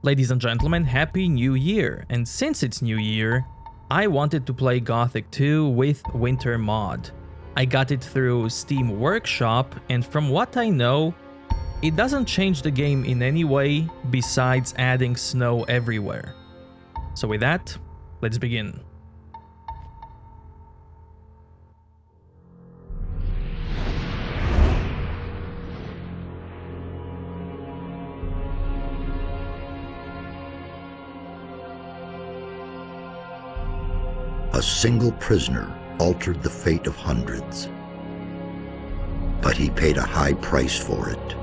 Ladies and gentlemen, Happy New Year! And since it's New Year, I wanted to play Gothic 2 with Winter Mod. I got it through Steam Workshop, and from what I know, it doesn't change the game in any way besides adding snow everywhere. So with that, let's begin. A single prisoner altered the fate of hundreds, but he paid a high price for it.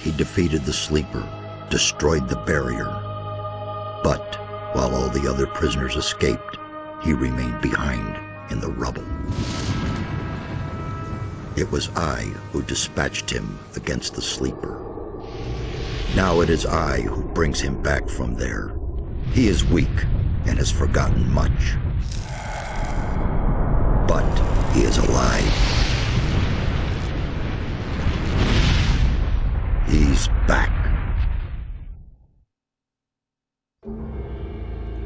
He defeated the Sleeper, destroyed the barrier, but while all the other prisoners escaped, he remained behind in the rubble. It was I who dispatched him against the Sleeper. Now it is I who brings him back from there. He is weak and has forgotten much, but he is alive. He's back.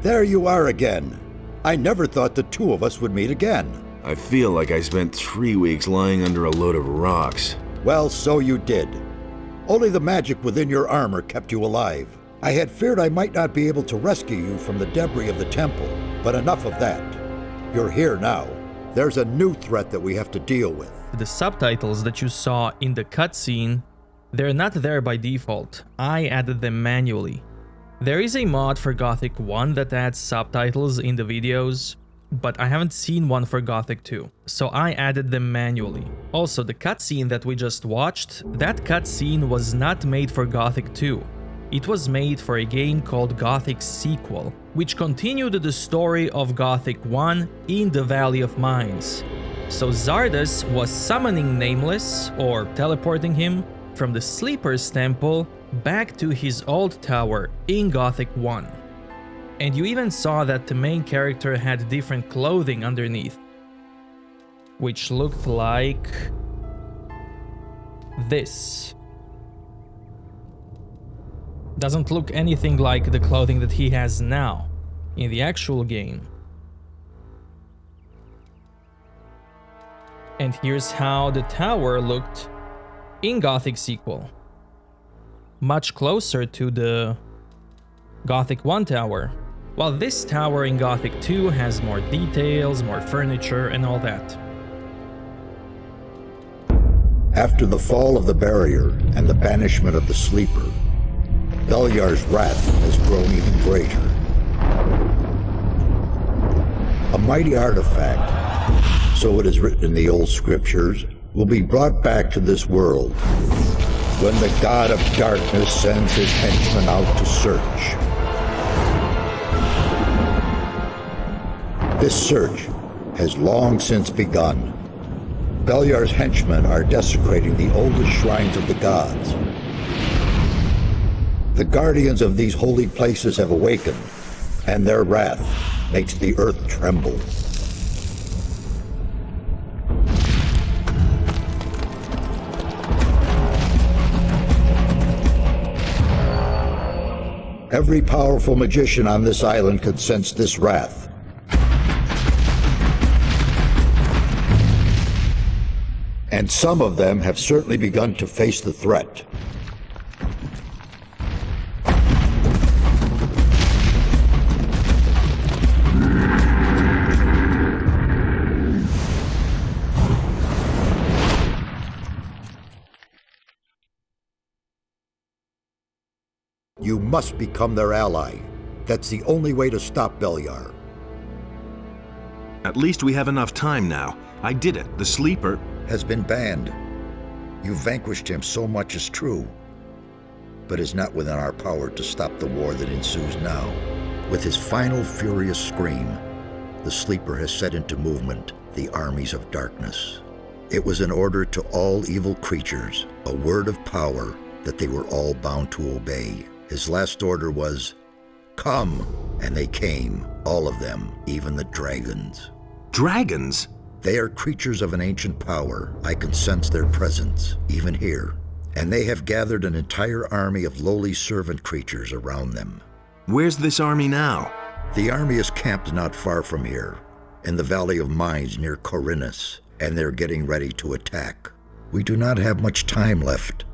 There you are again. I never thought the two of us would meet again. I feel like I spent 3 weeks lying under a load of rocks. Well, so you did. Only the magic within your armor kept you alive. I had feared I might not be able to rescue you from the debris of the temple, but enough of that. You're here now. There's a new threat that we have to deal with. The subtitles that you saw in the cutscene, they're not there by default. I added them manually. There is a mod for Gothic 1 that adds subtitles in the videos, but I haven't seen one for Gothic 2, so I added them manually. Also, the cutscene that we just watched, that cutscene was not made for Gothic 2. It was made for a game called Gothic Sequel, which continued the story of Gothic 1 in the Valley of Mines. So Zardas was summoning Nameless, or teleporting him, from the Sleeper's temple back to his old tower in Gothic 1. And you even saw that the main character had different clothing underneath, which looked like this. Doesn't look anything like the clothing that he has now in the actual game. And here's how the tower looked in Gothic Sequel. Much closer to the Gothic 1 tower, while this tower in Gothic 2 has more details, more furniture, and all that. After the fall of the barrier and the banishment of the Sleeper, Beliar's wrath has grown even greater. A mighty artifact, so it is written in the old scriptures, will be brought back to this world when the god of darkness sends his henchmen out to search. This search has long since begun. Beliar's henchmen are desecrating the oldest shrines of the gods. The guardians of these holy places have awakened, and their wrath makes the earth tremble. Every powerful magician on this island could sense this wrath. And some of them have certainly begun to face the threat. must become their ally. That's the only way to stop Beliar. At least we have enough time now. I did it. The sleeper has been banned. You vanquished him, so much is true, but is not within our power to stop the war that ensues now. With his final furious scream, the sleeper has set into movement the armies of darkness. It was an order to all evil creatures, a word of power that they were all bound to obey. His last order was, "Come," and they came, all of them, even the dragons. Dragons? They are creatures of an ancient power. I can sense their presence, even here. And they have gathered an entire army of lowly servant creatures around them. Where's this army now? The army is camped not far from here, in the Valley of Mines near Khorinis, and they're getting ready to attack. We do not have much time left.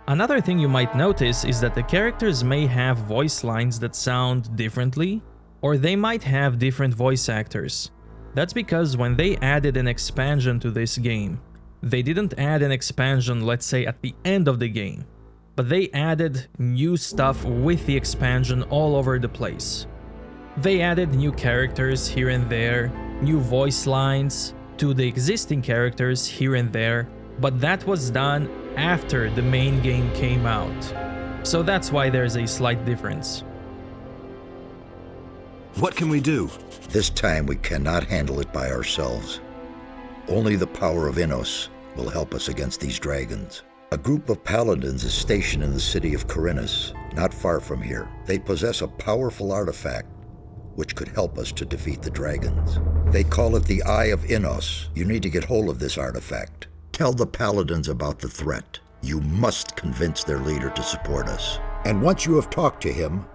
Another thing you might notice is that the characters may have voice lines that sound differently, or they might have different voice actors. That's because when they added an expansion to this game, they didn't add an expansion, let's say, at the end of the game, but they added new stuff with the expansion all over the place. They added new characters here and there, new voice lines to the existing characters here and there, but that was done after the main game came out. So that's why there's a slight difference. What can we do? This time we cannot handle it by ourselves. Only the power of Innos will help us against these dragons. A group of paladins is stationed in the city of Khorinis, not far from here. They possess a powerful artifact which could help us to defeat the dragons. They call it the Eye of Innos. You need to get hold of this artifact. Tell the paladins about the threat. You must convince their leader to support us. And once you have talked to him,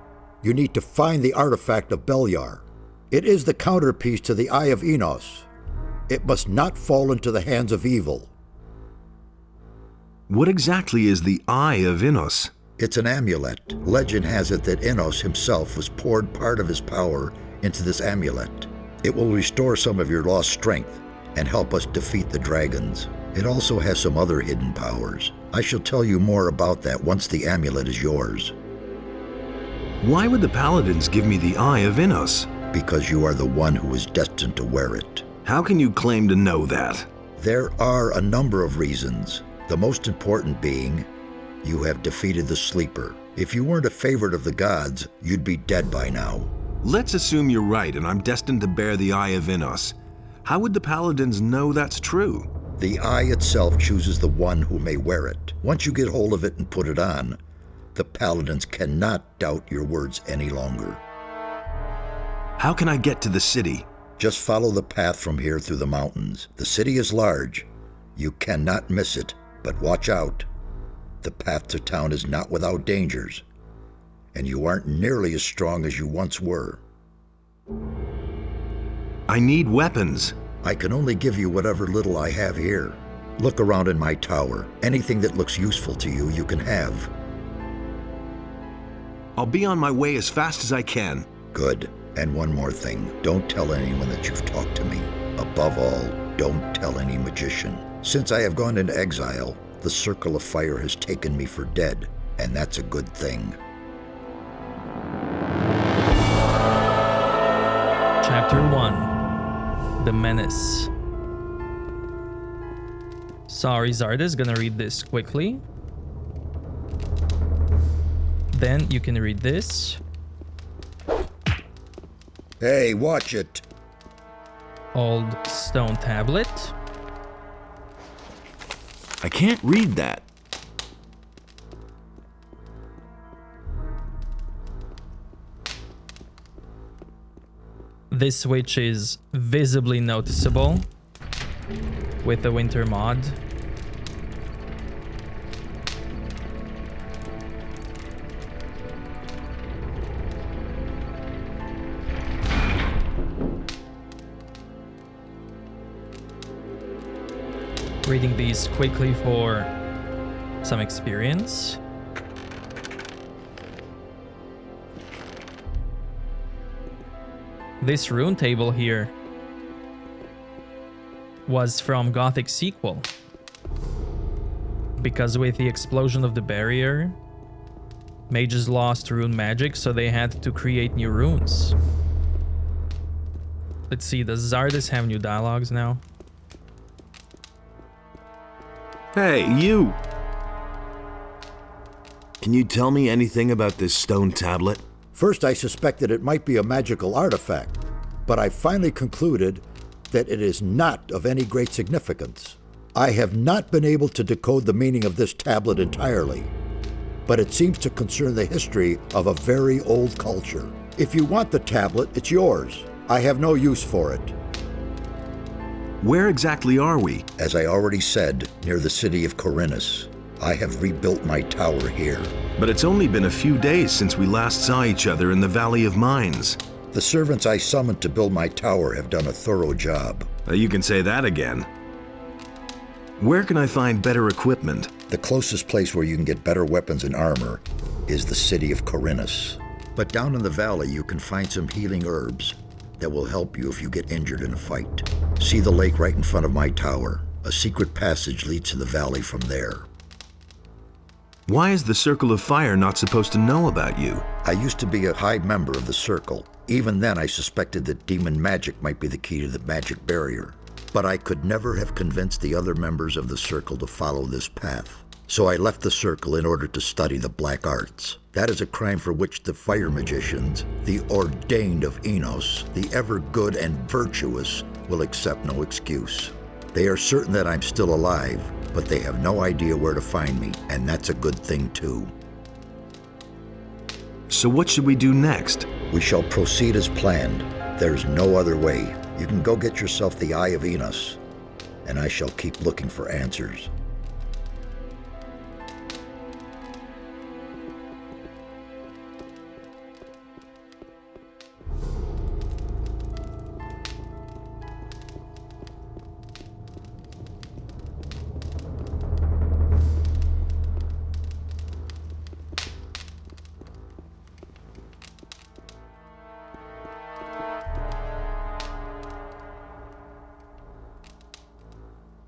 you need to find the artifact of Beliar. It is the counterpiece to the Eye of Innos. It must not fall into the hands of evil. What exactly is the Eye of Innos? It's an amulet. Legend has it that Innos himself was poured part of his power into this amulet. It will restore some of your lost strength and help us defeat the dragons. It also has some other hidden powers. I shall tell you more about that once the amulet is yours. Why would the paladins give me the Eye of Innos? Because you are the one who is destined to wear it. How can you claim to know that? There are a number of reasons, the most important being you have defeated the Sleeper. If you weren't a favorite of the gods, you'd be dead by now. Let's assume you're right and I'm destined to bear the Eye of Innos. How would the paladins know that's true? The eye itself chooses the one who may wear it. Once you get hold of it and put it on, the paladins cannot doubt your words any longer. How can I get to the city? Just follow the path from here through the mountains. The city is large. You cannot miss it, but watch out. The path to town is not without dangers, and you aren't nearly as strong as you once were. I need weapons. I can only give you whatever little I have here. Look around in my tower. Anything that looks useful to you, you can have. I'll be on my way as fast as I can. Good. And one more thing. Don't tell anyone that you've talked to me. Above all, don't tell any magician. Since I have gone into exile, the Circle of Fire has taken me for dead, and that's a good thing. Chapter 1. The Menace. Sorry, Zarda's gonna read this quickly. Then you can read this. Hey, watch it! Old stone tablet. I can't read that. This switch is visibly noticeable with the winter mod. Reading these quickly for some experience. This rune table here was from Gothic sequel, because with the explosion of the barrier, Mages lost rune magic, so they had to create new runes. Let's see, does Zardis have new dialogues now? Hey, you! Can you tell me anything about this stone tablet? First, I suspected it might be a magical artifact, but I finally concluded that it is not of any great significance. I have not been able to decode the meaning of this tablet entirely, but it seems to concern the history of a very old culture. If you want the tablet, it's yours. I have no use for it. Where exactly are we? As I already said, near the city of Khorinis. I have rebuilt my tower here. But it's only been a few days since we last saw each other in the Valley of Mines. The servants I summoned to build my tower have done a thorough job. You can say that again. Where can I find better equipment? The closest place where you can get better weapons and armor is the city of Khorinis. But down in the valley you can find some healing herbs that will help you if you get injured in a fight. See the lake right in front of my tower. A secret passage leads to the valley from there. Why is the Circle of Fire not supposed to know about you? I used to be a high member of the Circle. Even then I suspected that demon magic might be the key to the magic barrier. But I could never have convinced the other members of the Circle to follow this path. So I left the Circle in order to study the black arts. That is a crime for which the fire magicians, the ordained of Enos, the ever good and virtuous, will accept no excuse. They are certain that I'm still alive, but they have no idea where to find me, and that's a good thing too. So what should we do next? We shall proceed as planned. There's no other way. You can go get yourself the Eye of Enos, and I shall keep looking for answers.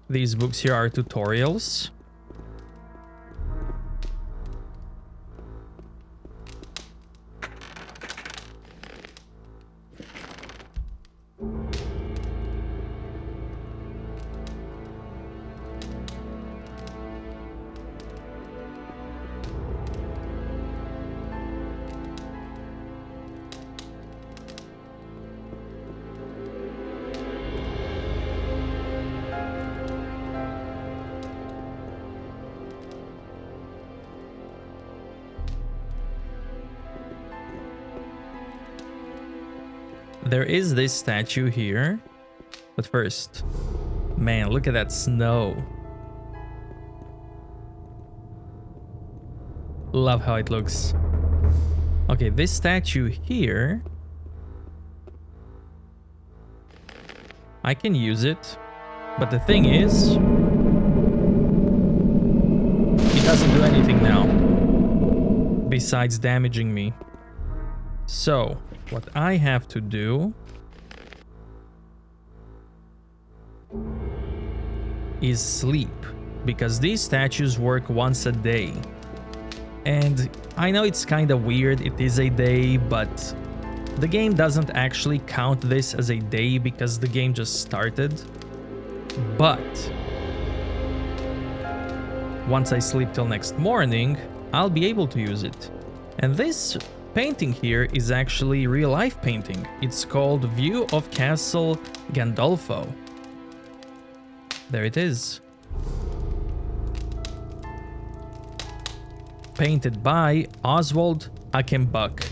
These books here are tutorials. There is this statue here, but first, man, look at that snow. Love how it looks. Okay, this statue here, I can use it, but the thing is, it doesn't do anything now, besides damaging me. So, what I have to do is sleep, because these statues work once a day. And I know it's kind of weird, it is a day, but the game doesn't actually count this as a day because the game just started. But once I sleep till next morning, I'll be able to use it. And this painting here is actually real-life painting. It's called View of Castle Gandolfo. There it is. Painted by Oswald Achenbach.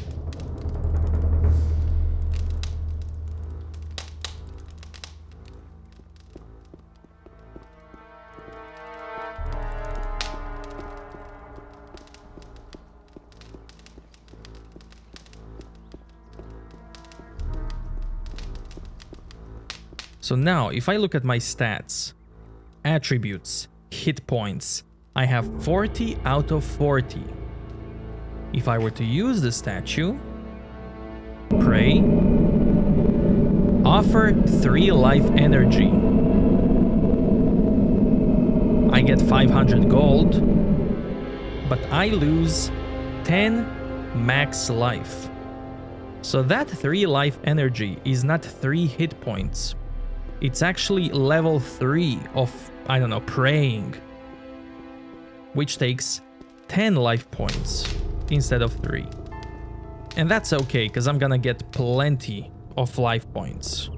So now, if I look at my stats, attributes, hit points, I have 40 out of 40. If I were to use the statue, pray, offer 3 life energy, I get 500 gold, but I lose 10 max life. So that 3 life energy is not 3 hit points. It's actually level 3 of, I don't know, praying, which takes 10 life points instead of 3. And that's okay, because I'm gonna get plenty of life points.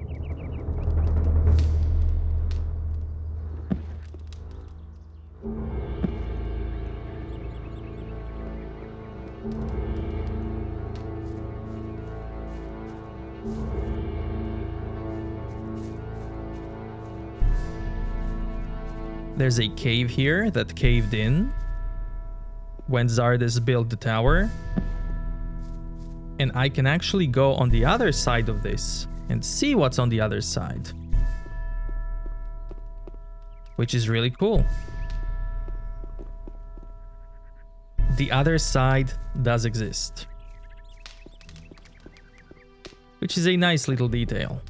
There's a cave here that caved in when Zardis built the tower. And I can actually go on the other side of this and see what's on the other side, which is really cool. The other side does exist, which is a nice little detail.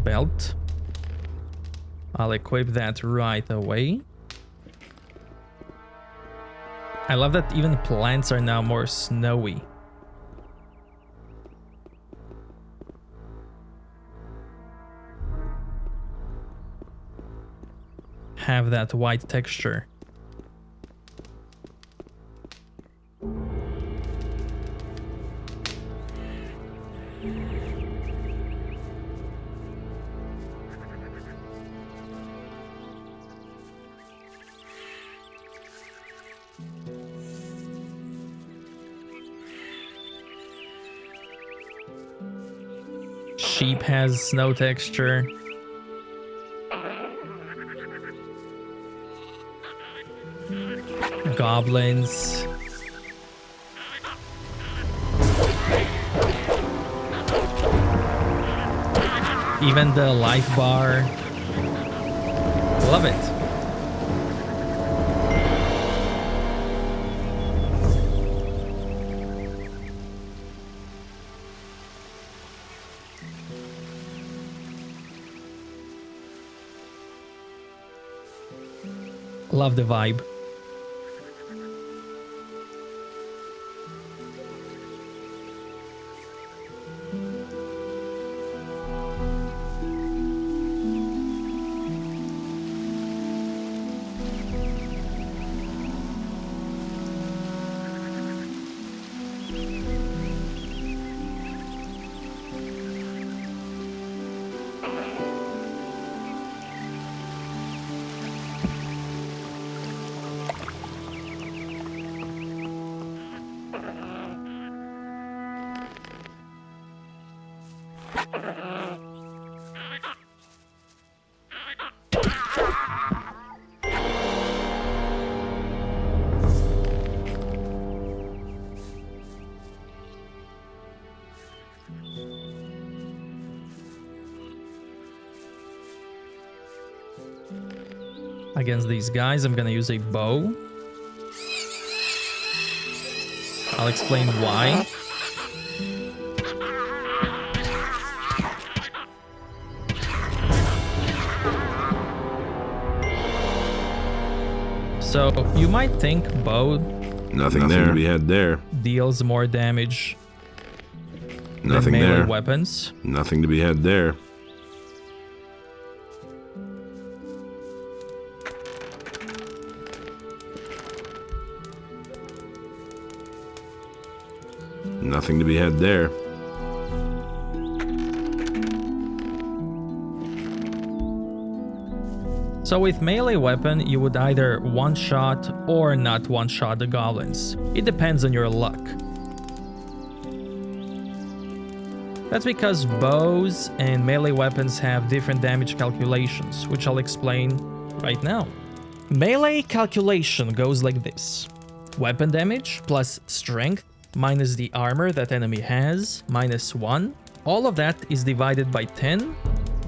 Belt. I'll equip that right away. I love that even plants are now more snowy. Have that white texture. Sheep has snow texture. Goblins. Even the life bar. Love it. Love the vibe. Against these guys, I'm gonna use a bow. I'll explain why. So you might think bow Nothing there to be had there. deals more damage Nothing than melee there. weapons. Nothing to be had there. Nothing to be had there. So with melee weapon, you would either one-shot or not one-shot the goblins. It depends on your luck. That's because bows and melee weapons have different damage calculations, which I'll explain right now. Melee calculation goes like this. Weapon damage plus strength minus the armor that enemy has minus 1. All of that is divided by 10,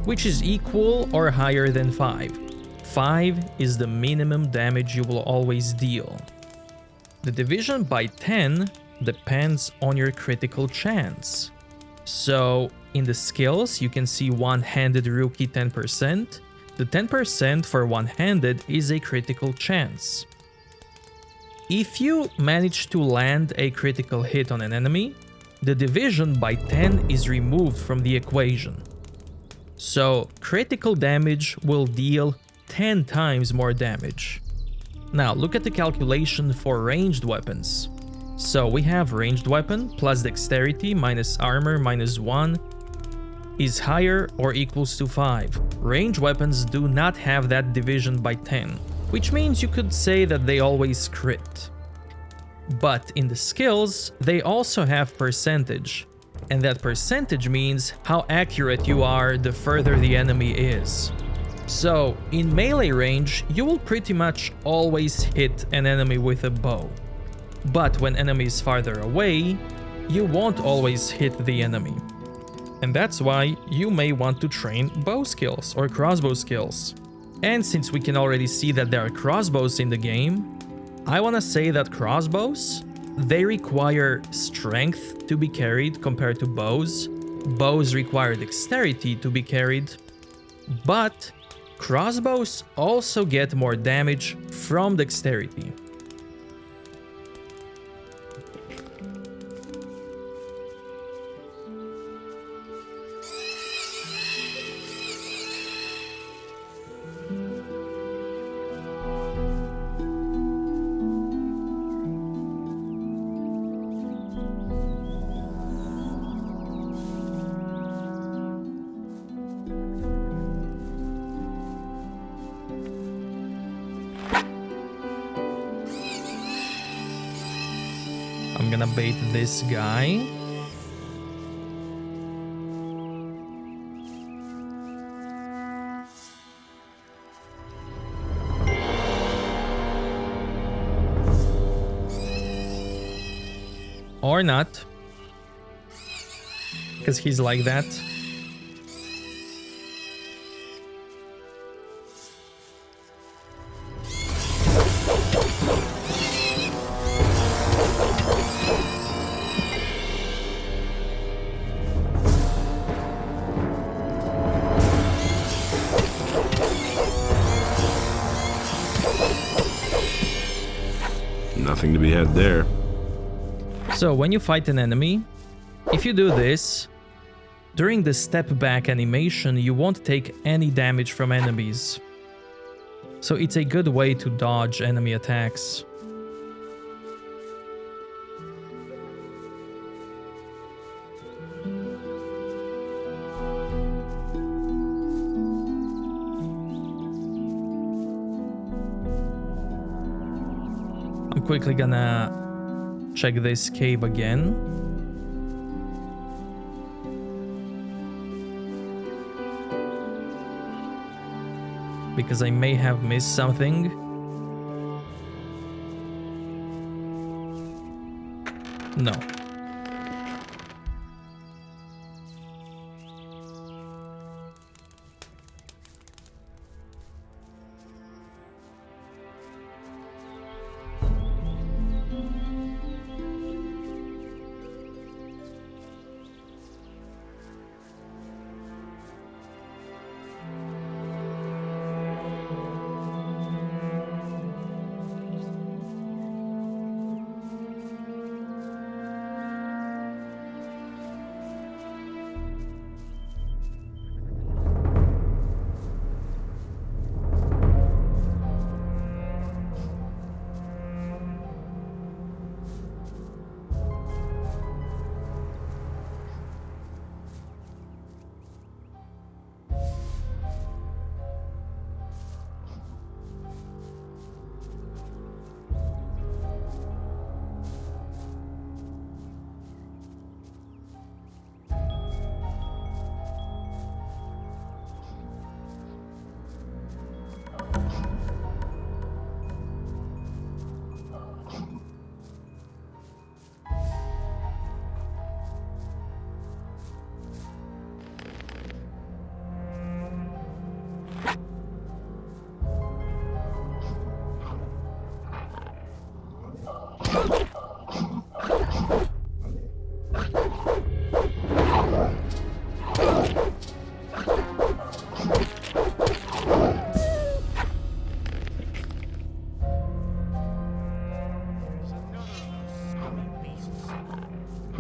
which is equal or higher than 5. 5 is the minimum damage you will always deal. The division by 10 depends on your critical chance. So in the skills, you can see one-handed rookie 10%. The 10% for one-handed is a critical chance. If you manage to land a critical hit on an enemy, the division by 10 is removed from the equation. So critical damage will deal 10 times more damage. Now look at the calculation for ranged weapons. So we have ranged weapon plus dexterity minus armor minus 1 is higher or equals to 5. Ranged weapons do not have that division by 10, which means you could say that they always crit. But in the skills, they also have percentage, and that percentage means how accurate you are the further the enemy is. So in melee range, you will pretty much always hit an enemy with a bow. But when enemy is farther away, you won't always hit the enemy. And that's why you may want to train bow skills or crossbow skills. And since we can already see that there are crossbows in the game, I want to say that crossbows, they require strength to be carried compared to bows. Bows require dexterity to be carried. But crossbows also get more damage from dexterity. I'm gonna bait this guy. Or not. Because he's like that. Nothing to be had there. So when you fight an enemy, if you do this, during the step back animation, you won't take any damage from enemies. So it's a good way to dodge enemy attacks. I'm quickly gonna check this cave again. Because I may have missed something. No.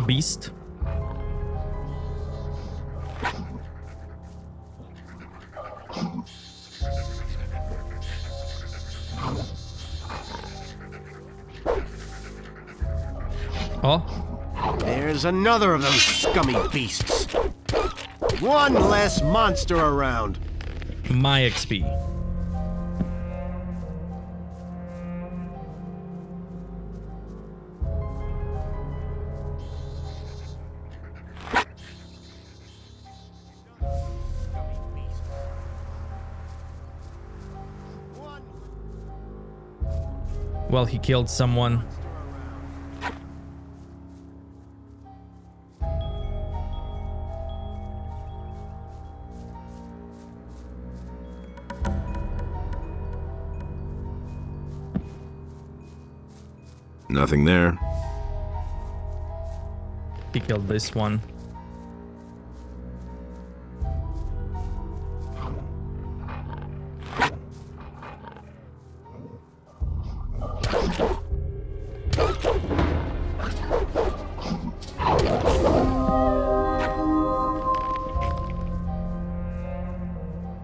Beast. Oh. There's another of those scummy beasts. One less monster around. My XP. Well, he killed someone. Nothing there. He killed this one.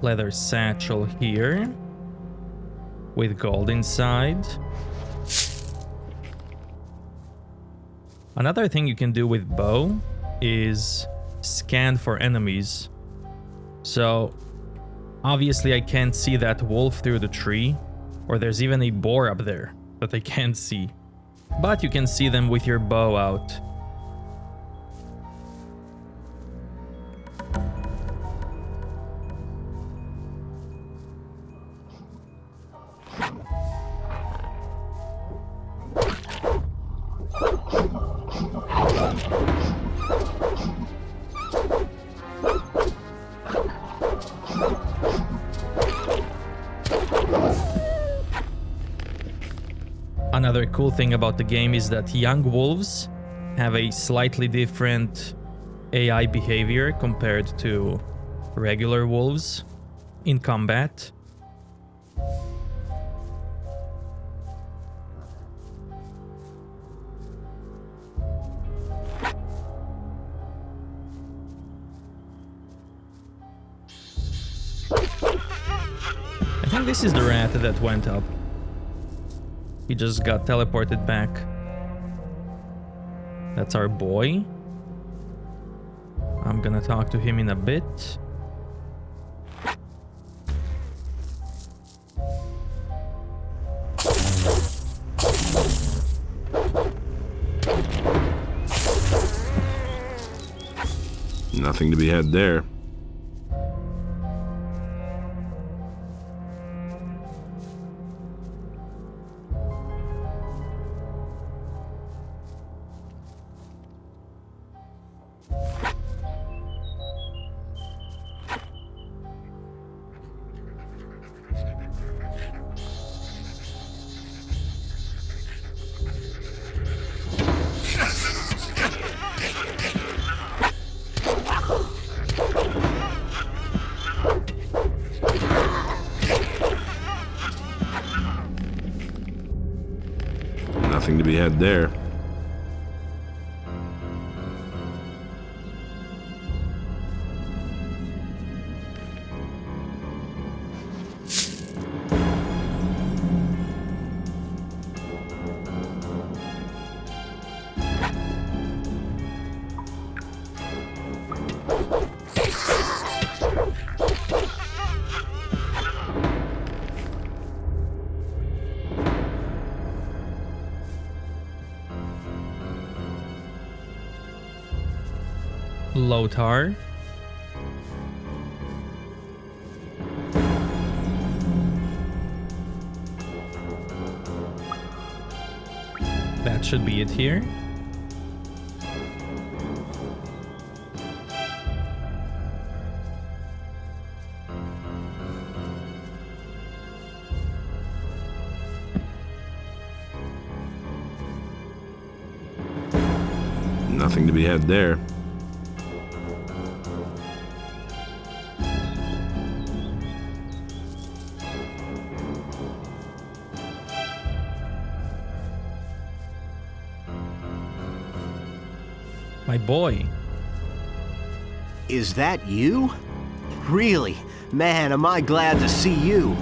Leather satchel here with gold inside. Another thing you can do with bow is scan for enemies. So obviously I can't see that wolf through the tree, or there's even a boar up there that I can't see, but you can see them with your bow out. Another cool thing about the game is that young wolves have a slightly different AI behavior compared to regular wolves in combat. I think this is the rat that went up. He just got teleported back. That's our boy. I'm gonna talk to him in a bit. Nothing to be had there. Nothing to be had there. Lothar. That should be it here. Nothing to be had there. My boy. Is that you? Really? Man, am I glad to see you.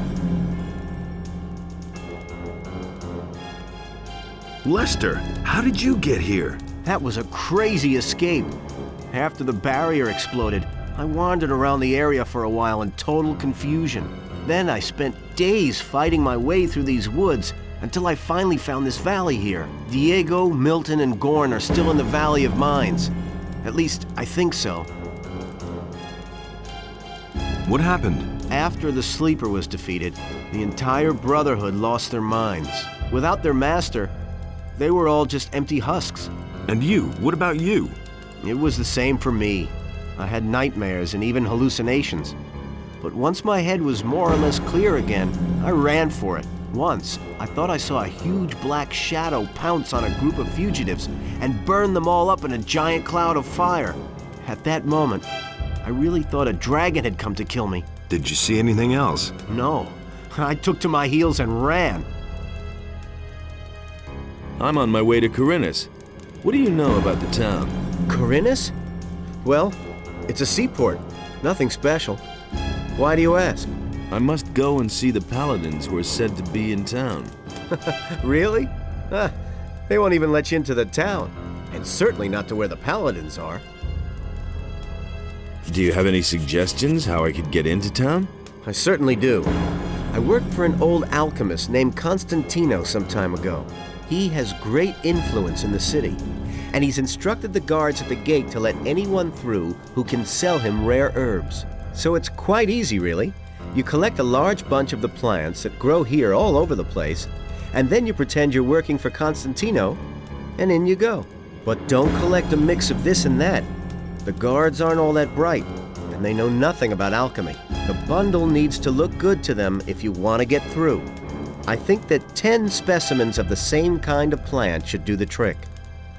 Lester, how did you get here? That was a crazy escape. After the barrier exploded, I wandered around the area for a while in total confusion. Then I spent days fighting my way through these woods until I finally found this valley here. Diego, Milton, and Gorn are still in the Valley of Mines. At least, I think so. What happened? After the Sleeper was defeated, the entire Brotherhood lost their minds. Without their master, they were all just empty husks. And you? What about you? It was the same for me. I had nightmares and even hallucinations. But once my head was more or less clear again, I ran for it. Once, I thought I saw a huge black shadow pounce on a group of fugitives and burn them all up in a giant cloud of fire. At that moment, I really thought a dragon had come to kill me. Did you see anything else? No. I took to my heels and ran. I'm on my way to Khorinis. What do you know about the town? Khorinis? Well, it's a seaport. Nothing special. Why do you ask? I must go and see the paladins who are said to be in town. Really? They won't even let you into the town. And certainly not to where the paladins are. Do you have any suggestions how I could get into town? I certainly do. I worked for an old alchemist named Constantino some time ago. He has great influence in the city, and he's instructed the guards at the gate to let anyone through who can sell him rare herbs. So it's quite easy, really. You collect a large bunch of the plants that grow here all over the place, and then you pretend you're working for Constantino, and in you go. But don't collect a mix of this and that. The guards aren't all that bright, and they know nothing about alchemy. The bundle needs to look good to them if you want to get through. I think that 10 specimens of the same kind of plant should do the trick.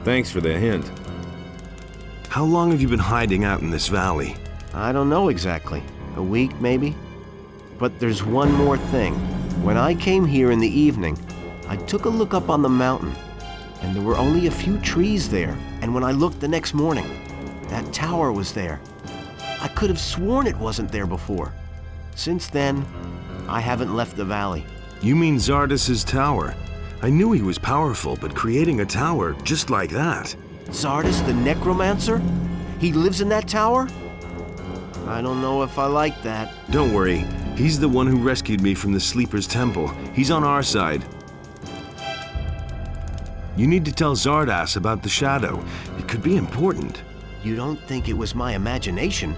Thanks for the hint. How long have you been hiding out in this valley? I don't know exactly. A week, maybe? But there's one more thing. When I came here in the evening, I took a look up on the mountain, and there were only a few trees there. And when I looked the next morning, that tower was there. I could have sworn it wasn't there before. Since then, I haven't left the valley. You mean Zardas's tower? I knew he was powerful, but creating a tower just like that... Zardas the Necromancer? He lives in that tower? I don't know if I like that. Don't worry, he's the one who rescued me from the Sleeper's temple. He's on our side. You need to tell Zardas about the shadow. It could be important. You don't think it was my imagination?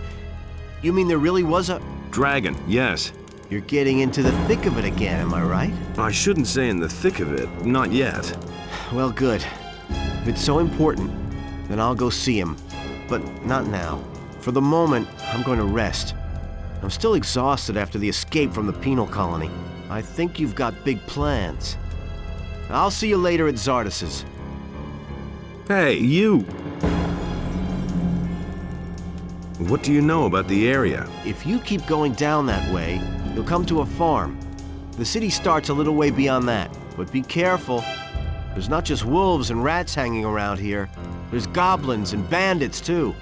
You mean there really was a... Dragon, yes. You're getting into the thick of it again, am I right? I shouldn't say in the thick of it, not yet. Well, good. If it's so important, then I'll go see him. But not now. For the moment, I'm going to rest. I'm still exhausted after the escape from the penal colony. I think you've got big plans. I'll see you later at Zardas's. Hey, you! What do you know about the area? If you keep going down that way, you'll come to a farm. The city starts a little way beyond that. But be careful. There's not just wolves and rats hanging around here. There's goblins and bandits, too.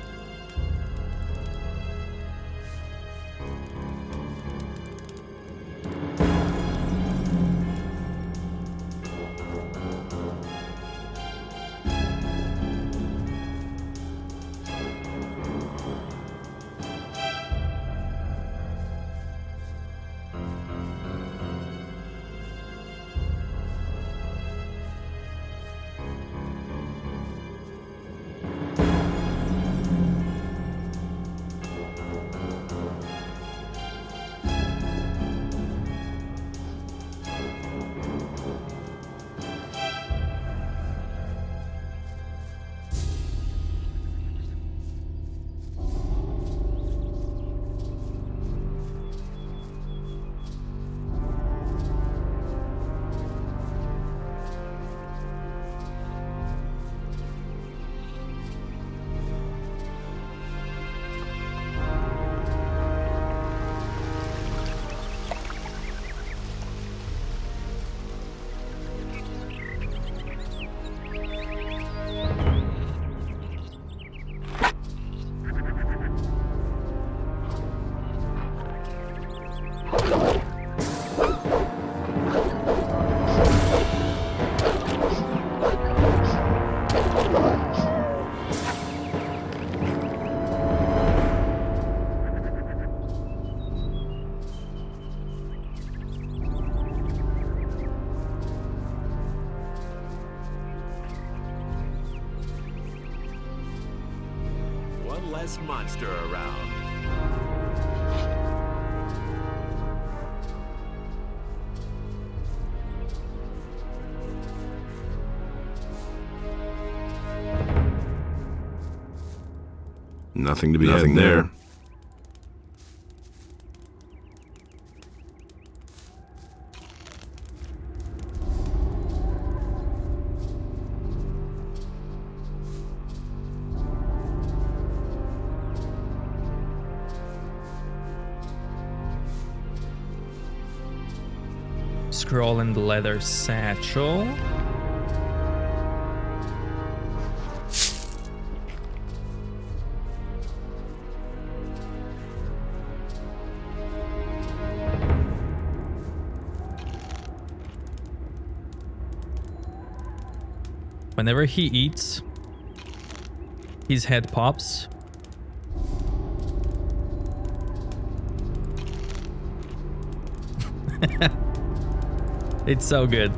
One less monster around. Nothing to be had there. Scroll in the leather satchel. Whenever he eats, his head pops. It's so good.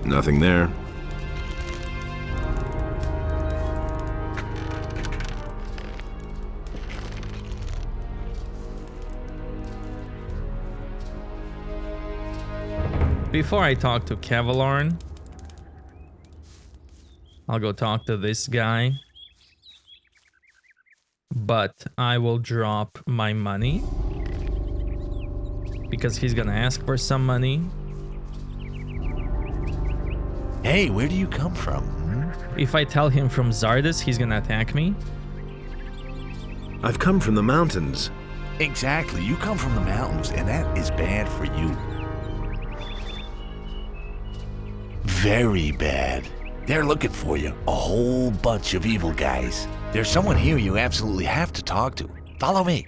Nothing there. Before I talk to Kavalarn, I'll go talk to this guy. But I will drop my money because he's gonna ask for some money. Hey, where do you come from? If I tell him from Zardis, he's gonna attack me. I've come from the mountains. Exactly, you come from the mountains, and that is bad for you. Very bad. They're looking for you, a whole bunch of evil guys. There's someone here you absolutely have to talk to. Follow me.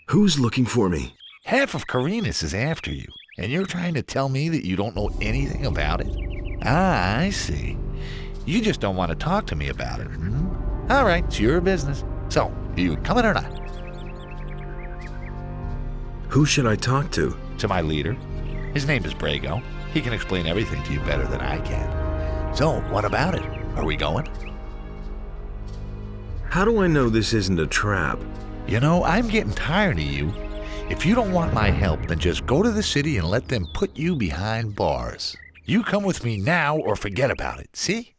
Who's looking for me? Half of Khorinis is after you, and you're trying to tell me that you don't know anything about it? Ah, I see. You just don't want to talk to me about it. All right, it's your business. So, are you coming or not? Who should I talk to? To my leader. His name is Brago. He can explain everything to you better than I can. So, what about it? Are we going? How do I know this isn't a trap? You know, I'm getting tired of you. If you don't want my help, then just go to the city and let them put you behind bars. You come with me now or forget about it, see?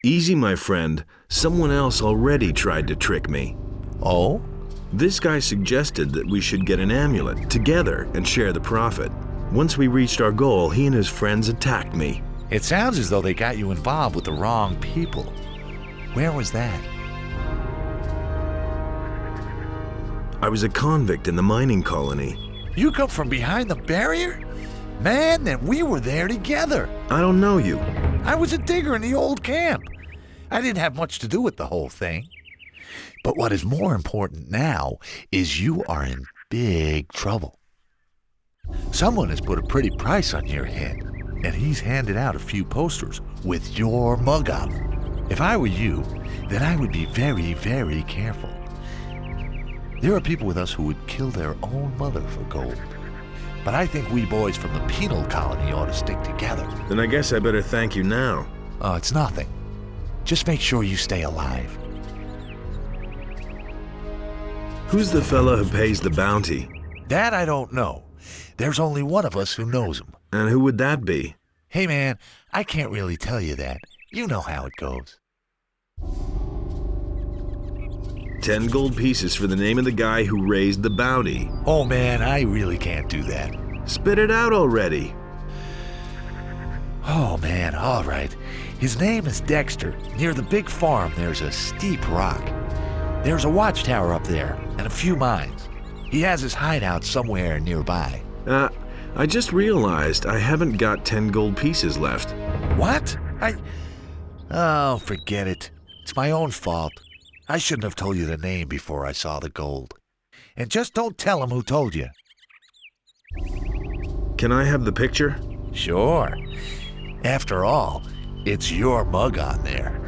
Easy, my friend. Someone else already tried to trick me. Oh? This guy suggested that we should get an amulet together and share the profit. Once we reached our goal, he and his friends attacked me. It sounds as though they got you involved with the wrong people. Where was that? I was a convict in the mining colony. You come from behind the barrier? Man, then we were there together. I don't know you. I was a digger in the old camp. I didn't have much to do with the whole thing. But what is more important now is you are in big trouble. Someone has put a pretty price on your head, and he's handed out a few posters with your mug on them. If I were you, then I would be very, very careful. There are people with us who would kill their own mother for gold. But I think we boys from the penal colony ought to stick together. Then I guess I better thank you now. Oh, it's nothing. Just make sure you stay alive. Who's the fella who pays the bounty? That I don't know. There's only one of us who knows him. And who would that be? Hey man, I can't really tell you that. You know how it goes. 10 gold pieces for the name of the guy who raised the bounty. Oh man, I really can't do that. Spit it out already. Oh man, all right. His name is Dexter. Near the big farm, there's a steep rock. There's a watchtower up there, and a few mines. He has his hideout somewhere nearby. I just realized I haven't got 10 gold pieces left. What? Oh, forget it. It's my own fault. I shouldn't have told you the name before I saw the gold. And just don't tell him who told you. Can I have the picture? Sure. After all, it's your mug on there.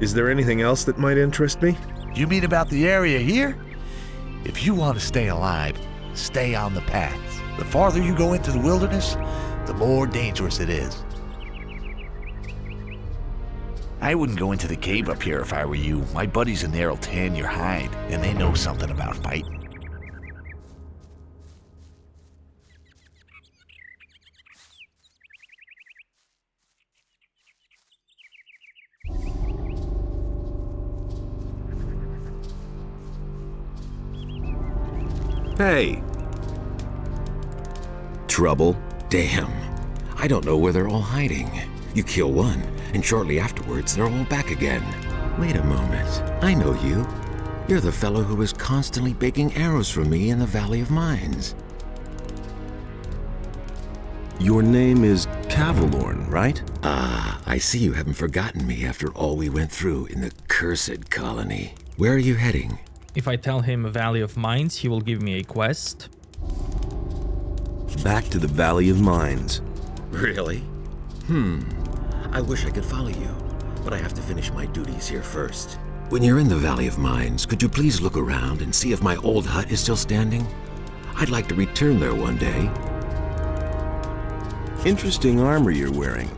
Is there anything else that might interest me? You mean about the area here? If you want to stay alive, stay on the paths. The farther you go into the wilderness, the more dangerous it is. I wouldn't go into the cave up here if I were you. My buddies in there will tan your hide, and they know something about fighting. Hey! Trouble? Damn. I don't know where they're all hiding. You kill one, and shortly afterwards they're all back again. Wait a moment. I know you. You're the fellow who was constantly baking arrows for me in the Valley of Mines. Your name is Cavalorn, right? Ah, I see you haven't forgotten me after all we went through in the cursed colony. Where are you heading? If I tell him Valley of Mines, he will give me a quest. Back to the Valley of Mines. Really? I wish I could follow you, but I have to finish my duties here first. When you're in the Valley of Mines, could you please look around and see if my old hut is still standing? I'd like to return there one day. Interesting armor you're wearing.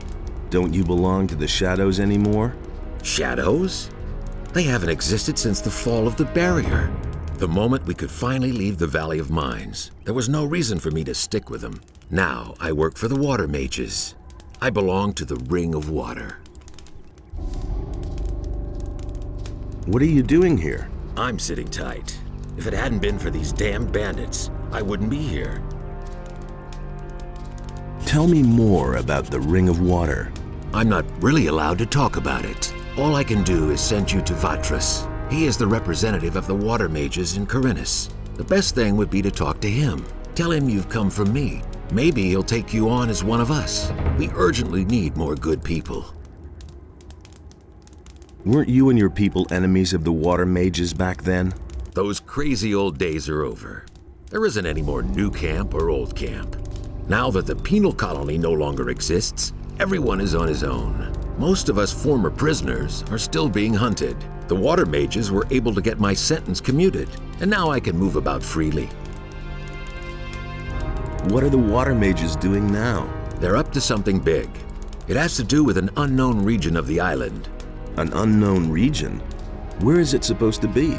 Don't you belong to the Shadows anymore? Shadows? They haven't existed since the fall of the barrier. The moment we could finally leave the Valley of Mines, there was no reason for me to stick with them. Now I work for the Water Mages. I belong to the Ring of Water. What are you doing here? I'm sitting tight. If it hadn't been for these damn bandits, I wouldn't be here. Tell me more about the Ring of Water. I'm not really allowed to talk about it. All I can do is send you to Vatras. He is the representative of the Water Mages in Khorinis. The best thing would be to talk to him. Tell him you've come from me. Maybe he'll take you on as one of us. We urgently need more good people. Weren't you and your people enemies of the Water Mages back then? Those crazy old days are over. There isn't any more new camp or old camp. Now that the penal colony no longer exists, everyone is on his own. Most of us former prisoners are still being hunted. The Water Mages were able to get my sentence commuted, and now I can move about freely. What are the Water Mages doing now? They're up to something big. It has to do with an unknown region of the island. An unknown region? Where is it supposed to be?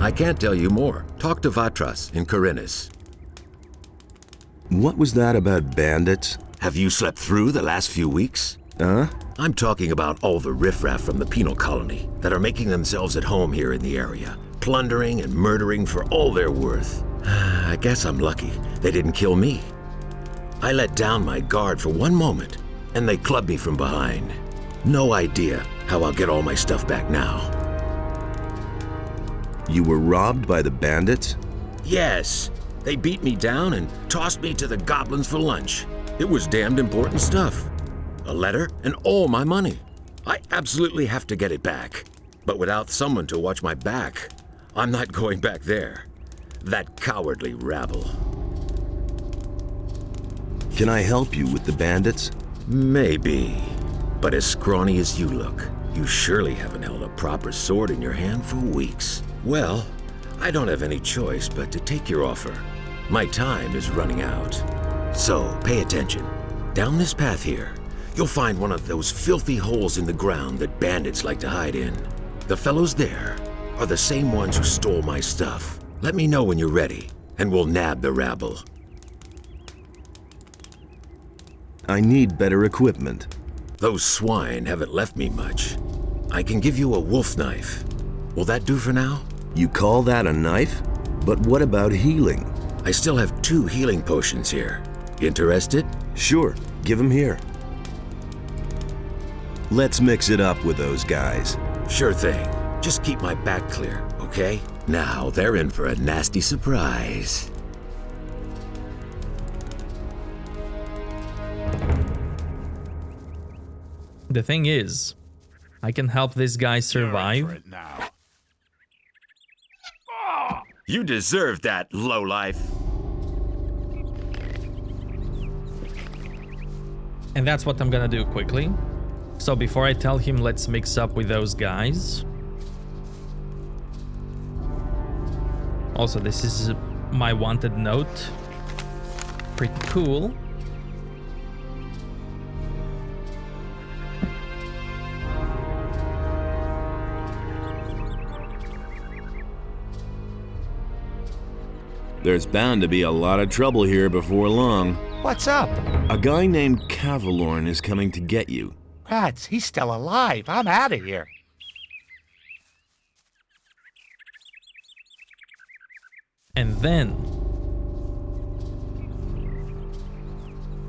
I can't tell you more. Talk to Vatras in Khorinis. What was that about bandits? Have you slept through the last few weeks? Huh? I'm talking about all the riffraff from the penal colony that are making themselves at home here in the area, plundering and murdering for all they're worth. I guess I'm lucky they didn't kill me. I let down my guard for one moment, and they clubbed me from behind. No idea how I'll get all my stuff back now. You were robbed by the bandits? Yes, they beat me down and tossed me to the goblins for lunch. It was damned important stuff. A letter and all my money. I absolutely have to get it back. But without someone to watch my back, I'm not going back there. That cowardly rabble. Can I help you with the bandits? Maybe. But as scrawny as you look, you surely haven't held a proper sword in your hand for weeks. Well, I don't have any choice but to take your offer. My time is running out. So, pay attention. Down this path here, you'll find one of those filthy holes in the ground that bandits like to hide in. The fellows there are the same ones who stole my stuff. Let me know when you're ready, and we'll nab the rabble. I need better equipment. Those swine haven't left me much. I can give you a wolf knife. Will that do for now? You call that a knife? But what about healing? I still have 2 healing potions here. Interested? Sure, give them here. Let's mix it up with those guys. Sure thing. Just keep my back clear, okay? Now they're in for a nasty surprise. The thing is, I can help this guy survive. You deserve that, lowlife. And that's what I'm gonna do quickly. So before I tell him let's mix up with those guys. Also, this is my wanted note. Pretty cool. There's bound to be a lot of trouble here before long. What's up? A guy named Cavalorn is coming to get you. Rats, he's still alive. I'm out of here. And then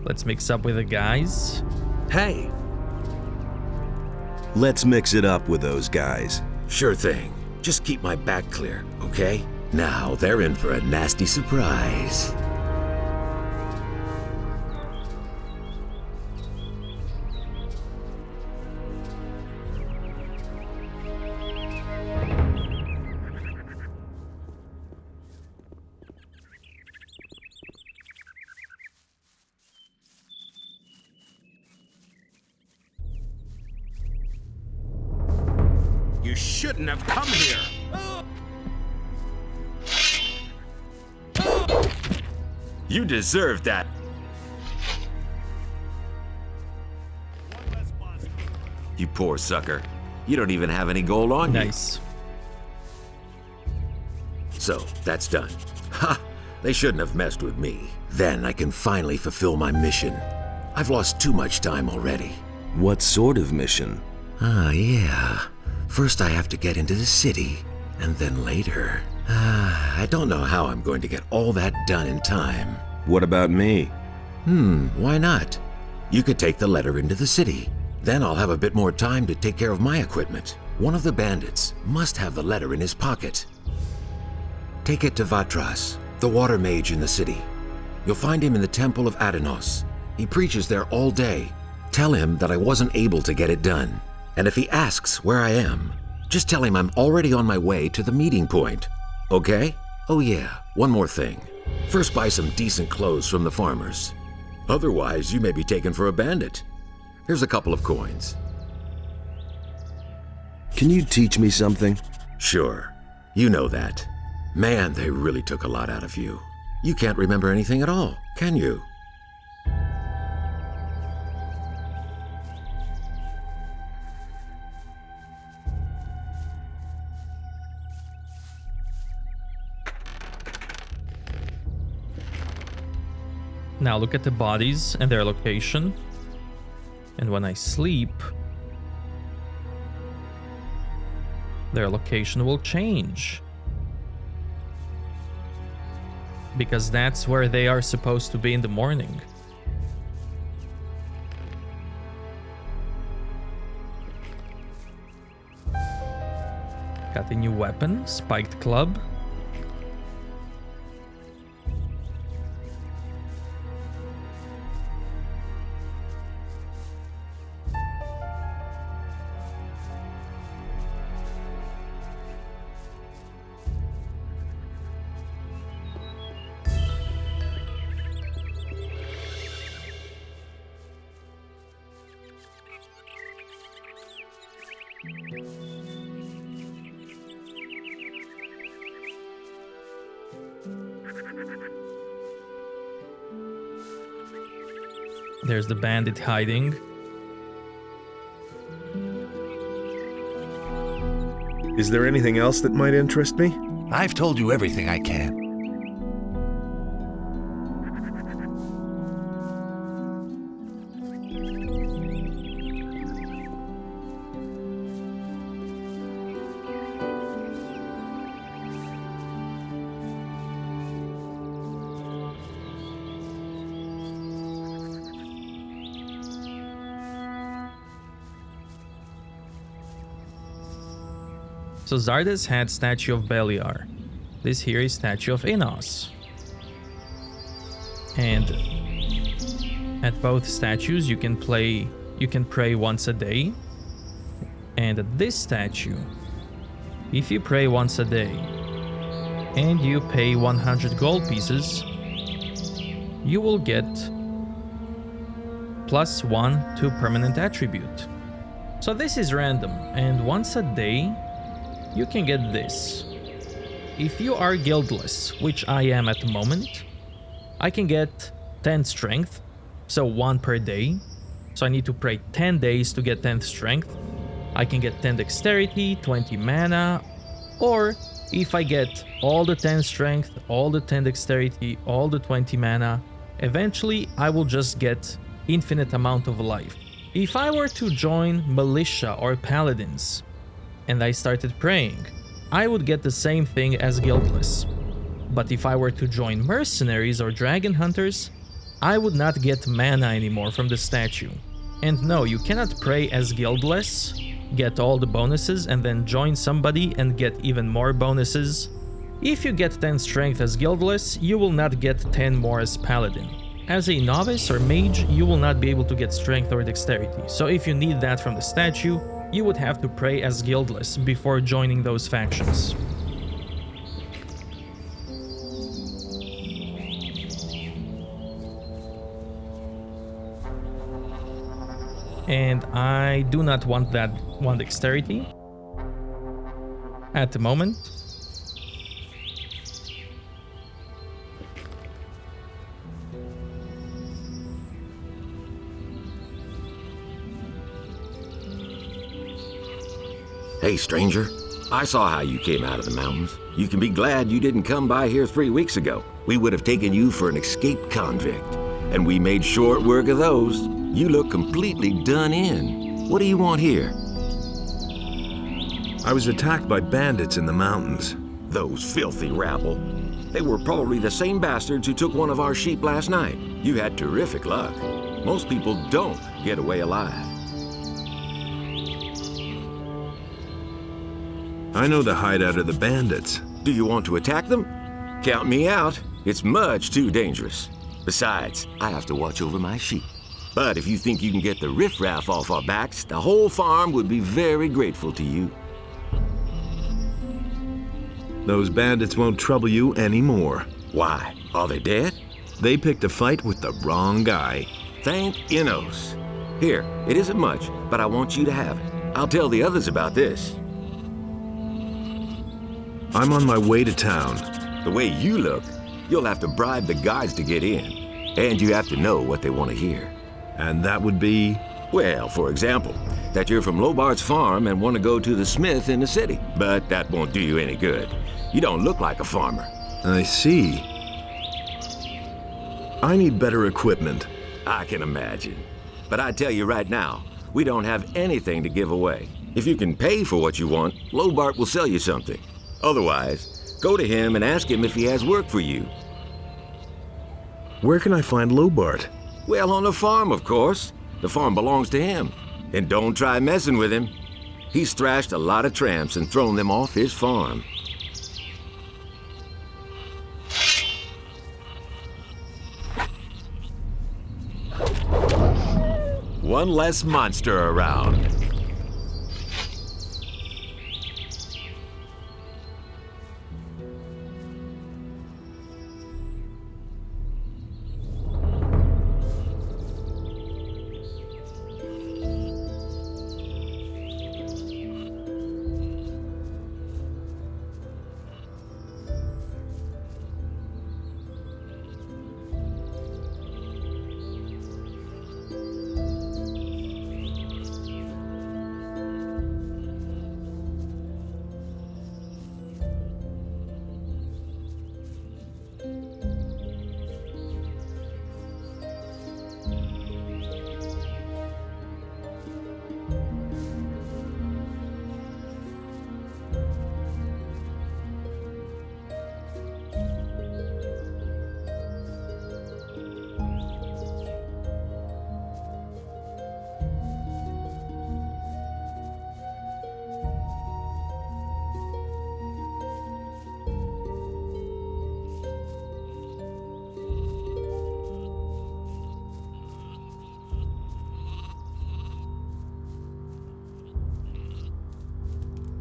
let's mix up with the guys. Hey! Let's mix it up with those guys. Sure thing. Just keep my back clear, okay? Now they're in for a nasty surprise. You shouldn't have come here. You deserve that. You poor sucker. You don't even have any gold on you. Nice. So, that's done. Ha! They shouldn't have messed with me. Then I can finally fulfill my mission. I've lost too much time already. What sort of mission? Ah, yeah. First I have to get into the city, and then later... I don't know how I'm going to get all that done in time. What about me? Why not? You could take the letter into the city. Then I'll have a bit more time to take care of my equipment. One of the bandits must have the letter in his pocket. Take it to Vatras, the water mage in the city. You'll find him in the temple of Adenos. He preaches there all day. Tell him that I wasn't able to get it done. And if he asks where I am, just tell him I'm already on my way to the meeting point. Okay? Oh yeah, one more thing. First buy some decent clothes from the farmers. Otherwise, you may be taken for a bandit. Here's a couple of coins. Can you teach me something? Sure. You know that. Man, they really took a lot out of you. You can't remember anything at all, can you? Now look at the bodies and their location. And when I sleep, their location will change. Because that's where they are supposed to be in the morning. Got a new weapon, spiked club. There's the bandit hiding. Is there anything else that might interest me? I've told you everything I can. So Zardes had statue of Beliar. This here is statue of Enos. And at both statues you can play you can pray once a day. And at this statue, if you pray once a day and you pay 100 gold pieces, you will get +1 to permanent attribute. So this is random, and once a day you can get this. If you are guildless, which I am at the moment, I can get 10 strength, so 1 per day. So I need to pray 10 days to get 10 strength. I can get 10 dexterity, 20 mana, or if I get all the 10 strength, all the 10 dexterity, all the 20 mana, eventually I will just get infinite amount of life. If I were to join militia or paladins and I started praying, I would get the same thing as guildless. But if I were to join mercenaries or dragon hunters, I would not get mana anymore from the statue. And no, you cannot pray as guildless, get all the bonuses, and then join somebody and get even more bonuses. If you get 10 strength as guildless, you will not get 10 more as paladin. As a novice or mage, you will not be able to get strength or dexterity, so if you need that from the statue, you would have to pray as guildless before joining those factions. And I do not want that one dexterity at the moment. Hey, stranger. I saw how you came out of the mountains. You can be glad you didn't come by here 3 weeks ago. We would have taken you for an escaped convict. And we made short work of those. You look completely done in. What do you want here? I was attacked by bandits in the mountains. Those filthy rabble. They were probably the same bastards who took one of our sheep last night. You had terrific luck. Most people don't get away alive. I know the hideout of the bandits. Do you want to attack them? Count me out. It's much too dangerous. Besides, I have to watch over my sheep. But if you think you can get the riffraff off our backs, the whole farm would be very grateful to you. Those bandits won't trouble you anymore. Why? Are they dead? They picked a fight with the wrong guy. Thank Innos. Here, it isn't much, but I want you to have it. I'll tell the others about this. I'm on my way to town. The way you look, you'll have to bribe the guards to get in. And you have to know what they want to hear. And that would be? Well, for example, that you're from Lobart's farm and want to go to the smith in the city. But that won't do you any good. You don't look like a farmer. I see. I need better equipment. I can imagine. But I tell you right now, we don't have anything to give away. If you can pay for what you want, Lobart will sell you something. Otherwise, go to him and ask him if he has work for you. Where can I find Lobart? Well, on the farm, of course. The farm belongs to him. And don't try messing with him. He's thrashed a lot of tramps and thrown them off his farm. One less monster around.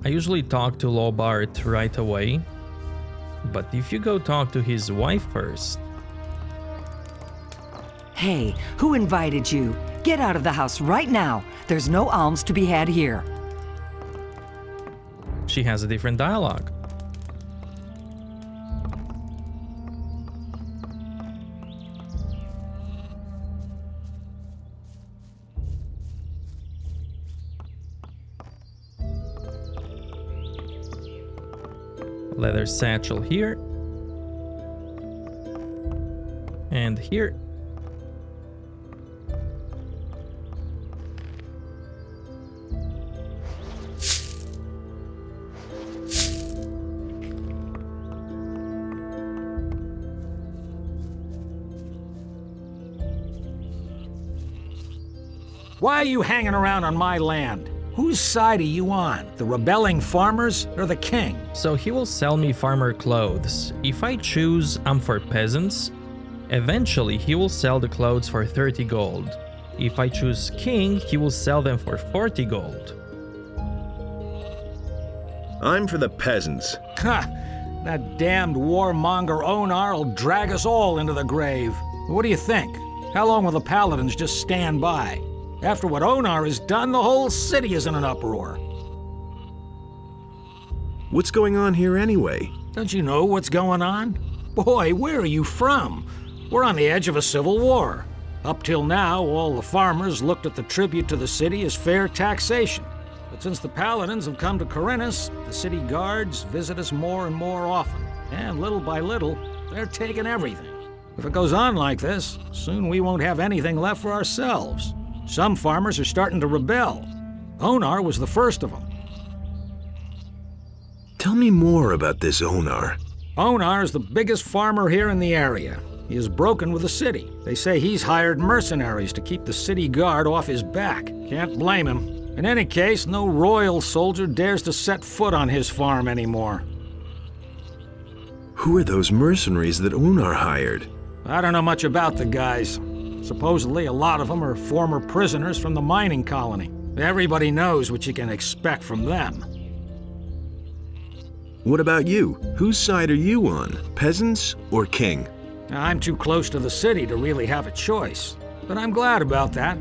I usually talk to Lobart right away, but if you go talk to his wife first... Hey, who invited you? Get out of the house right now. There's no alms to be had here. She has a different dialogue. Leather satchel here. And here. Why are you hanging around on my land? Whose side are you on? The rebelling farmers or the king? So he will sell me farmer clothes. If I choose I'm for peasants, eventually he will sell the clothes for 30 gold. If I choose king, he will sell them for 40 gold. I'm for the peasants. Ha! That damned warmonger Onar will drag us all into the grave. What do you think? How long will the paladins just stand by? After what Onar has done, the whole city is in an uproar. What's going on here anyway? Don't you know what's going on? Boy, where are you from? We're on the edge of a civil war. Up till now, all the farmers looked at the tribute to the city as fair taxation. But since the paladins have come to Khorinis, the city guards visit us more and more often. And little by little, they're taking everything. If it goes on like this, soon we won't have anything left for ourselves. Some farmers are starting to rebel. Onar was the first of them. Tell me more about this Onar. Onar is the biggest farmer here in the area. He is broken with the city. They say he's hired mercenaries to keep the city guard off his back. Can't blame him. In any case, no royal soldier dares to set foot on his farm anymore. Who are those mercenaries that Onar hired? I don't know much about the guys. Supposedly, a lot of them are former prisoners from the mining colony. Everybody knows what you can expect from them. What about you? Whose side are you on? Peasants or king? I'm too close to the city to really have a choice, but I'm glad about that.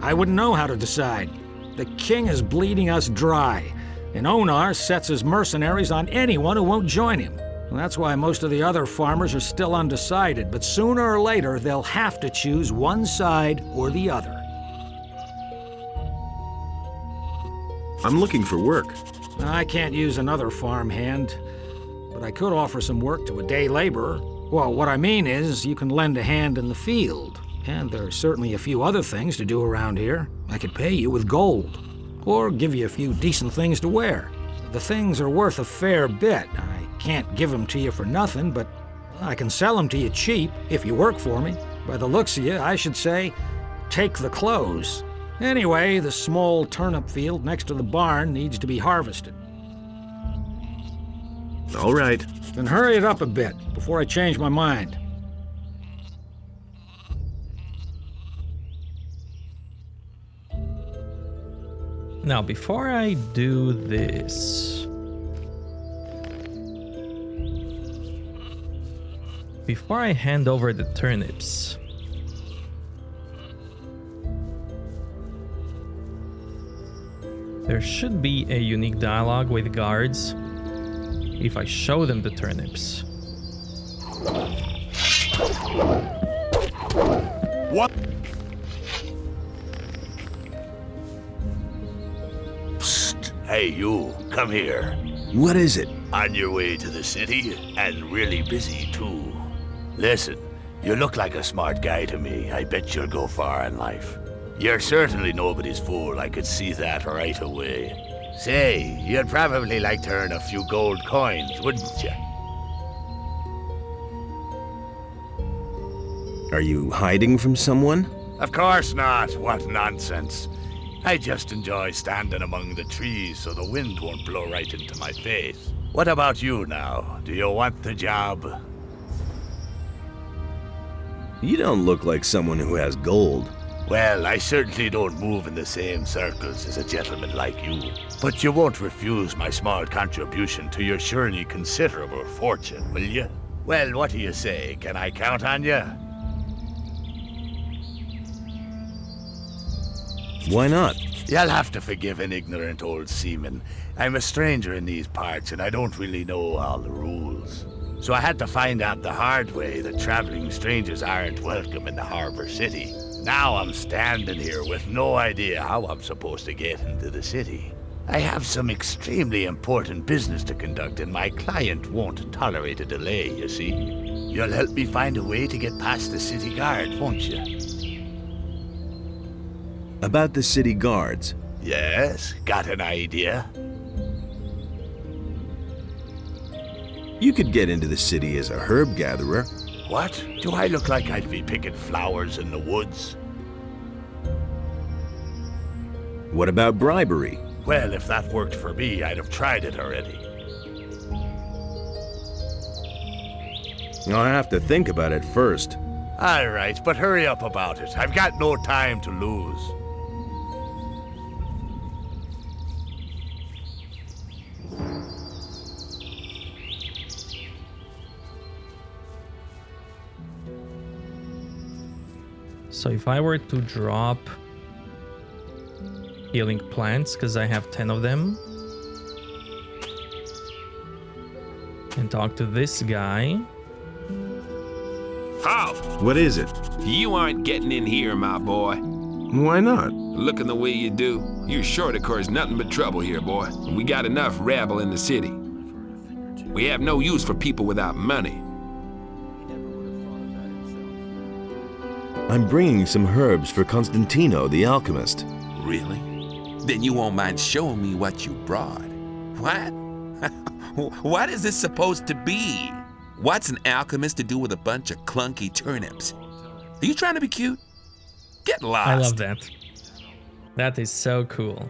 I wouldn't know how to decide. The king is bleeding us dry, and Onar sets his mercenaries on anyone who won't join him. And that's why most of the other farmers are still undecided, but sooner or later they'll have to choose one side or the other. I'm looking for work. I can't use another farmhand, but I could offer some work to a day laborer. Well, what I mean is, you can lend a hand in the field, and there are certainly a few other things to do around here. I could pay you with gold, or give you a few decent things to wear. The things are worth a fair bit. I can't give them to you for nothing, but I can sell them to you cheap if you work for me. By the looks of you, I should say, take the clothes. Anyway, the small turnip field next to the barn needs to be harvested. All right. Then hurry it up a bit before I change my mind. Now, before I do this... Before I hand over the turnips... There should be a unique dialogue with guards if I show them the turnips. What? Psst. Hey, you. Come here. What is it? On your way to the city, and really busy, too. Listen, you look like a smart guy to me. I bet you'll go far in life. You're certainly nobody's fool, I could see that right away. Say, you'd probably like to earn a few gold coins, wouldn't you? Are you hiding from someone? Of course not. What nonsense. I just enjoy standing among the trees so the wind won't blow right into my face. What about you now? Do you want the job? You don't look like someone who has gold. Well, I certainly don't move in the same circles as a gentleman like you. But you won't refuse my small contribution to your surely considerable fortune, will you? Well, what do you say? Can I count on you? Why not? You'll have to forgive an ignorant old seaman. I'm a stranger in these parts, and I don't really know all the rules. So I had to find out the hard way that traveling strangers aren't welcome in the harbor city. Now I'm standing here with no idea how I'm supposed to get into the city. I have some extremely important business to conduct, and my client won't tolerate a delay, you see. You'll help me find a way to get past the city guard, won't you? About the city guards. Yes, got an idea? You could get into the city as a herb gatherer. What? Do I look like I'd be picking flowers in the woods? What about bribery? Well, if that worked for me, I'd have tried it already. I'll have to think about it first. All right, but hurry up about it. I've got no time to lose. So if I were to drop healing plants, because I have 10 of them, and talk to this guy. Halt! What is it? You aren't getting in here, my boy. Why not? Looking the way you do, you're sure to cause nothing but trouble here, boy. We got enough rabble in the city. We have no use for people without money. I'm bringing some herbs for Constantino, the alchemist. Really? Then you won't mind showing me what you brought. What? What is this supposed to be? What's an alchemist to do with a bunch of clunky turnips? Are you trying to be cute? Get lost. I love that. That is so cool.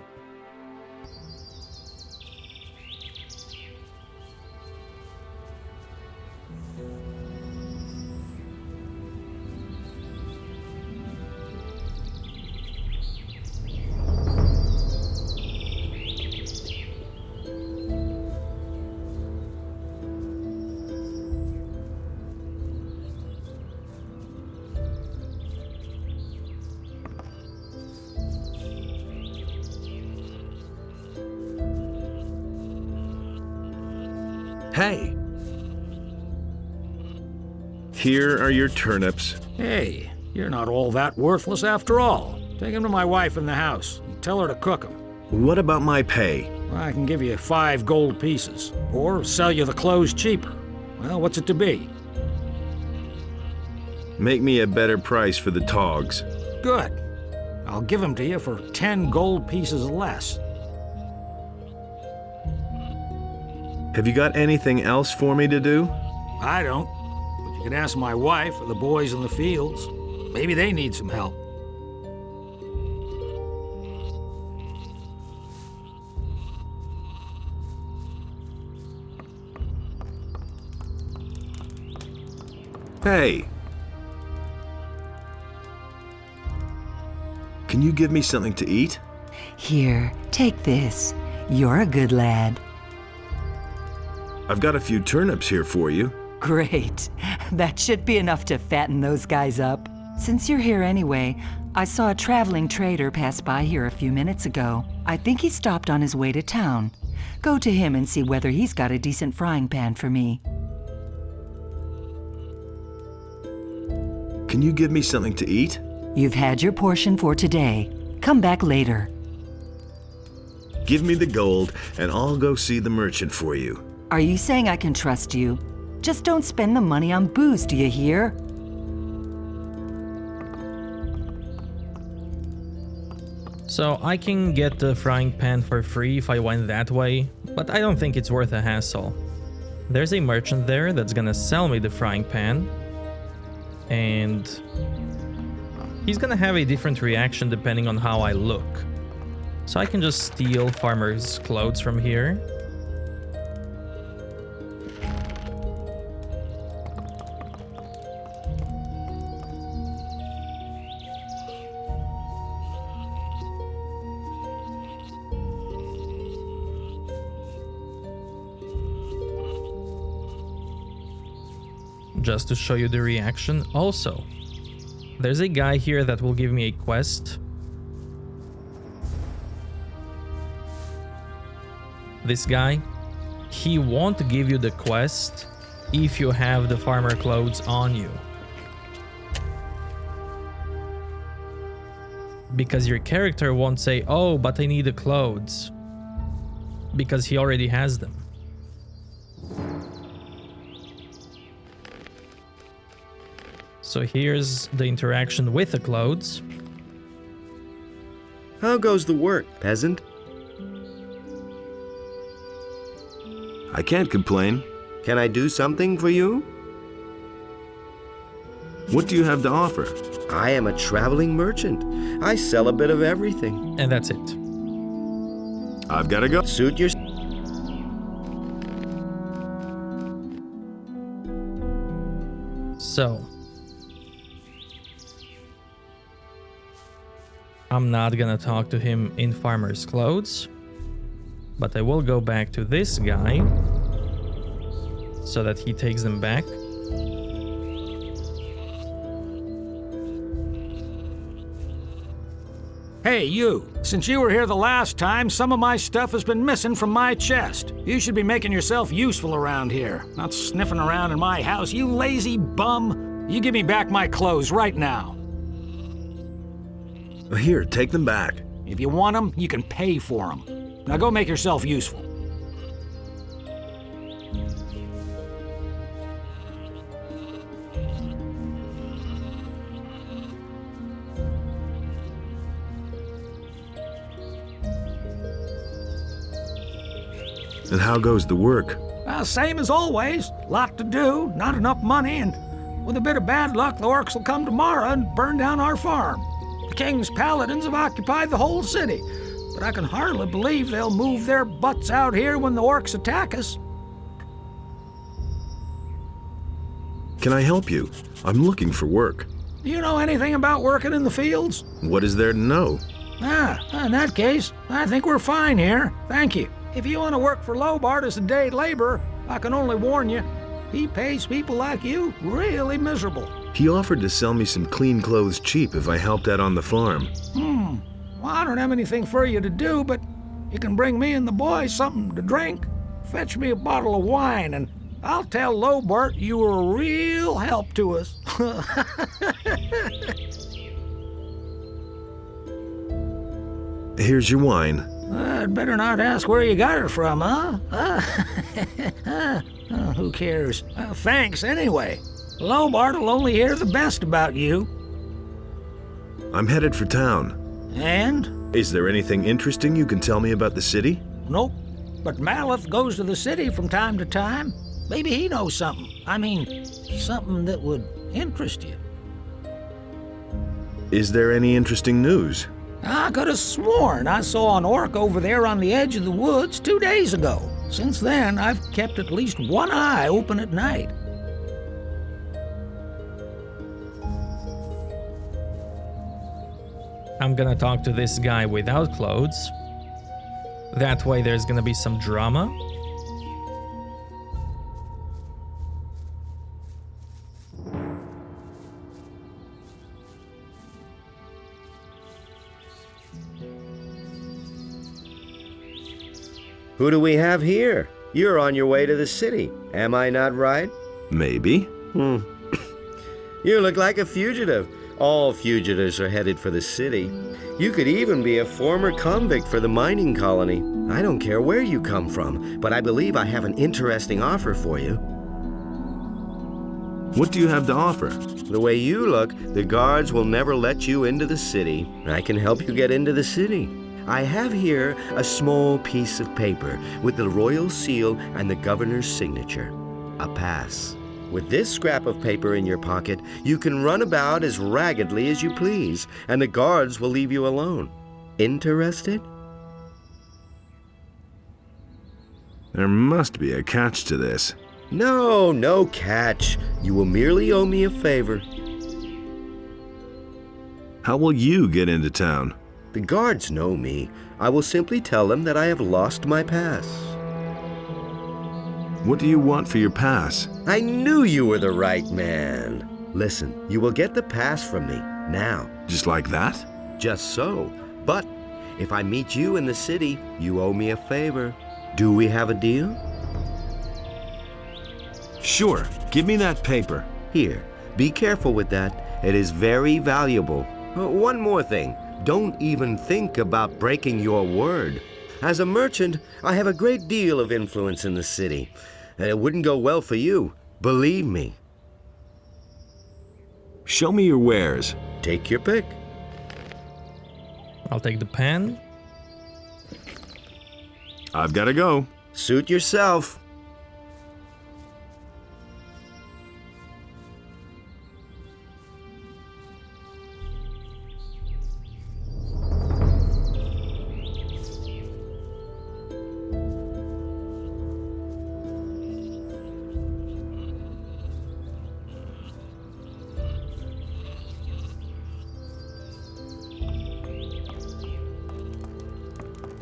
Hey! Here are your turnips. Hey, you're not all that worthless after all. Take them to my wife in the house and tell her to cook them. What about my pay? I can give you 5 gold pieces, or sell you the clothes cheaper. Well, what's it to be? Make me a better price for the togs. Good. I'll give them to you for 10 gold pieces less. Have you got anything else for me to do? I don't, but you can ask my wife or the boys in the fields. Maybe they need some help. Hey! Can you give me something to eat? Here, take this. You're a good lad. I've got a few turnips here for you. Great. That should be enough to fatten those guys up. Since you're here anyway, I saw a traveling trader pass by here a few minutes ago. I think he stopped on his way to town. Go to him and see whether he's got a decent frying pan for me. Can you give me something to eat? You've had your portion for today. Come back later. Give me the gold, and I'll go see the merchant for you. Are you saying I can trust you? Just don't spend the money on booze, do you hear? So I can get the frying pan for free if I went that way, but I don't think it's worth a hassle. There's a merchant there that's gonna sell me the frying pan, and he's gonna have a different reaction depending on how I look. So I can just steal farmer's clothes from here. just to show you the reaction. Also, there's a guy here that will give me a quest. This guy, he won't give you the quest if you have the farmer clothes on you. Because your character won't say, oh, but I need the clothes. Because he already has them. So here's the interaction with the clothes. How goes the work, peasant? I can't complain. Can I do something for you? What do you have to offer? I am a traveling merchant. I sell a bit of everything. And that's it. I've got to go. Suit your... So, I'm not gonna talk to him in farmer's clothes, but I will go back to this guy so that he takes them back. Hey, you. Since you were here the last time, some of my stuff has been missing from my chest. You should be making yourself useful around here, not sniffing around in my house, you lazy bum. You give me back my clothes right now. Here, take them back. If you want them, you can pay for them. Now go make yourself useful. And how goes the work? Same as always. Lot to do, not enough money, and with a bit of bad luck, the orcs will come tomorrow and burn down our farm. The king's paladins have occupied the whole city, but I can hardly believe they'll move their butts out here when the orcs attack us. Can I help you? I'm looking for work. Do you know anything about working in the fields? What is there to know? In that case, I think we're fine here. Thank you. If you want to work for Lobart as a day laborer, I can only warn you, he pays people like you really miserable. He offered to sell me some clean clothes cheap if I helped out on the farm. Well, I don't have anything for you to do, but you can bring me and the boys something to drink. Fetch me a bottle of wine, and I'll tell Lobart you were a real help to us. Here's your wine. I'd better not ask where you got her from, huh? Who cares? Thanks anyway. Lobart will only hear the best about you. I'm headed for town. And? Is there anything interesting you can tell me about the city? Nope. But Maleth goes to the city from time to time. Maybe he knows something. I mean, something that would interest you. Is there any interesting news? I could have sworn I saw an orc over there on the edge of the woods 2 days ago. Since then, I've kept at least one eye open at night. I'm gonna talk to this guy without clothes. That way there's gonna be some drama. Who do we have here? You're on your way to the city. Am I not right? Maybe. You look like a fugitive. All fugitives are headed for the city. You could even be a former convict for the mining colony. I don't care where you come from, but I believe I have an interesting offer for you. What do you have to offer? The way you look, the guards will never let you into the city. I can help you get into the city. I have here a small piece of paper with the royal seal and the governor's signature. A pass. With this scrap of paper in your pocket, you can run about as raggedly as you please, and the guards will leave you alone. Interested? There must be a catch to this. No, no catch. You will merely owe me a favor. How will you get into town? The guards know me. I will simply tell them that I have lost my pass. What do you want for your pass? I knew you were the right man. Listen, you will get the pass from me, now. Just like that? Just so. But if I meet you in the city, you owe me a favor. Do we have a deal? Sure. Give me that paper. Here, be careful with that. It is very valuable. One more thing. Don't even think about breaking your word. As a merchant, I have a great deal of influence in the city. And it wouldn't go well for you, believe me. Show me your wares. Take your pick. I'll take the pen. I've got to go. Suit yourself.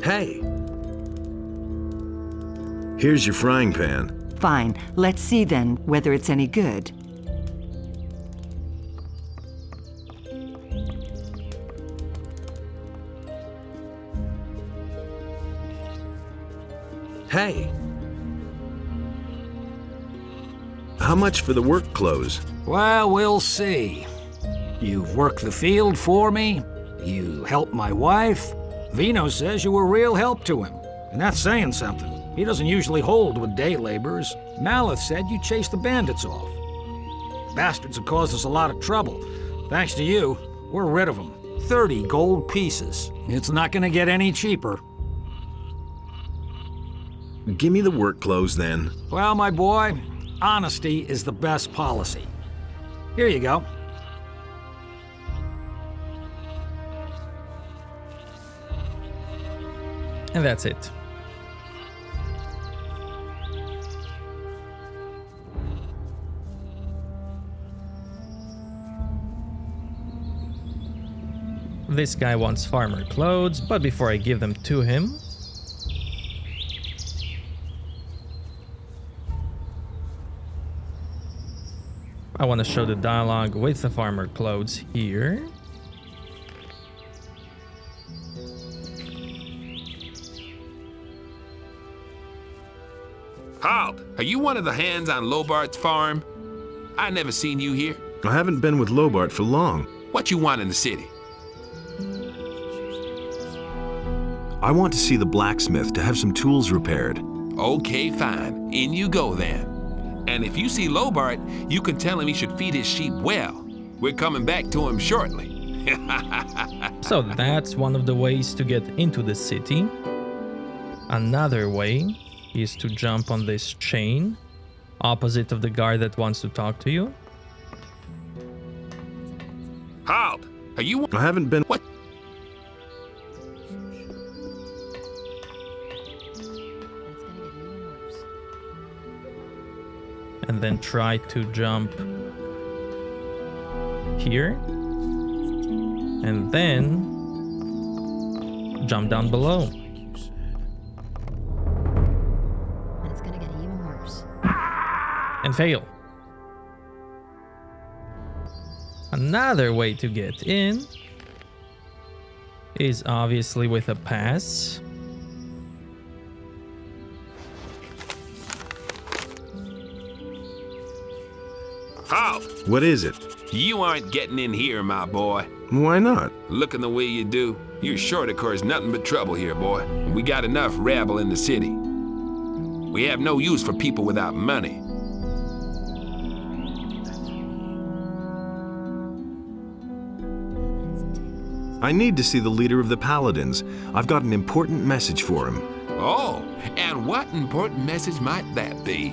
Hey! Here's your frying pan. Fine. Let's see then whether it's any good. Hey! How much for the work clothes? Well, we'll see. You've worked the field for me. You helped my wife. Vino says you were real help to him, and that's saying something. He doesn't usually hold with day laborers. Malith said you chased the bandits off. Bastards have caused us a lot of trouble. Thanks to you, we're rid of them. 30 gold pieces. It's not gonna get any cheaper. Give me the work clothes then. Well, my boy, honesty is the best policy. Here you go. And that's it. This guy wants farmer clothes, but before I give them to him, I want to show the dialogue with the farmer clothes here. Halt! Are you one of the hands on Lobart's farm? I never seen you here. I haven't been with Lobart for long. What you want in the city? I want to see the blacksmith to have some tools repaired. Okay, fine. In you go then. And if you see Lobart, you can tell him he should feed his sheep well. We're coming back to him shortly. So that's one of the ways to get into the city. Another way is to jump on this chain, opposite of the guard that wants to talk to you. Halt! Are you... I haven't been... What? And then try to jump here. And then jump down below. And it's gonna get even worse. And fail. Another way to get in is obviously with a pass. Halt! What is it? You aren't getting in here, my boy. Why not? Looking the way you do, you're sure to cause nothing but trouble here, boy. We got enough rabble in the city. We have no use for people without money. I need to see the leader of the Paladins. I've got an important message for him. Oh, and what important message might that be?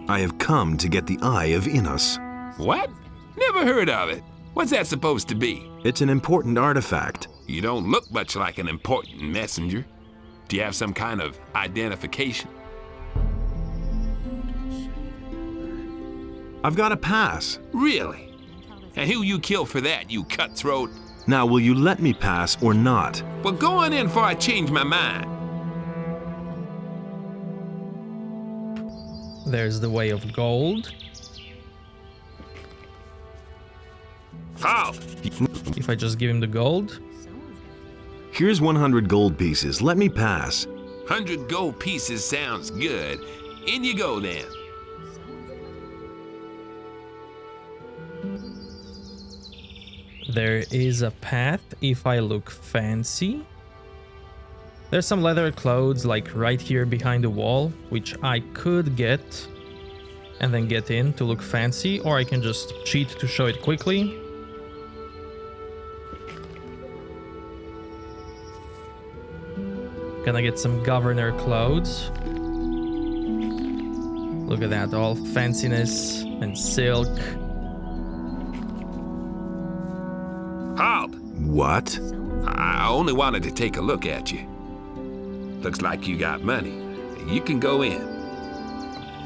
I have come to get the Eye of Innos. What? Never heard of it. What's that supposed to be? It's an important artifact. You don't look much like an important messenger. Do you have some kind of identification? I've got a pass. Really? And who you kill for that, you cutthroat? Now, will you let me pass or not? Well, go on in before I change my mind. There's the way of gold. Halt! If I just give him the gold. Here's 100 gold pieces. Let me pass. 100 gold pieces sounds good. In you go then. There is a path if I look fancy. There's some leather clothes like right here behind the wall, which I could get and then get in to look fancy, or I can just cheat to show it quickly. Gonna get some governor clothes. Look at that, all fanciness and silk. Halt! What? I only wanted to take a look at you. Looks like you got money. You can go in.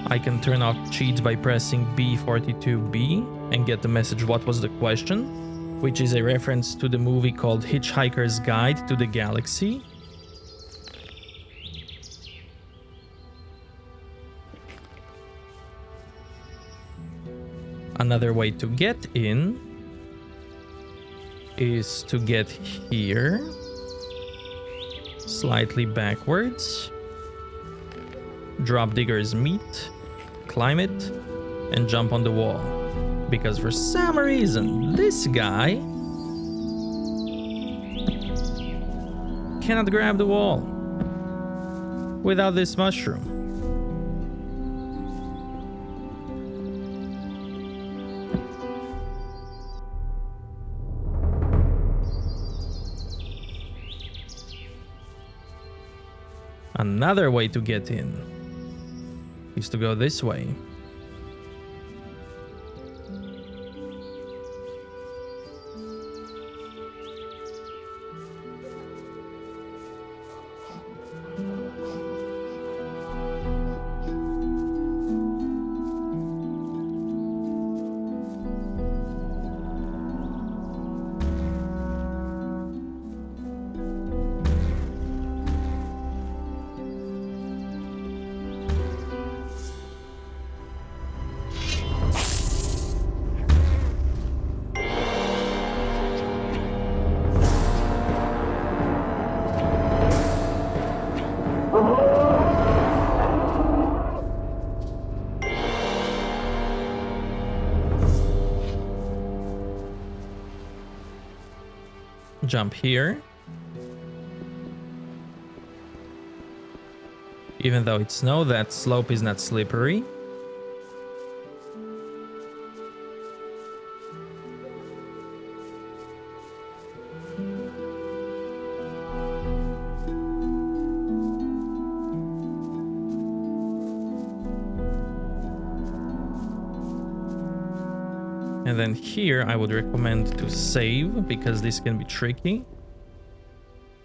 I can turn off cheats by pressing B42B and get the message "What was the question?", which is a reference to the movie called Hitchhiker's Guide to the Galaxy. Another way to get in is to get here, slightly backwards, drop Digger's meat, climb it, and jump on the wall. Because for some reason, this guy cannot grab the wall without this mushroom. Another way to get in is to go this way. Jump here. Even though it's snow, that slope is not slippery. And then here I would recommend to save, because this can be tricky.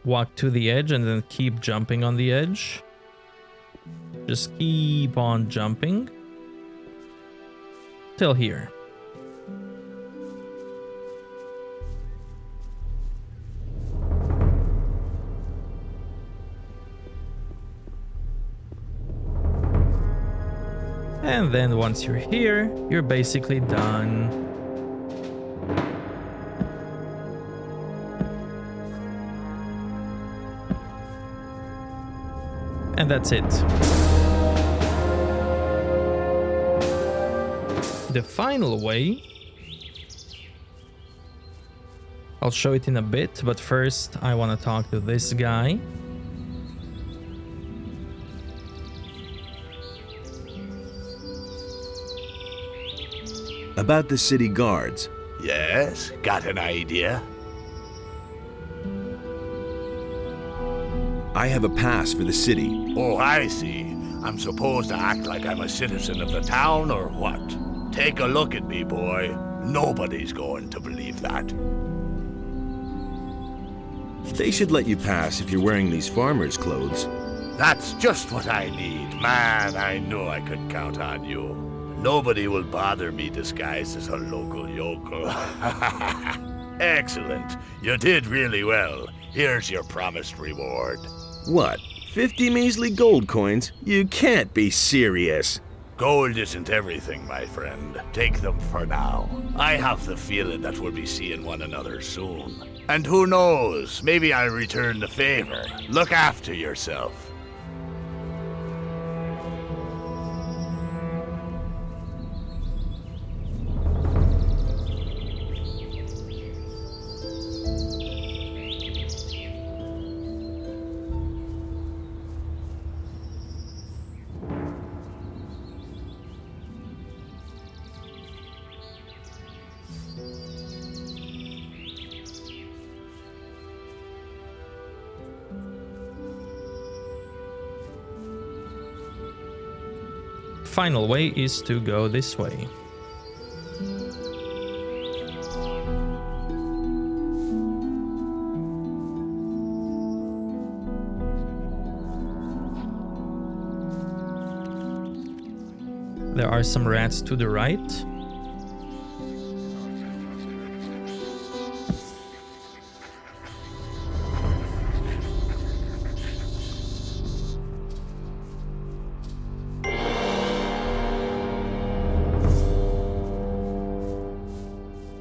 Walk to the edge and then keep jumping on the edge. Just keep on jumping till here. And then once you're here, you're basically done. And that's it. The final way, I'll show it in a bit, but first I want to talk to this guy. About the city guards. Yes, got an idea? I have a pass for the city. Oh, I see. I'm supposed to act like I'm a citizen of the town or what? Take a look at me, boy. Nobody's going to believe that. They should let you pass if you're wearing these farmer's clothes. That's just what I need. Man, I knew I could count on you. Nobody will bother me disguised as a local yokel. Excellent. You did really well. Here's your promised reward. What? 50 measly gold coins? You can't be serious. Gold isn't everything, my friend. Take them for now. I have the feeling that we'll be seeing one another soon. And who knows, maybe I'll return the favor. Look after yourself. Final way is to go this way. There are some rats to the right.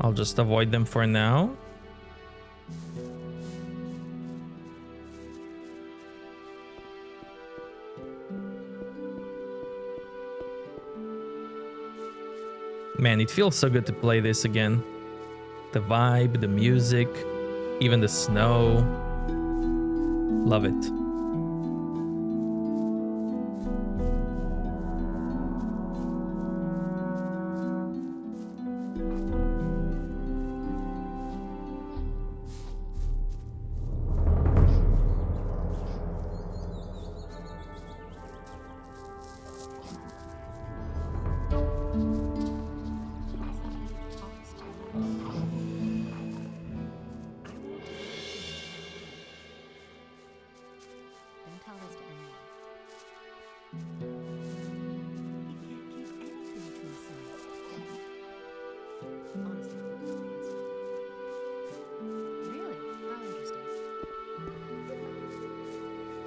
I'll just avoid them for now. Man, it feels so good to play this again. The vibe, the music, even the snow. Love it.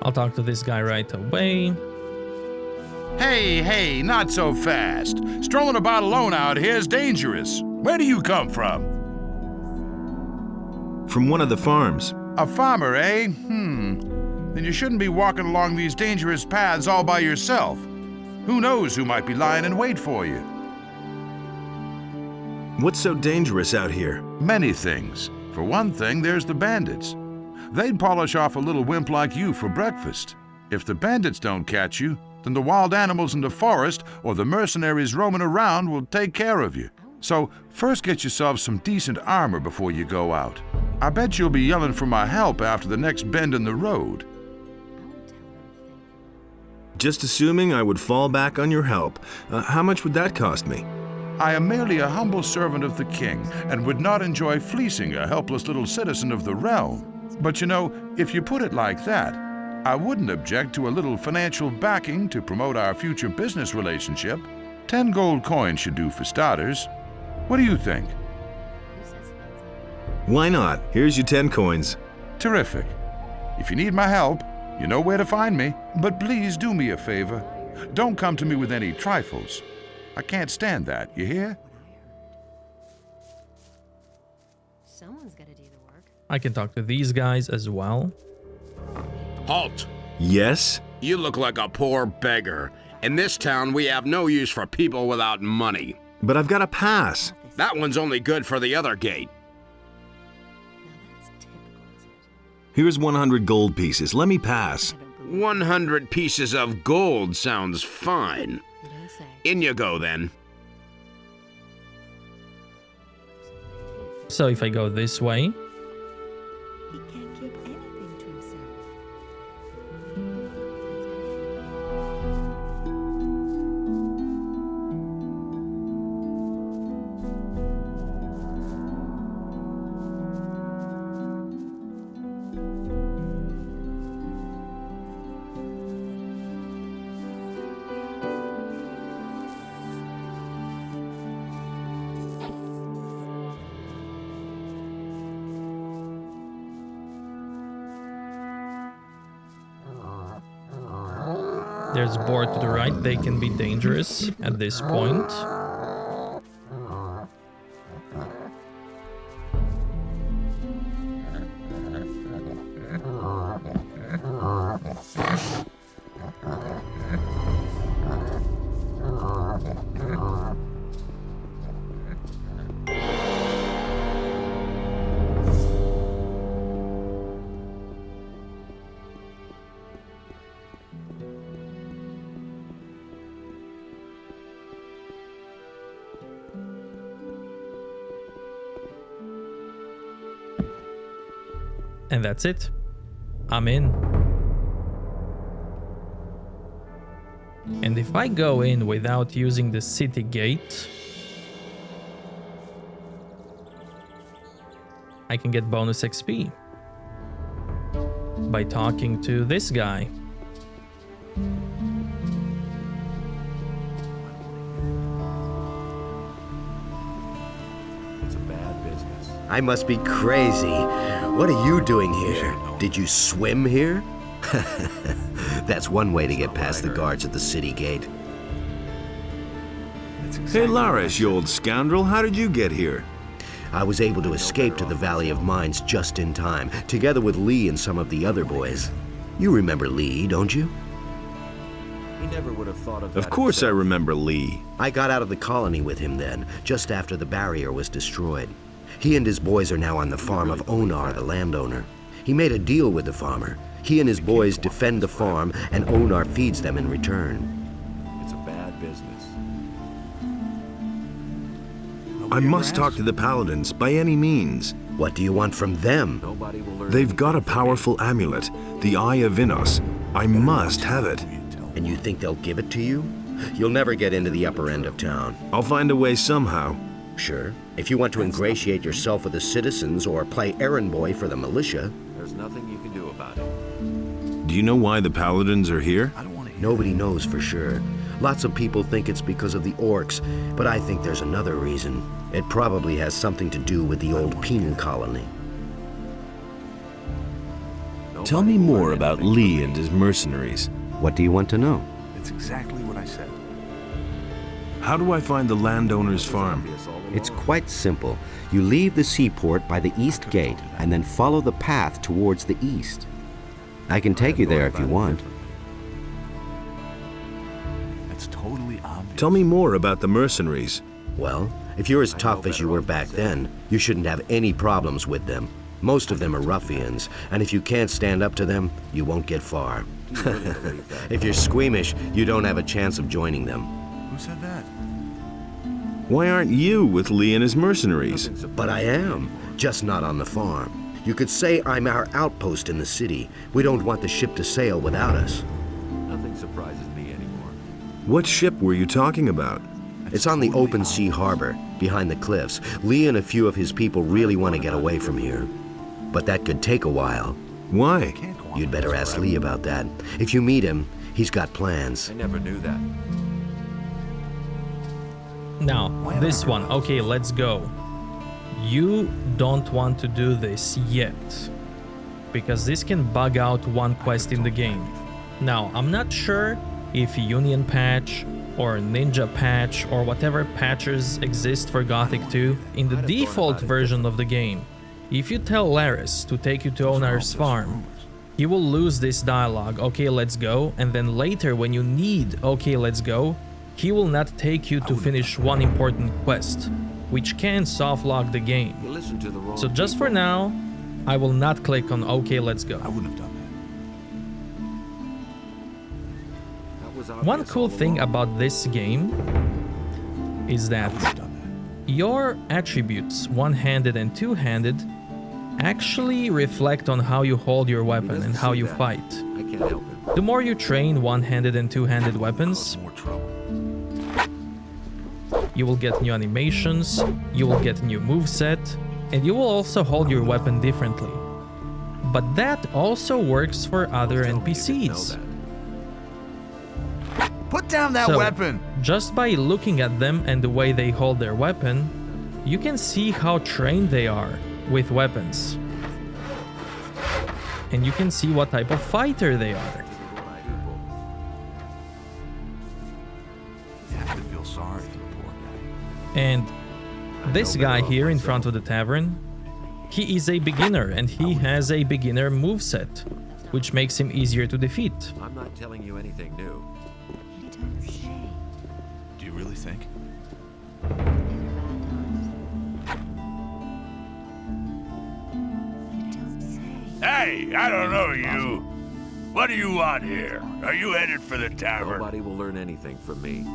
I'll talk to this guy right away. Hey, not so fast. Strolling about alone out here is dangerous. Where do you come from? From one of the farms. A farmer, eh? Then you shouldn't be walking along these dangerous paths all by yourself. Who knows who might be lying in wait for you? What's so dangerous out here? Many things. For one thing, there's the bandits. They'd polish off a little wimp like you for breakfast. If the bandits don't catch you, then the wild animals in the forest or the mercenaries roaming around will take care of you. So first get yourself some decent armor before you go out. I bet you'll be yelling for my help after the next bend in the road. Just assuming I would fall back on your help. How much would that cost me? I am merely a humble servant of the king and would not enjoy fleecing a helpless little citizen of the realm. But you know, if you put it like that, I wouldn't object to a little financial backing to promote our future business relationship. 10 gold coins should do for starters. What do you think? Why not? Here's your 10 coins. Terrific. If you need my help, you know where to find me. But please do me a favor. Don't come to me with any trifles. I can't stand that, you hear? Someone's gotta do the work. I can talk to these guys as well. Halt! Yes? You look like a poor beggar. In this town, we have no use for people without money. But I've got a pass. That one's only good for the other gate. Here's 100 gold pieces. Let me pass. 100 pieces of gold sounds fine. In you go, then. So if I go this way, He can't keep anything to himself. There's a board to the right. They can be dangerous at this point. And that's it. I'm in. And if I go in without using the city gate, I can get bonus XP by talking to this guy. It's a bad business. I must be crazy. What are you doing here? Did you swim here? That's one way to get past the guards at the city gate. Hey, Larish, you old scoundrel, how did you get here? I was able to escape to the Valley of Mines just in time, together with Lee and some of the other boys. You remember Lee, don't you? He never would have thought of that. Of course I remember Lee. I got out of the colony with him then, just after the barrier was destroyed. He and his boys are now on the farm of Onar, the landowner. He made a deal with the farmer. He and his boys defend the farm, and Onar feeds them in return. It's a bad business. I must talk to the Paladins, by any means. What do you want from them? Nobody will learn. They've got a powerful amulet, the Eye of Innos. I must have it. And you think they'll give it to you? You'll never get into the upper end of town. I'll find a way somehow. Sure. If you want to ingratiate yourself with the citizens or play errand boy for the militia. There's nothing you can do about it. Do you know why the Paladins are here? Nobody knows for sure. Lots of people think it's because of the orcs, but I think there's another reason. It probably has something to do with the old penal colony. Tell me more about Lee and his mercenaries. What do you want to know? It's exactly what I said. How do I find the landowner's farm? It's quite simple. You leave the seaport by the east gate and then follow the path towards the east. I can take you there if you want. It's totally obvious. Tell me more about the mercenaries. Well, if you're as tough as you were back then, you shouldn't have any problems with them. Most of them are ruffians, and if you can't stand up to them, you won't get far. If you're squeamish, you don't have a chance of joining them. Who said that? Why aren't you with Lee and his mercenaries? But I am, just not on the farm. You could say I'm our outpost in the city. We don't want the ship to sail without us. Nothing surprises me anymore. What ship were you talking about? It's on the open sea harbor, behind the cliffs. Lee and a few of his people really want to get away from here. But that could take a while. Why? You'd better ask Lee about that. If you meet him, he's got plans. I never knew that. Now, this one. Okay, let's go. You don't want to do this yet, because this can bug out one quest in the game. Now, I'm not sure if Union patch or Ninja patch or whatever patches exist for Gothic 2. In the default version of the game, if you tell Laris to take you to Onar's farm, he will lose this dialogue, okay, let's go, and then later when you need okay, let's go, he will not take you to finish one important quest, which can softlock the game. So just for now, I will not click on okay, let's go. I wouldn't have done that. One cool thing about this game is that your attributes, one-handed and two-handed, actually reflect on how you hold your weapon and how you fight. I can't help it. The more you train one-handed and two-handed weapons, you will get new animations, you will get new moveset, and you will also hold your weapon differently. But that also works for other NPCs. Put down that weapon! Just by looking at them and the way they hold their weapon, you can see how trained they are with weapons. And you can see what type of fighter they are. And this guy here in front of the tavern, he is a beginner and he has a beginner moveset, which makes him easier to defeat. I'm not telling you anything new. Do you really think? Hey, I don't know you. What do you want here? Are you headed for the tavern? Nobody will learn anything from me.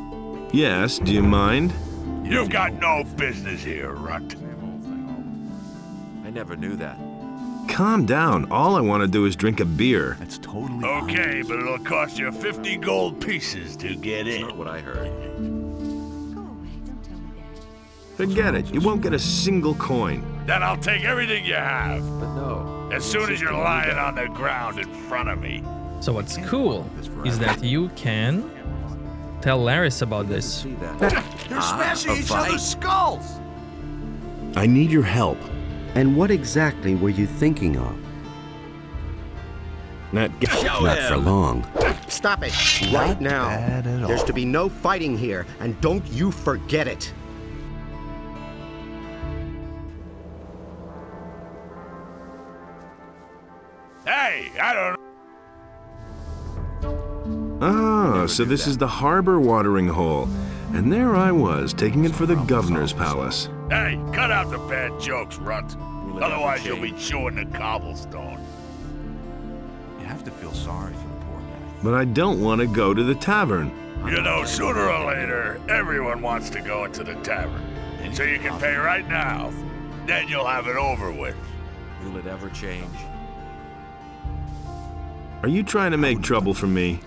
Yes, do you mind? You've got no business here, runt. I never knew that. Calm down. All I want to do is drink a beer. That's totally Okay, but it'll cost you 50 gold pieces to get in. That's not what I heard. Forget it. You won't get a single coin. Then I'll take everything you have. But no. As soon as you're lying on the ground in front of me. So what's cool is that you can tell Laris about this. They're smashing each other's skulls! I need your help. And what exactly were you thinking of? Not for long. Stop it right now. There's to be no fighting here, and don't you forget it. Hey, I don't... Ah, so this is the harbor watering hole. And there I was, taking it for the governor's palace. Hey, cut out the bad jokes, runt. Otherwise you'll be chewing the cobblestone. You have to feel sorry for the poor guy. But I don't want to go to the tavern. You know, sooner or later, everyone wants to go into the tavern. So you can pay right now. Then you'll have it over with. Will it ever change? Are you trying to make trouble for me?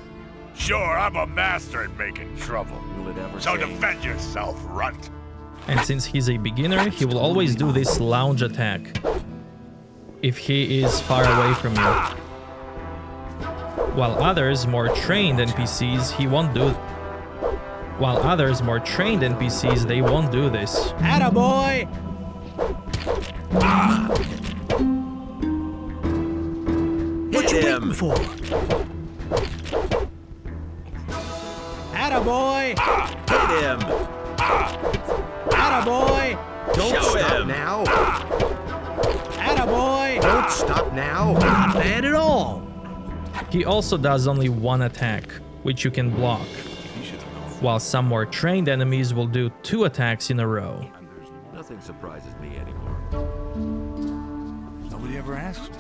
Sure, I'm a master at making trouble. Will it ever So change? defend yourself, runt. And since he's a beginner, he will always do this lounge attack if he is far away from you. While others, more trained NPCs, he won't do. While others, more trained NPCs, they won't do this. Attaboy! What you waiting for? Attaboy! Hit him! Attaboy! Don't Show stop him. now. Attaboy! Don't stop now. Not bad at all. He also does only one attack, which you can block, while some more trained enemies will do 2 attacks in a row. Nothing surprises me anymore. Nobody ever asks me.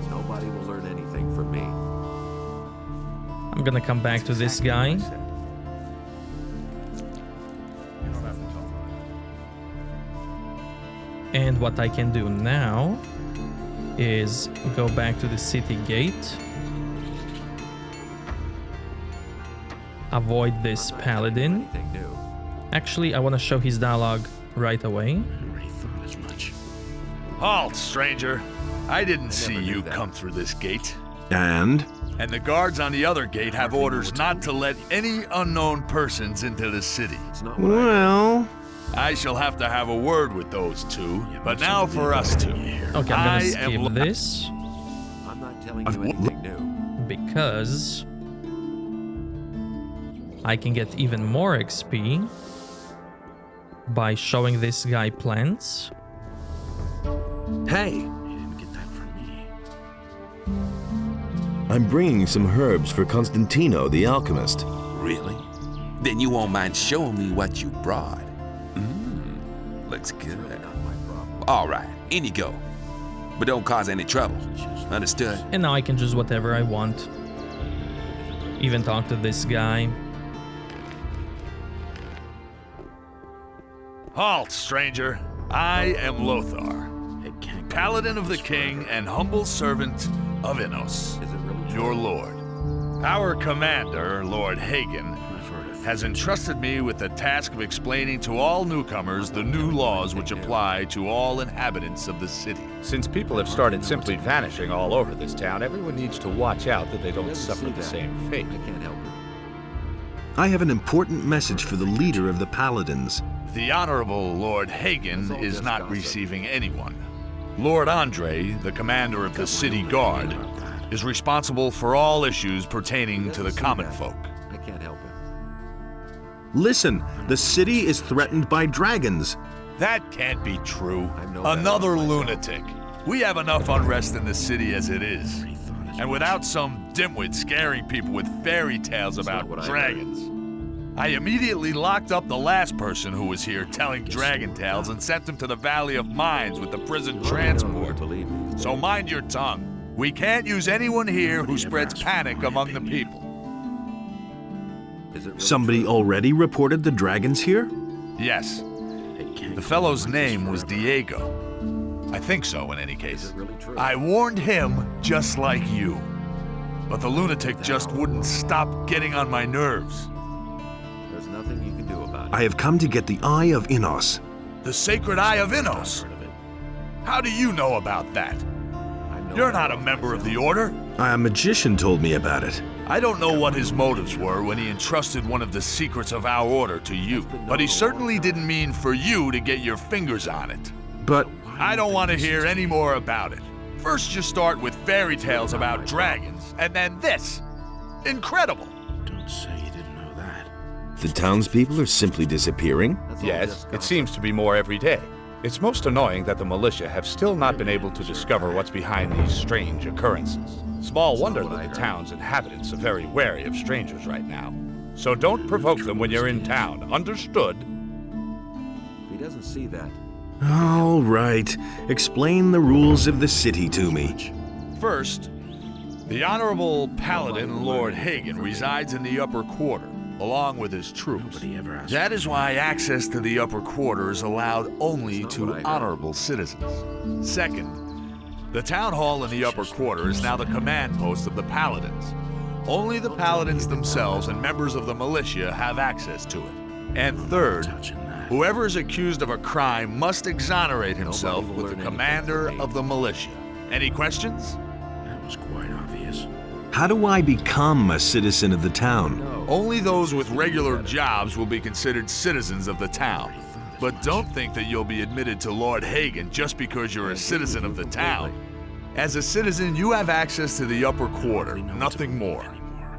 Nobody will learn anything from me. I'm gonna come back to this guy. And what I can do now is go back to the city gate. Avoid this paladin. Anything new? Actually, I want to show his dialogue right away. Halt, stranger. I didn't see never knew you that. come through this gate. And? And the guards on the other gate have orders not to let any unknown persons into the city. It's not what I Well... I shall have to have a word with those two, but now for us two. Okay, I'm gonna skip this I'm not telling you anything new. because I can get even more XP by showing this guy plants. Hey! I'm bringing some herbs for Constantino, the alchemist. Really? Then you won't mind showing me what you brought. Looks good. All right, in you go. But don't cause any trouble. Understood? And now I can choose whatever I want. Even talk to this guy. Halt, stranger. I am Lothar, paladin of the king and humble servant of Innos, your lord. Our commander, Lord Hagen, has entrusted me with the task of explaining to all newcomers the new laws which apply to all inhabitants of the city. Since people have started simply vanishing all over this town, everyone needs to watch out that they don't suffer the same fate. I can't help it. I have an important message for the leader of the Paladins. The Honorable Lord Hagen is not receiving anyone. Lord Andre, the commander of the city guard, is responsible for all issues pertaining to the common folk. I can't help it. Listen, the city is threatened by dragons. That can't be true. Another lunatic. We have enough unrest in the city as it is. And without some dimwit scaring people with fairy tales about dragons. I immediately locked up the last person who was here telling dragon tales and sent him to the Valley of Mines with the prison transport. So mind your tongue. We can't use anyone here who spreads panic among the people. Somebody already reported the dragons here? Yes. The fellow's name was Diego. I think so, in any case. I warned him just like you. But the lunatic just wouldn't stop getting on my nerves. There's nothing you can do about it. I have come to get the Eye of Innos. The Sacred Eye of Innos? How do you know about that? You're not a member of the Order. A magician told me about it. I don't know what his motives were when he entrusted one of the secrets of our Order to you, but he certainly didn't mean for you to get your fingers on it. But I don't want to hear any more about it. First you start with fairy tales about dragons, and then this. Incredible. Don't say you didn't know that. The townspeople are simply disappearing? Yes, it seems to be more every day. It's most annoying that the militia have still not been able to discover what's behind these strange occurrences. Small wonder that the town's inhabitants are very wary of strangers right now. So don't provoke them when you're in town, understood? He doesn't see that. All right. Explain the rules of the city to me. First, the Honorable Paladin Lord Hagen resides in the upper quarter, along with his troops. That is why access to the upper quarter is allowed only to honorable citizens. Second, the town hall in the upper quarter is now the command post of the Paladins. Only the Paladins themselves and members of the militia have access to it. And third, whoever is accused of a crime must exonerate himself with the commander of the militia. Any questions? That was quite obvious. How do I become a citizen of the town? Only those with regular jobs will be considered citizens of the town. But don't think that you'll be admitted to Lord Hagen just because you're a citizen of the town. As a citizen, you have access to the upper quarter, nothing more.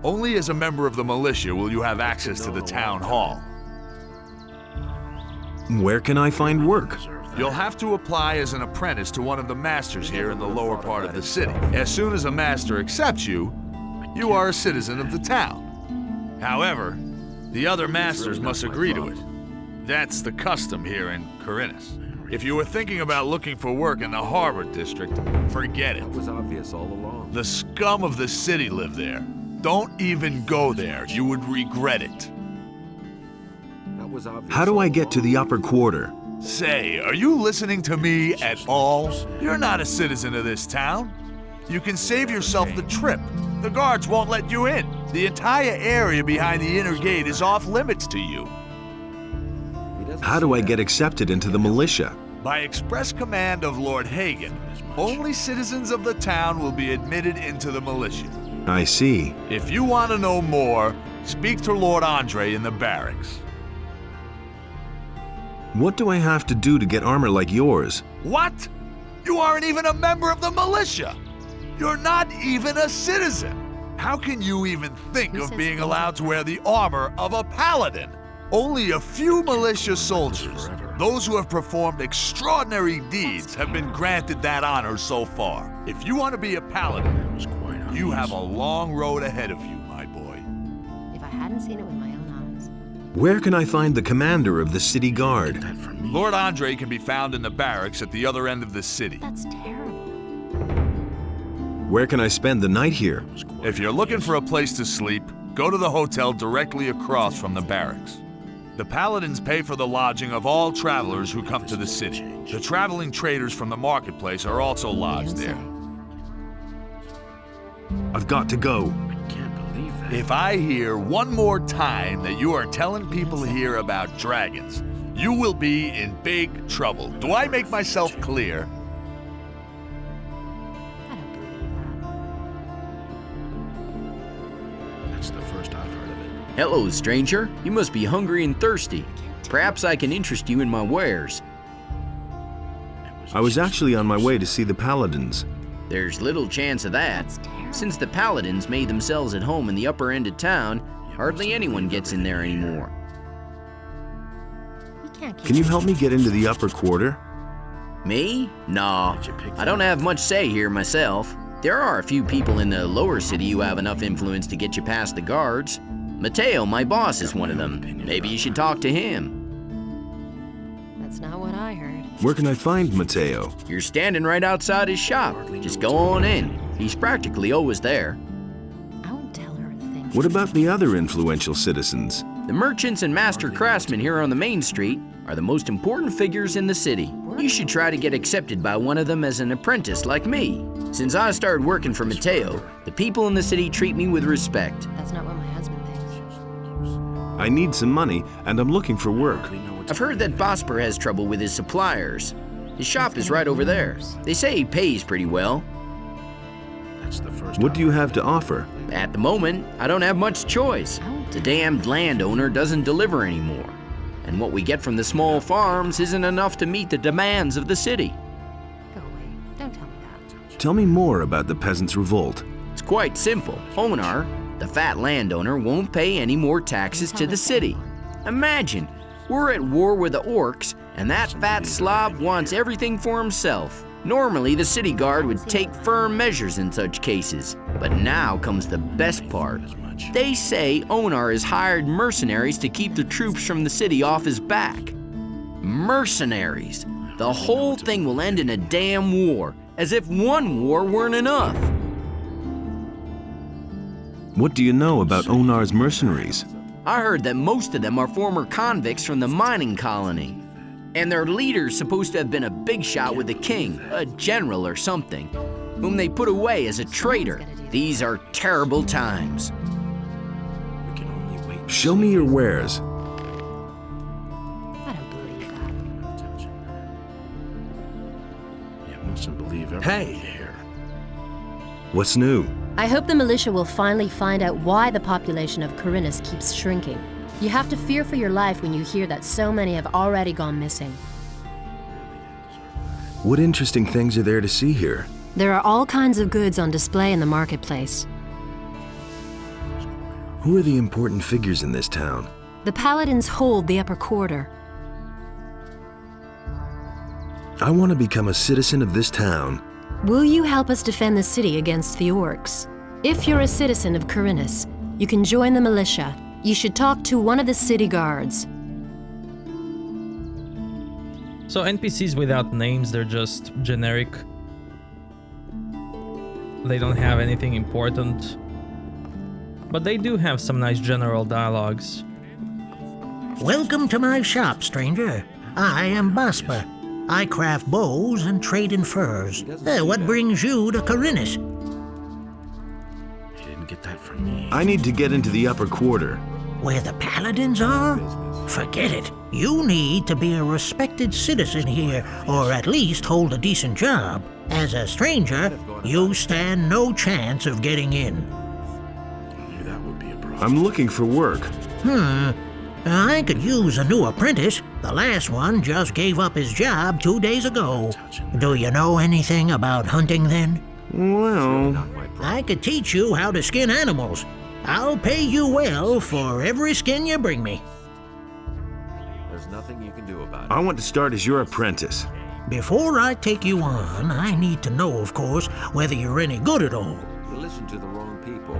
Only as a member of the militia will you have access to the town hall. Where can I find work? You'll have to apply as an apprentice to one of the masters here in the lower part of the city. As soon as a master accepts you, you are a citizen of the town. However, the other masters must agree to it. That's the custom here in Khorinis. If you were thinking about looking for work in the Harbor District, forget it. That was obvious all along. The scum of the city live there. Don't even go there. You would regret it. That was obvious. How do I get to the upper quarter? Say, are you listening to me at all? You're not a citizen of this town. You can save yourself the trip. The guards won't let you in. The entire area behind the inner gate is off limits to you. How do I get accepted into the militia? By express command of Lord Hagen, only citizens of the town will be admitted into the militia. I see. If you want to know more, speak to Lord Andre in the barracks. What do I have to do to get armor like yours? What? You aren't even a member of the militia! You're not even a citizen! How can you even think of being allowed to wear the armor of a paladin? Only a few militia soldiers, those who have performed extraordinary deeds, have been granted that honor so far. If you want to be a paladin, you have a long road ahead of you, my boy. If I hadn't seen it with my own eyes. Where can I find the commander of the city guard? Lord Andre can be found in the barracks at the other end of the city. That's terrible. Where can I spend the night here? If you're looking for a place to sleep, go to the hotel directly across from the barracks. The Paladins pay for the lodging of all travelers who come to the city. The traveling traders from the marketplace are also lodged there. I've got to go. I can't believe that. If I hear one more time that you are telling people here about dragons, you will be in big trouble. Do I make myself clear? I don't believe that. That's the first I've heard of it. Hello, stranger. You must be hungry and thirsty. Perhaps I can interest you in my wares. I was actually on my way to see the Paladins. There's little chance of that. Since the Paladins made themselves at home in the upper end of town, hardly anyone gets in there anymore. Can you help me get into the upper quarter? Me? Nah, I don't have much say here myself. There are a few people in the lower city who have enough influence to get you past the guards. Mateo, my boss, is one of them. Maybe you should talk to him. That's not what I heard. Where can I find Mateo? You're standing right outside his shop. Just go on in. He's practically always there. I won't tell her a thing. What about the other influential citizens? The merchants and master craftsmen here on the main street are the most important figures in the city. You should try to get accepted by one of them as an apprentice like me. Since I started working for Mateo, the people in the city treat me with respect. That's not what my husband thinks. I need some money, and I'm looking for work. I've heard that Bosper has trouble with his suppliers. His shop is right over there. They say he pays pretty well. What do you have to offer? At the moment, I don't have much choice. The damned landowner doesn't deliver anymore. And what we get from the small farms isn't enough to meet the demands of the city. Go away. Don't tell me that. Tell me more about the peasants' revolt. It's quite simple. Onar, the fat landowner, won't pay any more taxes to the city. Imagine, we're at war with the orcs, and that fat slob wants everything for himself. Normally, the city guard would take firm measures in such cases. But now comes the best part. They say Onar has hired mercenaries to keep the troops from the city off his back. Mercenaries! The whole thing will end in a damn war, as if one war weren't enough. What do you know about Onar's mercenaries? I heard that most of them are former convicts from the mining colony. And their leader's supposed to have been a big shot with the king, a general or something, whom they put away as a traitor. These are terrible times. Show me your wares. I don't believe that. You mustn't believe Hey! here. What's new? I hope the militia will finally find out why the population of Khorinis keeps shrinking. You have to fear for your life when you hear that so many have already gone missing. What interesting things are there to see here? There are all kinds of goods on display in the marketplace. Who are the important figures in this town? The paladins hold the upper quarter. I want to become a citizen of this town. Will you help us defend the city against the orcs? If you're a citizen of Khorinis, you can join the militia. You should talk to one of the city guards. So NPCs without names, they're just generic. They don't have anything important. But they do have some nice general dialogues. Welcome to my shop, stranger. I am Bosper. I craft bows and trade in furs. What brings you to Khorinis? You didn't get that from me. I need to get into the upper quarter. Where the paladins are? Forget it. You need to be a respected citizen here, or at least hold a decent job. As a stranger, you stand no chance of getting in. That would be a problem. I'm looking for work. I could use a new apprentice. The last one just gave up his job 2 days ago. Do you know anything about hunting then? Well, I could teach you how to skin animals. I'll pay you well for every skin you bring me. There's nothing you can do about it. I want to start as your apprentice. Before I take you on, I need to know, of course, whether you're any good at all. You listen to the wrong people.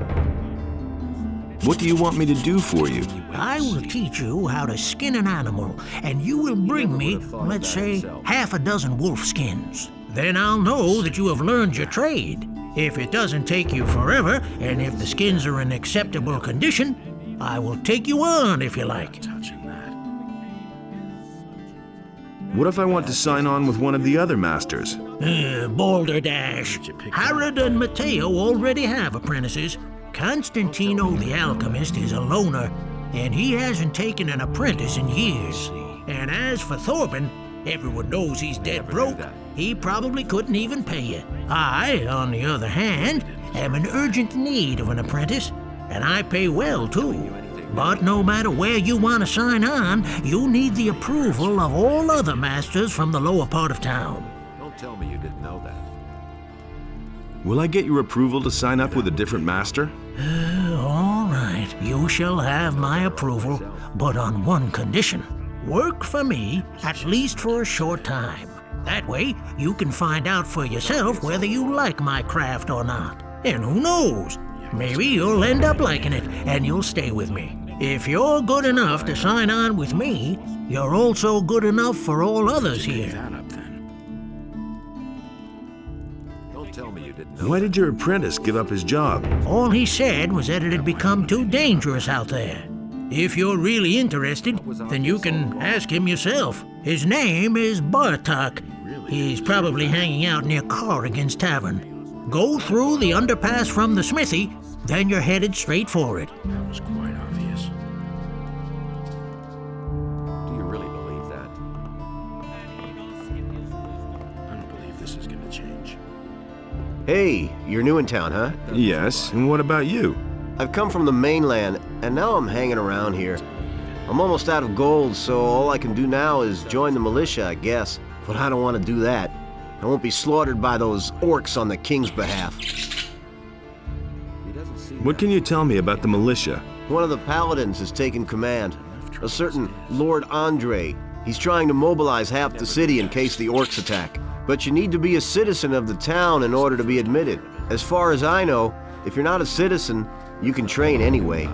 What do you want me to do for you? I will teach you how to skin an animal, and you will bring me, let's say, half a dozen wolf skins. Then I'll know that you have learned your trade. If it doesn't take you forever, and if the skins are in acceptable condition, I will take you on if you like. What if I want to sign on with one of the other masters? Balderdash. Harrod and Mateo already have apprentices. Constantino the alchemist is a loner, and he hasn't taken an apprentice in years. And as for Thorben, everyone knows he's dead broke. He probably couldn't even pay you. I, on the other hand, am in urgent need of an apprentice, and I pay well too. But no matter where you want to sign on, you need the approval of all other masters from the lower part of town. Don't tell me you didn't know that. Will I get your approval to sign up with a different master? All right, you shall have my approval, but on one condition. Work for me, at least for a short time. That way, you can find out for yourself whether you like my craft or not. And who knows, maybe you'll end up liking it and you'll stay with me. If you're good enough to sign on with me, you're also good enough for all others here. Why did your apprentice give up his job? All he said was that it had become too dangerous out there. If you're really interested, then you can ask him yourself. His name is Bartok. He's probably hanging out near Khorinis Tavern. Go through the underpass from the smithy, then you're headed straight for it. That was quite obvious. Do you really believe that? I don't believe this is gonna change. Hey, you're new in town, huh? Yes, and what about you? I've come from the mainland, and now I'm hanging around here. I'm almost out of gold, so all I can do now is join the militia, I guess. But I don't want to do that. I won't be slaughtered by those orcs on the king's behalf. What can you tell me about the militia? One of the paladins has taken command. A certain Lord Andre. He's trying to mobilize half the city in case the orcs attack. But you need to be a citizen of the town in order to be admitted. As far as I know, if you're not a citizen, you can train anyway.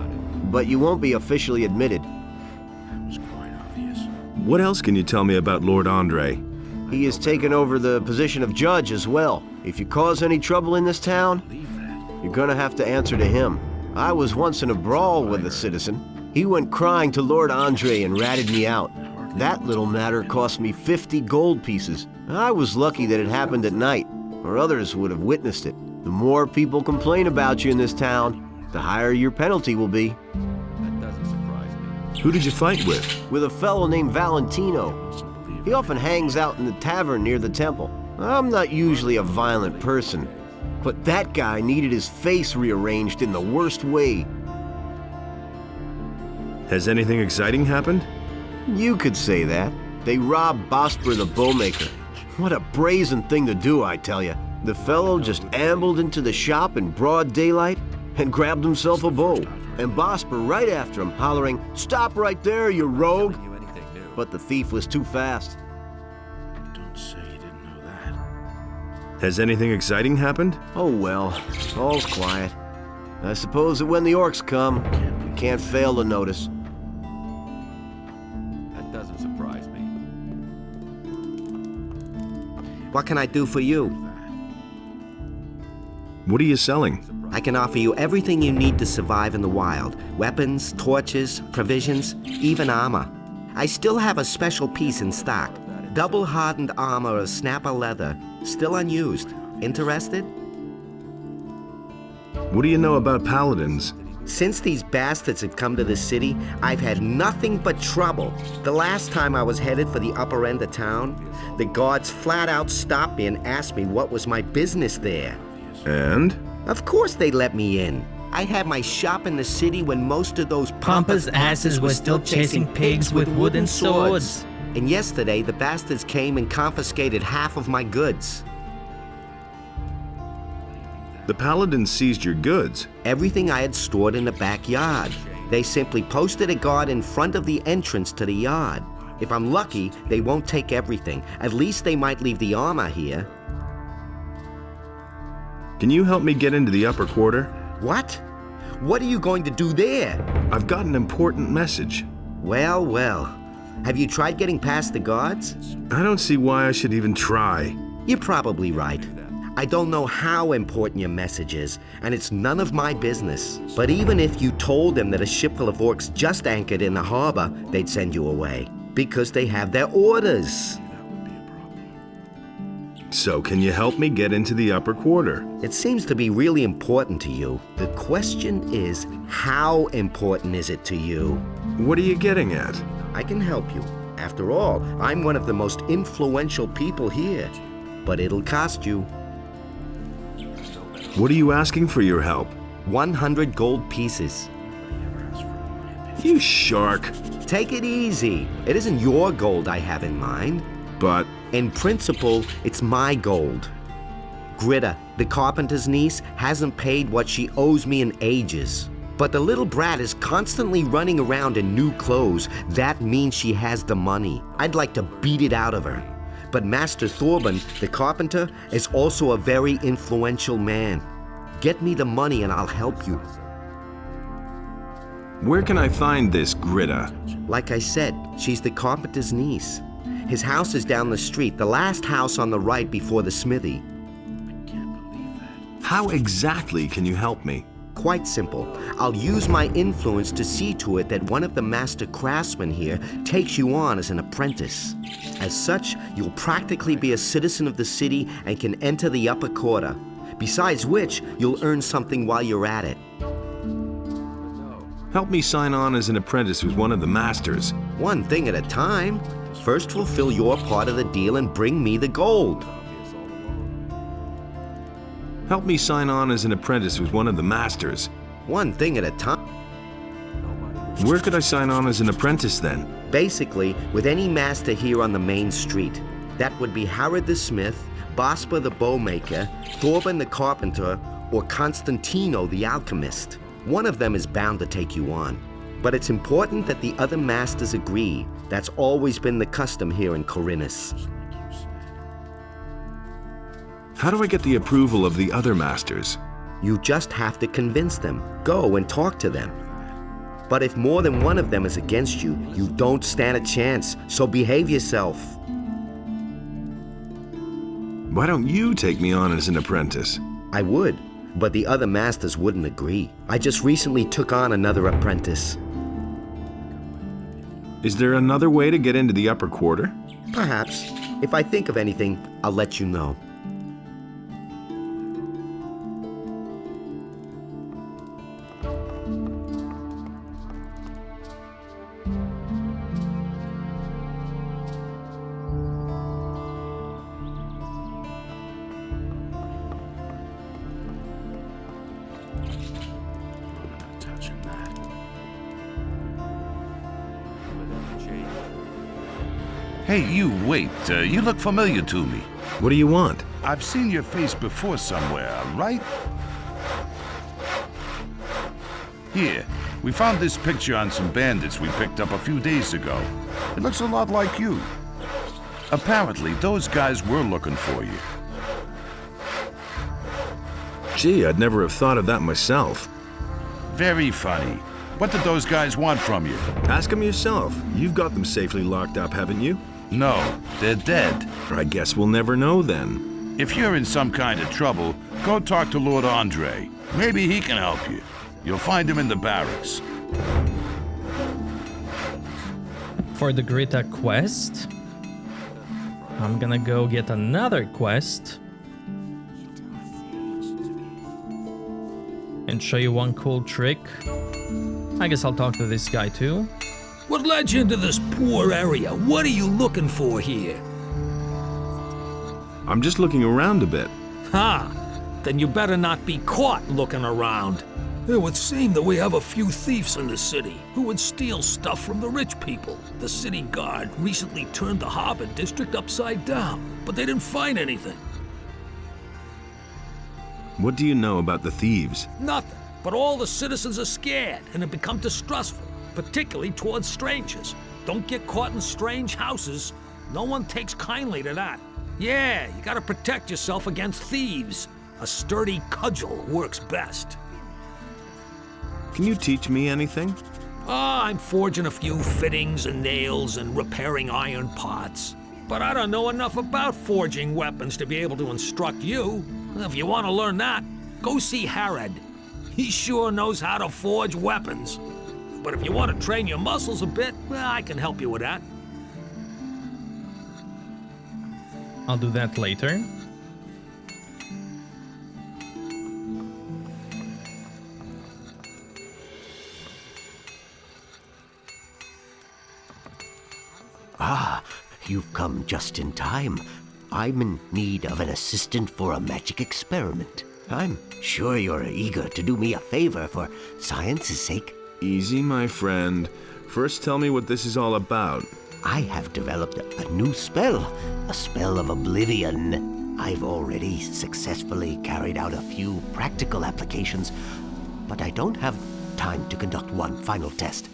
But you won't be officially admitted. That was quite obvious. What else can you tell me about Lord Andre? He has taken over the position of judge as well. If you cause any trouble in this town, you're gonna have to answer to him. I was once in a brawl with a citizen. He went crying to Lord Andre and ratted me out. That little matter cost me 50 gold pieces. I was lucky that it happened at night, or others would have witnessed it. The more people complain about you in this town, the higher your penalty will be. That doesn't surprise me. Who did you fight with? With a fellow named Valentino. He often hangs out in the tavern near the temple. I'm not usually a violent person, but that guy needed his face rearranged in the worst way. Has anything exciting happened? You could say that. They robbed Bosper the bowmaker. What a brazen thing to do, I tell you. The fellow just ambled into the shop in broad daylight and grabbed himself a bow. And Bosper right after him, hollering, "Stop right there, you rogue!" But the thief was too fast. Don't say you didn't know that. Has anything exciting happened? Oh well, all's quiet. I suppose that when the orcs come, we can't fail to notice. That doesn't surprise me. What can I do for you? What are you selling? I can offer you everything you need to survive in the wild. Weapons, torches, provisions, even armor. I still have a special piece in stock. Double-hardened armor of snapper leather, still unused. Interested? What do you know about paladins? Since these bastards have come to the city, I've had nothing but trouble. The last time I was headed for the upper end of town, the guards flat out stopped me and asked me what was my business there. And? Of course they let me in. I had my shop in the city when most of those pompous asses were still chasing pigs with wooden swords. And yesterday, the bastards came and confiscated half of my goods. The paladins seized your goods? Everything I had stored in the backyard. They simply posted a guard in front of the entrance to the yard. If I'm lucky, they won't take everything. At least they might leave the armor here. Can you help me get into the upper quarter? What? What are you going to do there? I've got an important message. Well, well. Have you tried getting past the guards? I don't see why I should even try. You're probably right. I don't know how important your message is, and it's none of my business. But even if you told them that a ship full of orcs just anchored in the harbor, they'd send you away. Because they have their orders. So can you help me get into the upper quarter? It seems to be really important to you. The question is, how important is it to you? What are you getting at? I can help you. After all, I'm one of the most influential people here. But it'll cost you. What are you asking for your help? 100 gold pieces. You shark. Take it easy. It isn't your gold I have in mind. But in principle, it's my gold. Gritta, the carpenter's niece, hasn't paid what she owes me in ages. But the little brat is constantly running around in new clothes. That means she has the money. I'd like to beat it out of her. But Master Thorben, the carpenter, is also a very influential man. Get me the money and I'll help you. Where can I find this Gritta? Like I said, she's the carpenter's niece. His house is down the street, the last house on the right before the smithy. How exactly can you help me? Quite simple. I'll use my influence to see to it that one of the master craftsmen here takes you on as an apprentice. As such, you'll practically be a citizen of the city and can enter the upper quarter. Besides which, you'll earn something while you're at it. Help me sign on as an apprentice with one of the masters. One thing at a time. First fulfill your part of the deal and bring me the gold. Help me sign on as an apprentice with one of the masters. One thing at a time. Where could I sign on as an apprentice then? Basically, with any master here on the main street. That would be Harrod the smith, Bospa the bowmaker, Thorben the carpenter, or Constantino the alchemist. One of them is bound to take you on. But it's important that the other masters agree. That's always been the custom here in Khorinis. How do I get the approval of the other masters? You just have to convince them. Go and talk to them. But if more than one of them is against you, you don't stand a chance, so behave yourself. Why don't you take me on as an apprentice? I would, but the other masters wouldn't agree. I just recently took on another apprentice. Is there another way to get into the upper quarter? Perhaps. If I think of anything, I'll let you know. Hey, you, wait. You look familiar to me. What do you want? I've seen your face before somewhere, right? Here, we found this picture on some bandits we picked up a few days ago. It looks a lot like you. Apparently, those guys were looking for you. Gee, I'd never have thought of that myself. Very funny. What did those guys want from you? Ask them yourself. You've got them safely locked up, haven't you? No, they're dead. I guess we'll never know then. If you're in some kind of trouble, go talk to Lord Andre. Maybe he can help you. You'll find him in the barracks. For the Gritta quest, I'm gonna go get another quest and show you one cool trick. I guess I'll talk to this guy too. What led you into this poor area? What are you looking for here? I'm just looking around a bit. Ha! Then you better not be caught looking around. It would seem that we have a few thieves in the city who would steal stuff from the rich people. The city guard recently turned the harbor district upside down, but they didn't find anything. What do you know about the thieves? Nothing, but all the citizens are scared and have become distrustful, particularly towards strangers. Don't get caught in strange houses. No one takes kindly to that. Yeah, you gotta protect yourself against thieves. A sturdy cudgel works best. Can you teach me anything? I'm forging a few fittings and nails and repairing iron parts. But I don't know enough about forging weapons to be able to instruct you. If you want to learn that, go see Harrod. He sure knows how to forge weapons. But if you want to train your muscles a bit, well, I can help you with that. I'll do that later. Ah, you've come just in time. I'm in need of an assistant for a magic experiment. I'm sure you're eager to do me a favor for science's sake. Easy, my friend. First tell me what this is all about. I have developed a new spell, a spell of oblivion. I've already successfully carried out a few practical applications, but I don't have time to conduct one final test.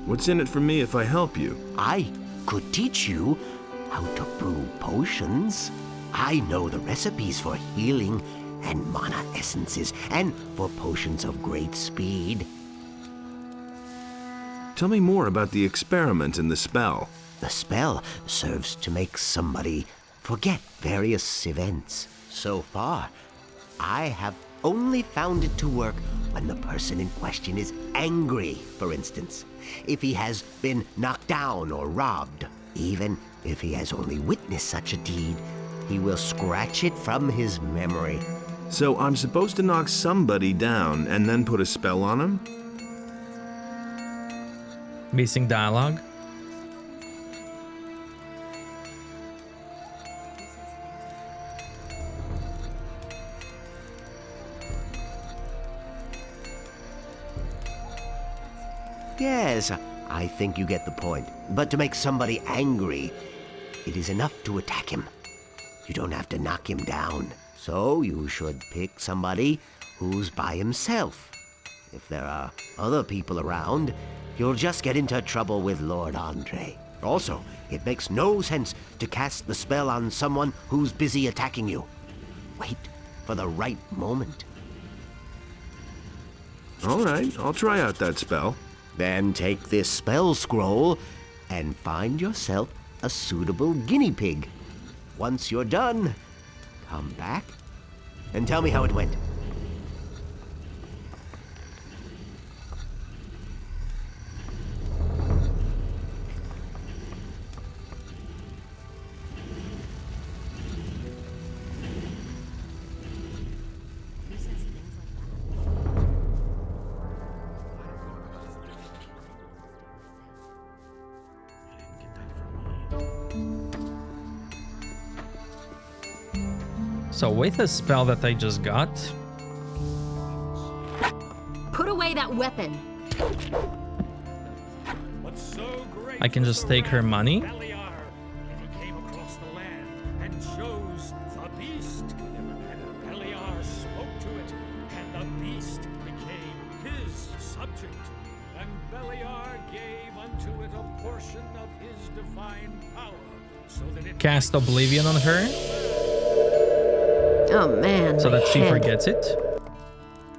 What's in it for me if I help you? I could teach you how to brew potions. I know the recipes for healing and mana essences, and for potions of great speed. Tell me more about the experiment and the spell. The spell serves to make somebody forget various events. So far, I have only found it to work when the person in question is angry, for instance. If he has been knocked down or robbed, even if he has only witnessed such a deed, he will scratch it from his memory. So I'm supposed to knock somebody down and then put a spell on him? Missing dialogue. Yes, I think you get the point. But to make somebody angry, it is enough to attack him. You don't have to knock him down. So you should pick somebody who's by himself. If there are other people around, you'll just get into trouble with Lord Andre. Also, it makes no sense to cast the spell on someone who's busy attacking you. Wait for the right moment. All right, I'll try out that spell. Then take this spell scroll and find yourself a suitable guinea pig. Once you're done, come back and tell me how it went. So with the spell that I just got, Put away that weapon. I can just take her money. Cast Oblivion on her. Oh man. So that she head. forgets it.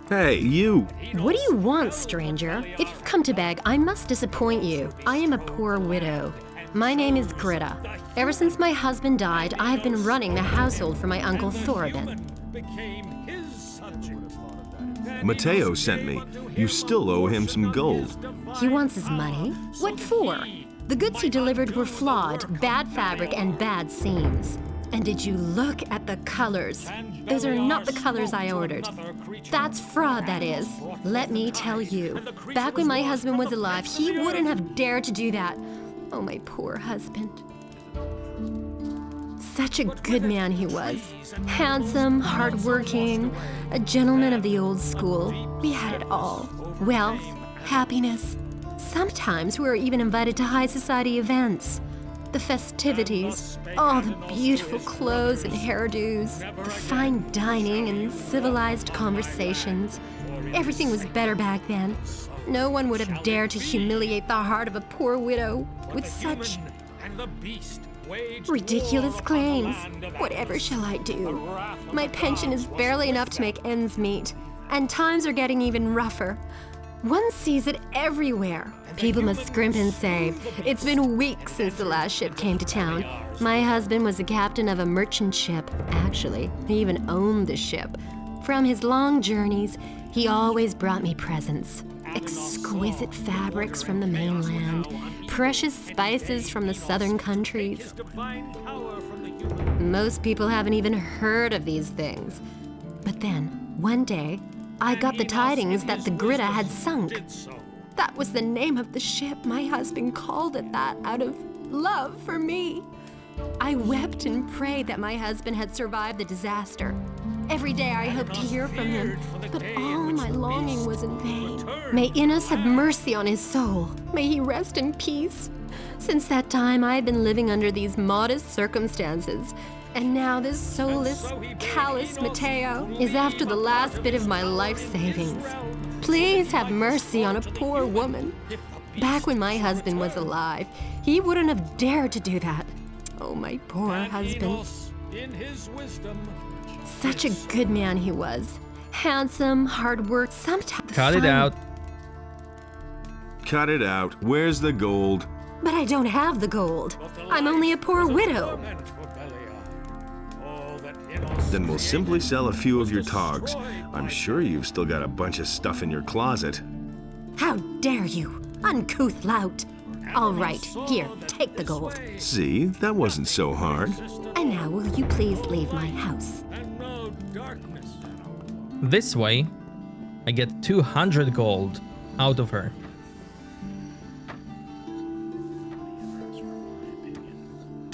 Hey, you! What do you want, stranger? If you've come to beg, I must disappoint you. I am a poor widow. My name is Greta. Ever since my husband died, I have been running the household for my uncle Thorabin. Matteo sent me. You still owe him some gold. He wants his money? What for? The goods he delivered were flawed, bad fabric, and bad seams. And did you look at the colors? Those are not the colors I ordered. That's fraud, that is. Let me tell you, back when my husband was alive, he wouldn't have dared to do that. Oh, my poor husband. Such a good man he was. Handsome, hardworking, a gentleman of the old school. We had it all. Wealth, happiness. Sometimes we were even invited to high society events. The festivities, all the beautiful clothes and hairdos, the fine dining and civilized conversations. Everything was better back then. No one would have dared to humiliate the heart of a poor widow with such ridiculous claims. Whatever shall I do? My pension is barely enough to make ends meet, and times are getting even rougher. One sees it everywhere. People must scrimp and save. It's been weeks since the last ship came to town. My husband was the captain of a merchant ship. Actually, he even owned the ship. From his long journeys, he always brought me presents. Exquisite fabrics from the mainland, precious spices from the southern countries. Most people haven't even heard of these things. But then, one day, I got the tidings that the Greta had sunk. That was the name of the ship. My husband called it that out of love for me. I wept and prayed that my husband had survived the disaster. Every day I hoped to hear from him, but all my longing was in vain. May Innes have mercy on his soul. May he rest in peace. Since that time, I have been living under these modest circumstances. And now this soulless, callous Matteo is after the last bit of my life savings. Please have mercy on a poor woman. Back when my husband was alive, he wouldn't have dared to do that. Oh, my poor husband. Such a good man he was. Handsome, hard work, sometimes Cut it out. Cut it out. Where's the gold? But I don't have the gold. I'm only a poor widow. Then we'll simply sell a few of your togs. I'm sure you've still got a bunch of stuff in your closet. How dare you, uncouth lout. All right, here, take the gold. See, that wasn't so hard. And now will you please leave my house? This way, I get 200 gold out of her.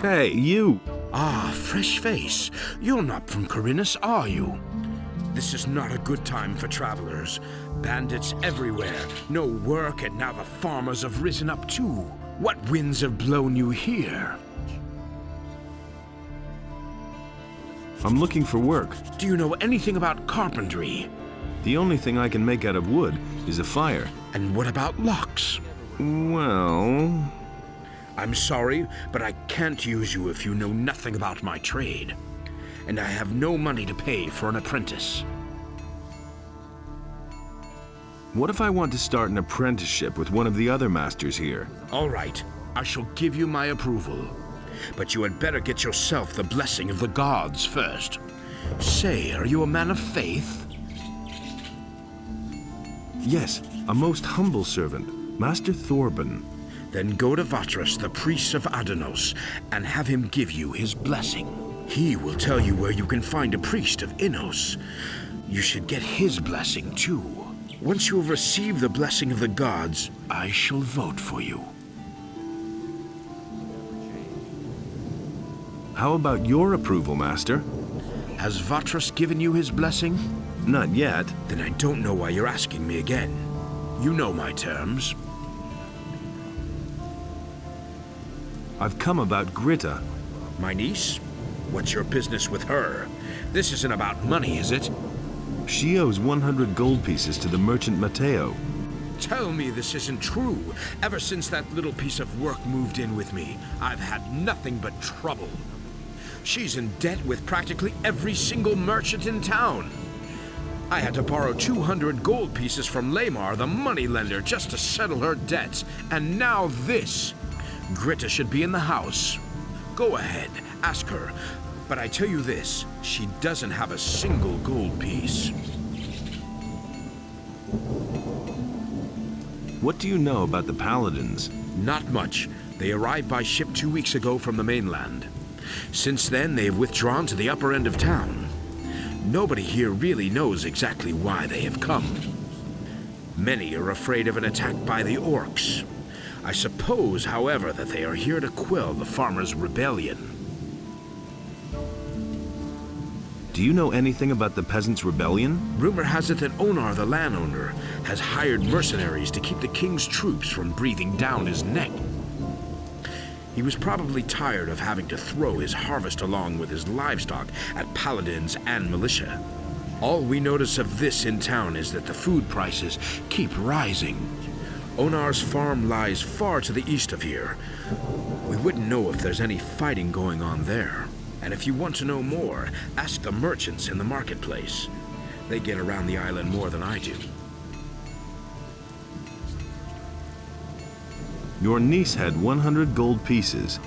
Hey, you! Ah, fresh face. You're not from Khorinis, are you? This is not a good time for travelers. Bandits everywhere, no work, and now the farmers have risen up too. What winds have blown you here? I'm looking for work. Do you know anything about carpentry? The only thing I can make out of wood is a fire. And what about locks? Well... I'm sorry, but I can't use you if you know nothing about my trade. And I have no money to pay for an apprentice. What if I want to start an apprenticeship with one of the other masters here? All right, I shall give you my approval. But you had better get yourself the blessing of the gods first. Say, are you a man of faith? Yes, a most humble servant, Master Thorben. Then go to Vatras, the priest of Adanos, and have him give you his blessing. He will tell you where you can find a priest of Innos. You should get his blessing too. Once you have received the blessing of the gods, I shall vote for you. How about your approval, Master? Has Vatras given you his blessing? Not yet. Then I don't know why you're asking me again. You know my terms. I've come about Gritta. My niece? What's your business with her? This isn't about money, is it? She owes 100 gold pieces to the merchant Matteo. Tell me this isn't true. Ever since that little piece of work moved in with me, I've had nothing but trouble. She's in debt with practically every single merchant in town. I had to borrow 200 gold pieces from Lamar, the moneylender, just to settle her debts. And now this. Gritta should be in the house. Go ahead, ask her. But I tell you this, she doesn't have a single gold piece. What do you know about the Paladins? Not much. They arrived by ship 2 weeks ago from the mainland. Since then, they've withdrawn to the upper end of town. Nobody here really knows exactly why they have come. Many are afraid of an attack by the orcs. I suppose, however, that they are here to quell the farmers' rebellion. Do you know anything about the peasants' rebellion? Rumor has it that Onar, the landowner, has hired mercenaries to keep the king's troops from breathing down his neck. He was probably tired of having to throw his harvest along with his livestock at paladins and militia. All we notice of this in town is that the food prices keep rising. Onar's farm lies far to the east of here. We wouldn't know if there's any fighting going on there. And if you want to know more, ask the merchants in the marketplace. They get around the island more than I do. Your niece had 100 gold pieces.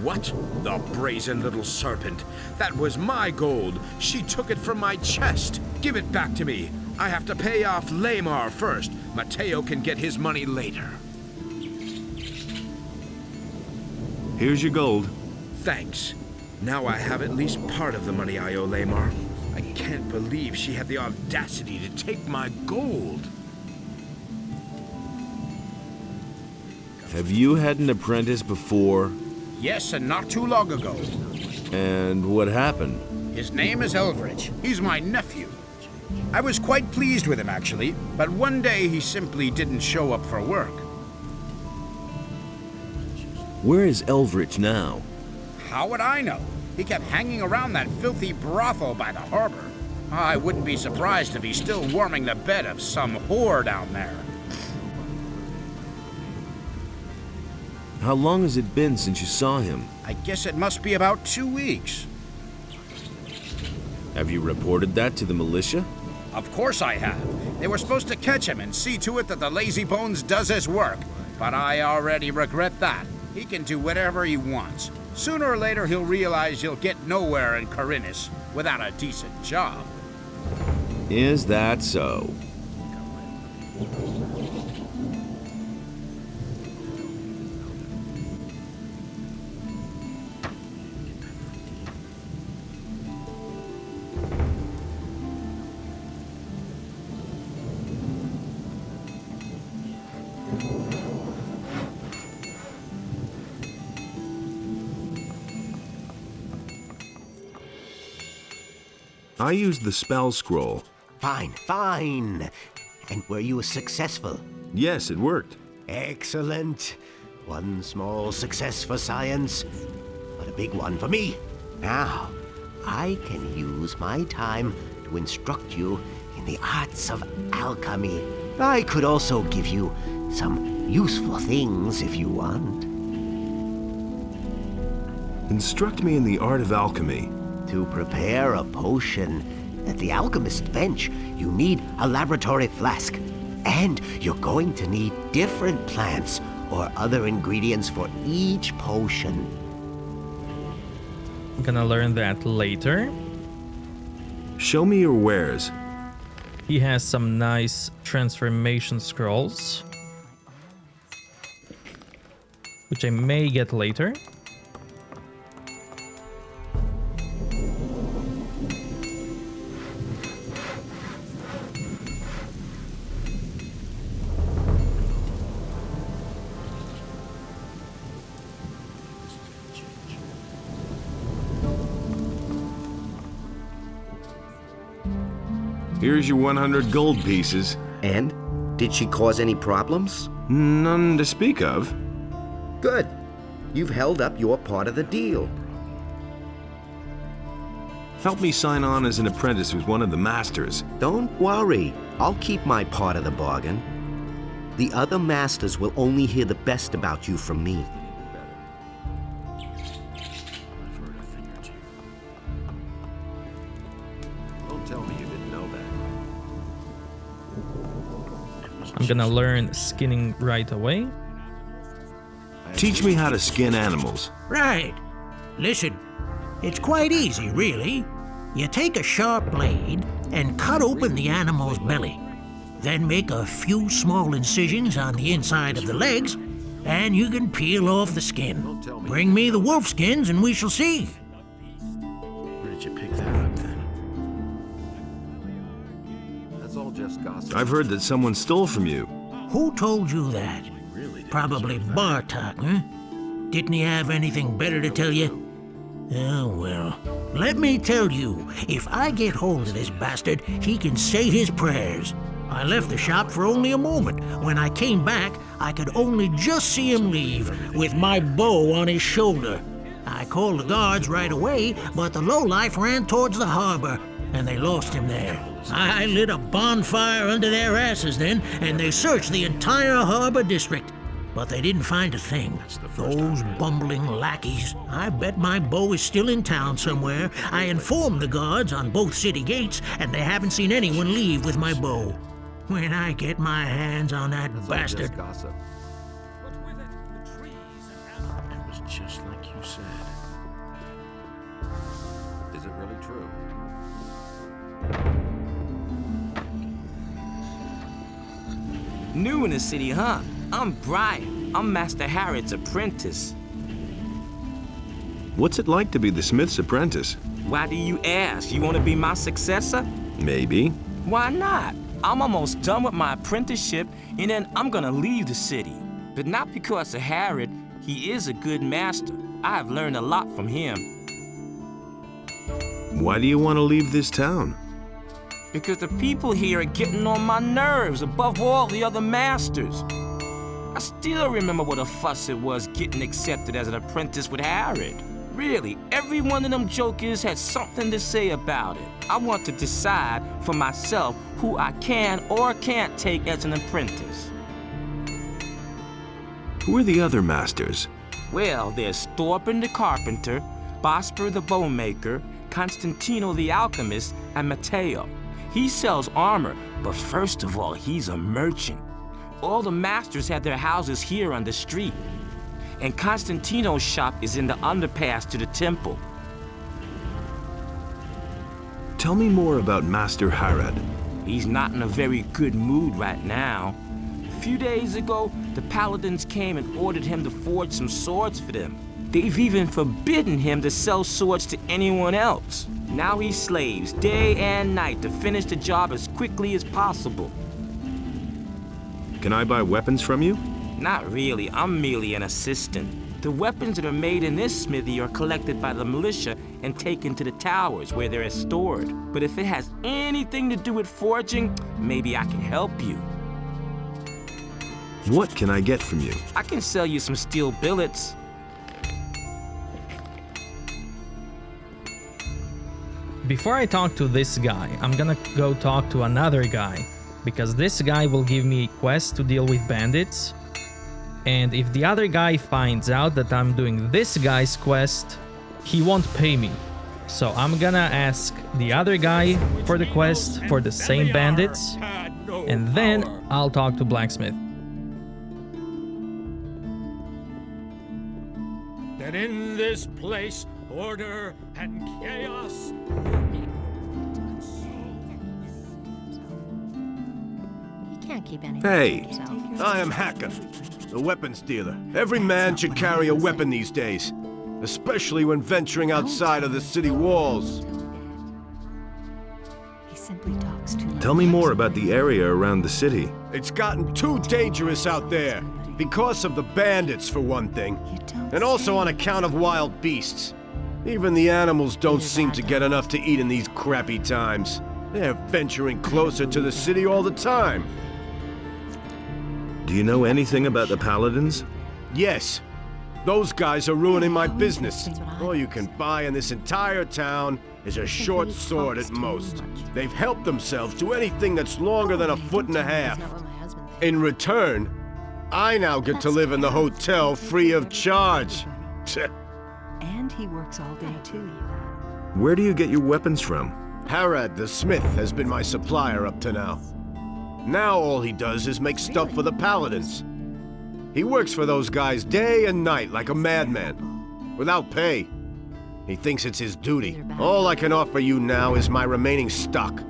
What? The brazen little serpent. That was my gold. She took it from my chest. Give it back to me. I have to pay off Lamar first. Matteo can get his money later. Here's your gold. Thanks. Now I have at least part of the money I owe Lamar. I can't believe she had the audacity to take my gold. Have you had an apprentice before? Yes, and not too long ago. And what happened? His name is Elvrich. He's my nephew. I was quite pleased with him, actually, but one day he simply didn't show up for work. Where is Elvrich now? How would I know? He kept hanging around that filthy brothel by the harbor. I wouldn't be surprised if he's still warming the bed of some whore down there. How long has it been since you saw him? I guess it must be about 2 weeks. Have you reported that to the militia? Of course I have. They were supposed to catch him and see to it that the lazy bones does his work. But I already regret that. He can do whatever he wants. Sooner or later he'll realize he'll get nowhere in Khorinis without a decent job. Is that so? I used the spell scroll. Fine, fine. And were you successful? Yes, it worked. Excellent. One small success for science, but a big one for me. Now, I can use my time to instruct you in the arts of alchemy. I could also give you some useful things if you want. Instruct me in the art of alchemy. To prepare a potion at the alchemist's bench, you need a laboratory flask. And you're going to need different plants or other ingredients for each potion. I'm gonna learn that later. Show me your wares. He has some nice transformation scrolls, which I may get later. Here's your 100 gold pieces. And? Did she cause any problems? None to speak of. Good. You've held up your part of the deal. Help me sign on as an apprentice with one of the masters. Don't worry. I'll keep my part of the bargain. The other masters will only hear the best about you from me. I'm gonna learn skinning right away. Teach me how to skin animals. Right. Listen, it's quite easy, really. You take a sharp blade and cut open the animal's belly. Then make a few small incisions on the inside of the legs, and you can peel off the skin. Bring me the wolf skins and we shall see. Where did you pick that up, then? That's all just gossip. I've heard that someone stole from you. Who told you that? Probably Bartok, huh? Didn't he have anything better to tell you? Oh, well. Let me tell you, if I get hold of this bastard, he can say his prayers. I left the shop for only a moment. When I came back, I could only just see him leave, with my bow on his shoulder. I called the guards right away, but the lowlife ran towards the harbor, and they lost him there. I lit a bonfire under their asses then, and they searched the entire harbor district. But they didn't find a thing. Those bumbling lackeys. I bet my bow is still in town somewhere. I informed the guards on both city gates, and they haven't seen anyone leave with my bow. When I get my hands on that bastard... It was just like you said. Is it really true? New in the city, huh? I'm Brian. I'm Master Harrod's apprentice. What's it like to be the smith's apprentice? Why do you ask? You want to be my successor? Maybe. Why not? I'm almost done with my apprenticeship, and then I'm gonna leave the city. But not because of Harrod. He is a good master. I have learned a lot from him. Why do you want to leave this town? Because the people here are getting on my nerves above all the other masters. I still remember what a fuss it was getting accepted as an apprentice with Harrod. Really, every one of them jokers has something to say about it. I want to decide for myself who I can or can't take as an apprentice. Who are the other masters? Well, there's Thorpen the carpenter, Bosper the bowmaker, Constantino the alchemist, and Matteo. He sells armor, but first of all, he's a merchant. All the masters have their houses here on the street. And Constantino's shop is in the underpass to the temple. Tell me more about Master Harad. He's not in a very good mood right now. A few days ago, the paladins came and ordered him to forge some swords for them. They've even forbidden him to sell swords to anyone else. Now he slaves day and night to finish the job as quickly as possible. Can I buy weapons from you? Not really, I'm merely an assistant. The weapons that are made in this smithy are collected by the militia and taken to the towers where they're stored. But if it has anything to do with forging, maybe I can help you. What can I get from you? I can sell you some steel billets. Before I talk to this guy, I'm gonna go talk to another guy, because this guy will give me a quest to deal with bandits. And if the other guy finds out that I'm doing this guy's quest, he won't pay me. So I'm gonna ask the other guy for the quest for the same bandits, and then I'll talk to Blacksmith. That in this place, order and chaos. Can't keep anything Hey, to yourself. I am Hacker, the weapons dealer. Every man should carry a weapon these days, especially when venturing outside of the city walls. He simply talks too much. Tell me more about the area around the city. It's gotten too dangerous out there, because of the bandits for one thing, and also on account of wild beasts. Even the animals don't seem to get enough to eat in these crappy times. They're venturing closer to the city all the time. Do you know anything about the paladins? Yes. Those guys are ruining my business. All you can buy in this entire town is a short sword at most. They've helped themselves to anything that's longer than a foot and a half. In return, I now get to live in the hotel free of charge. And he works all day too. Where do you get your weapons from? Harad the smith has been my supplier up to now. Now all he does is make stuff for the paladins. He works for those guys day and night like a madman, without pay. He thinks it's his duty. All I can offer you now is my remaining stock.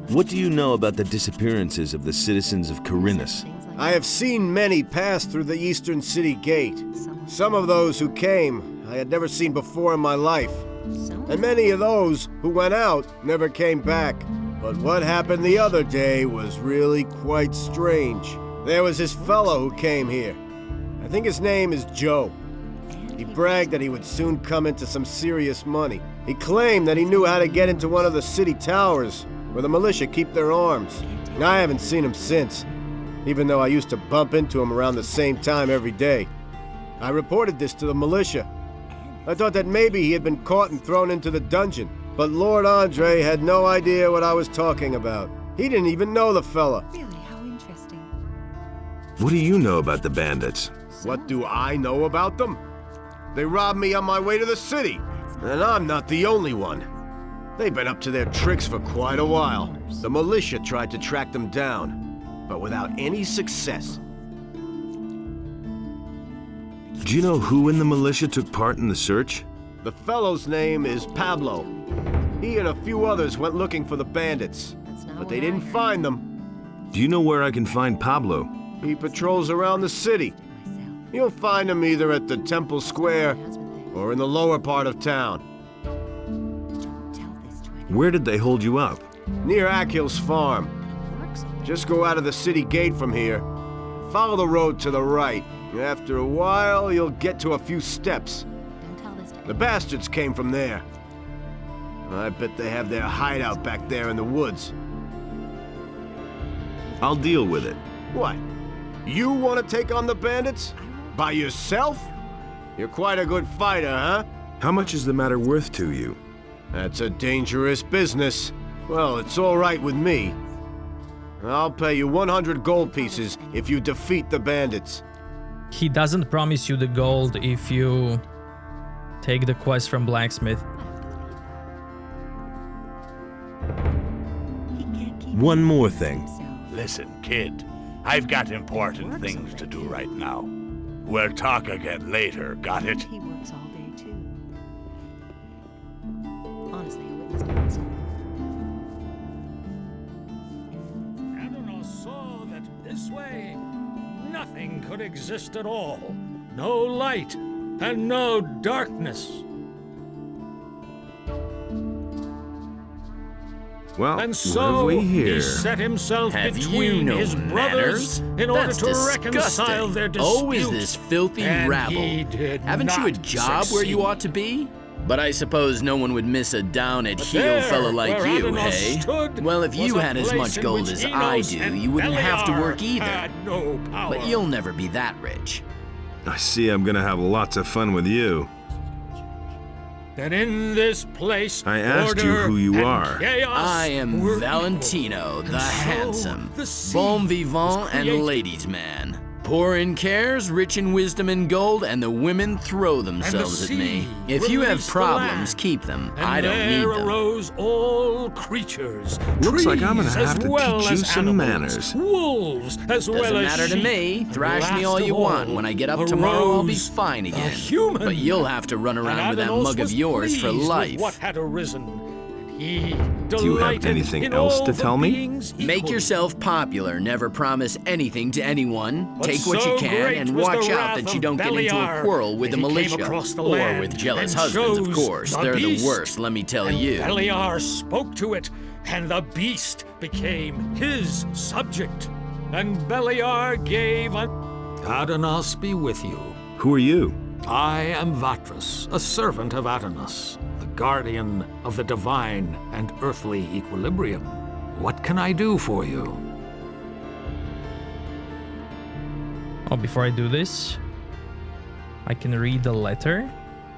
What do you know about the disappearances of the citizens of Khorinis? I have seen many pass through the eastern city gate. Some of those who came I had never seen before in my life. And many of those who went out never came back. But what happened the other day was really quite strange. There was this fellow who came here. I think his name is Joe. He bragged that he would soon come into some serious money. He claimed that he knew how to get into one of the city towers where the militia keep their arms. I haven't seen him since, even though I used to bump into him around the same time every day. I reported this to the militia. I thought that maybe he had been caught and thrown into the dungeon, but Lord Andre had no idea what I was talking about. He didn't even know the fella. Really, how interesting. What do you know about the bandits? What do I know about them? They robbed me on my way to the city, and I'm not the only one. They've been up to their tricks for quite a while. The militia tried to track them down, but without any success. Do you know who in the militia took part in the search? The fellow's name is Pablo. He and a few others went looking for the bandits, but they didn't find them. Do you know where I can find Pablo? He patrols around the city. You'll find him either at the Temple Square or in the lower part of town. Where did they hold you up? Near Akhil's farm. Just go out of the city gate from here. Follow the road to the right. After a while, you'll get to a few steps. The bastards came from there. I bet they have their hideout back there in the woods. I'll deal with it. What? You want to take on the bandits? By yourself? You're quite a good fighter, huh? How much is the matter worth to you? That's a dangerous business. Well, it's all right with me. I'll pay you 100 gold pieces if you defeat the bandits. He doesn't promise you the gold if you take the quest from Blacksmith. One more thing. Listen, kid, I've got important things to do right now. We'll talk again later, got it? He works all day, too. Honestly, I witnessed it myself. Adonai saw that this way, nothing could exist at all. No light and no darkness. Well, And what so have we he here? set himself Have between you no his brothers manners? in order That's to reconcile disgusting. their dispute. Oh, is this filthy and rabble? he did Haven't you a not job where you succeed. ought to be? But I suppose no one would miss a down-at-heel there, fella like where you, Adonai hey? stood, Well, if you was a had as place much in gold which as I Enos do, and you wouldn't have to work Beliar either. had no power. But you'll never be that rich. I see I'm gonna have lots of fun with you. That in this place, I asked you order who you and are. chaos I am were Valentino, the And so handsome, the sea bon was vivant, and created. ladies' man. Poor in cares, rich in wisdom and gold, and the women throw themselves at me. sea If you have released the problems, land, keep them. And I don't need there them. arose all creatures. Looks like I'm gonna trees have as to well teach you as some animals, manners. Wolves as well Doesn't as matter to sheep. me. And Thrash me last all of you want. all When I get up tomorrow, I'll be arose fine a again. human. But you'll have to run around with that Adanos mug of was yours for pleased with life. what had arisen. He Do you have delighted anything in else all to the tell me? beings Make equally. yourself popular. Never promise anything to anyone. But Take what so you can great and was watch the out wrath that you of don't get into a Beliar quarrel with that the he came militia. across the Or land with jealous and husbands, of chose course. the They're beast. the worst, let me tell And you. Beliar spoke to it, and the beast became his subject. And Beliar gave a... Adonis be with you. Who are you? I am Vatras, a servant of Adonis, the guardian of the divine and earthly equilibrium. What can I do for you? Oh, before I do this, I can read the letter,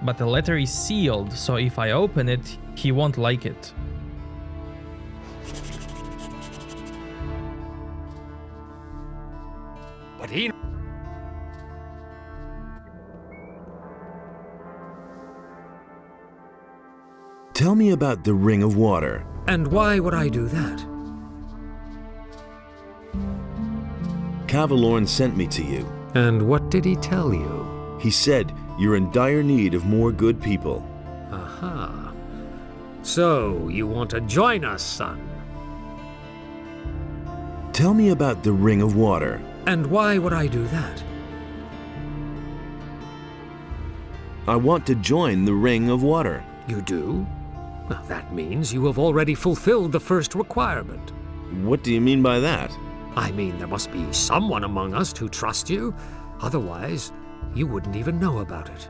but the letter is sealed, so if I open it, he won't like it. But he... Tell me about the Ring of Water. And why would I do that? Cavalorn sent me to you. And what did he tell you? He said you're in dire need of more good people. Aha. So, you want to join us, son? Tell me about the Ring of Water. And why would I do that? I want to join the Ring of Water. You do? Well, that means you have already fulfilled the first requirement. What do you mean by that? I mean, there must be someone among us who trusts you. Otherwise, you wouldn't even know about it.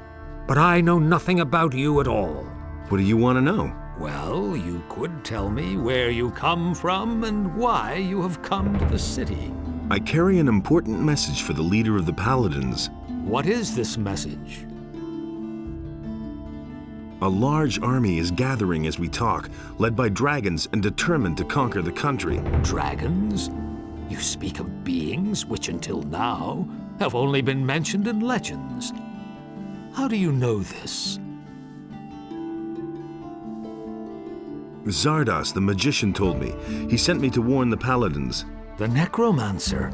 But I know nothing about you at all. What do you want to know? Well, you could tell me where you come from and why you have come to the city. I carry an important message for the leader of the Paladins. What is this message? A large army is gathering as we talk, led by dragons and determined to conquer the country. Dragons? You speak of beings which until now have only been mentioned in legends. How do you know this? Zardas, the magician, told me. He sent me to warn the Paladins. The necromancer.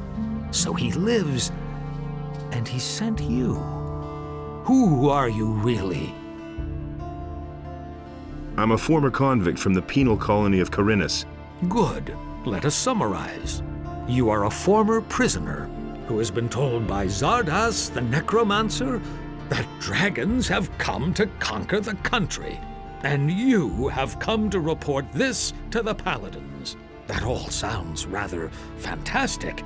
So he lives, and he sent you. Who are you really? I'm a former convict from the penal colony of Khorinis. Good. Let us summarize. You are a former prisoner who has been told by Zardas, the necromancer, that dragons have come to conquer the country. And you have come to report this to the Paladins. That all sounds rather fantastic,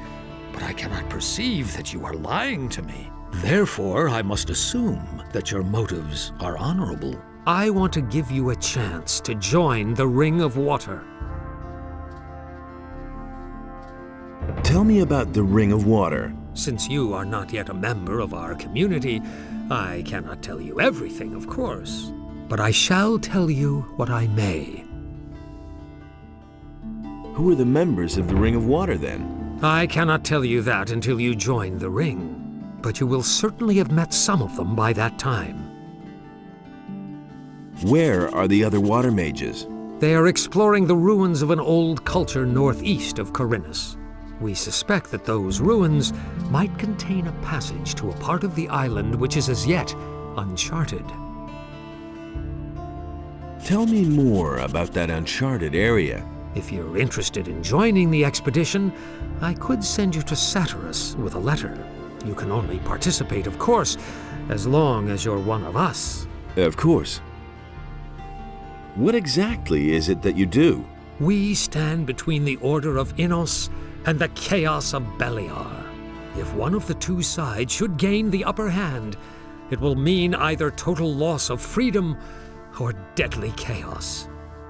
but I cannot perceive that you are lying to me. Therefore, I must assume that your motives are honorable. I want to give you a chance to join the Ring of Water. Tell me about the Ring of Water. Since you are not yet a member of our community, I cannot tell you everything, of course. But I shall tell you what I may. Who are the members of the Ring of Water, then? I cannot tell you that until you join the ring, but you will certainly have met some of them by that time. Where are the other water mages? They are exploring the ruins of an old culture northeast of Khorinis. We suspect that those ruins might contain a passage to a part of the island which is as yet uncharted. Tell me more about that uncharted area. If you're interested in joining the expedition, I could send you to Satyrus with a letter. You can only participate, of course, as long as you're one of us. Of course. What exactly is it that you do? We stand between the Order of Innos and the chaos of Beliar. If one of the two sides should gain the upper hand, it will mean either total loss of freedom or deadly chaos.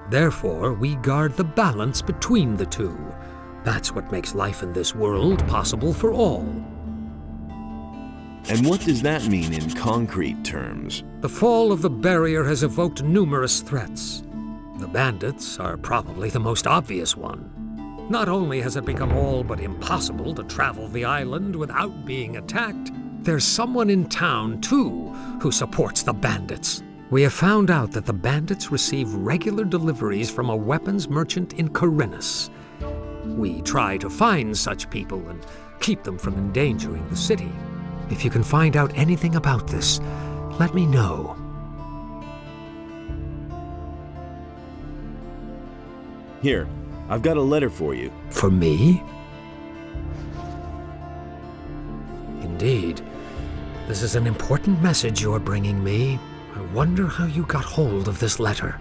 Therefore, we guard the balance between the two. That's what makes life in this world possible for all. And what does that mean in concrete terms? The fall of the barrier has evoked numerous threats. The bandits are probably the most obvious one. Not only has it become all but impossible to travel the island without being attacked, there's someone in town, too, who supports the bandits. We have found out that the bandits receive regular deliveries from a weapons merchant in Khorinis. We try to find such people and keep them from endangering the city. If you can find out anything about this, let me know. Here, I've got a letter for you. For me? Indeed. This is an important message you're bringing me. I wonder how you got hold of this letter.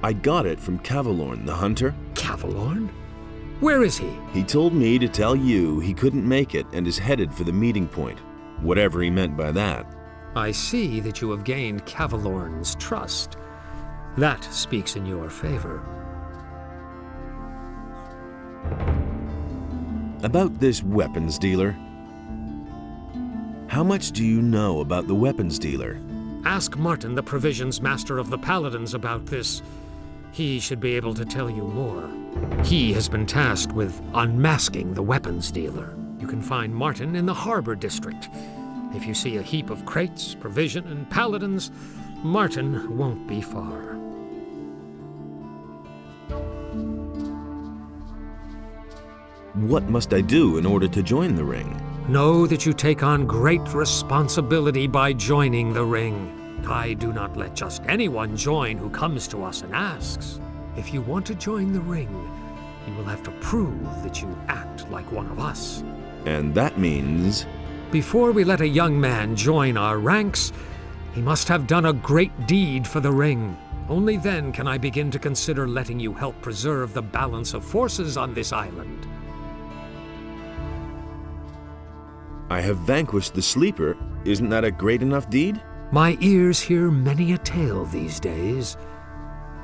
I got it from Cavalorn, the hunter. Cavalorn? Where is he? He told me to tell you he couldn't make it and is headed for the meeting point. Whatever he meant by that. I see that you have gained Cavalorn's trust. That speaks in your favor. About this weapons dealer. How much do you know about the weapons dealer? Ask Martin, the provisions master of the Paladins, about this. He should be able to tell you more. He has been tasked with unmasking the weapons dealer. You can find Martin in the Harbor District. If you see a heap of crates, provision, and paladins, Martin won't be far. What must I do in order to join the ring? Know that you take on great responsibility by joining the ring. I do not let just anyone join who comes to us and asks. If you want to join the ring, you will have to prove that you act like one of us. And that means? Before we let a young man join our ranks, he must have done a great deed for the ring. Only then can I begin to consider letting you help preserve the balance of forces on this island. I have vanquished the Sleeper. Isn't that a great enough deed? My ears hear many a tale these days,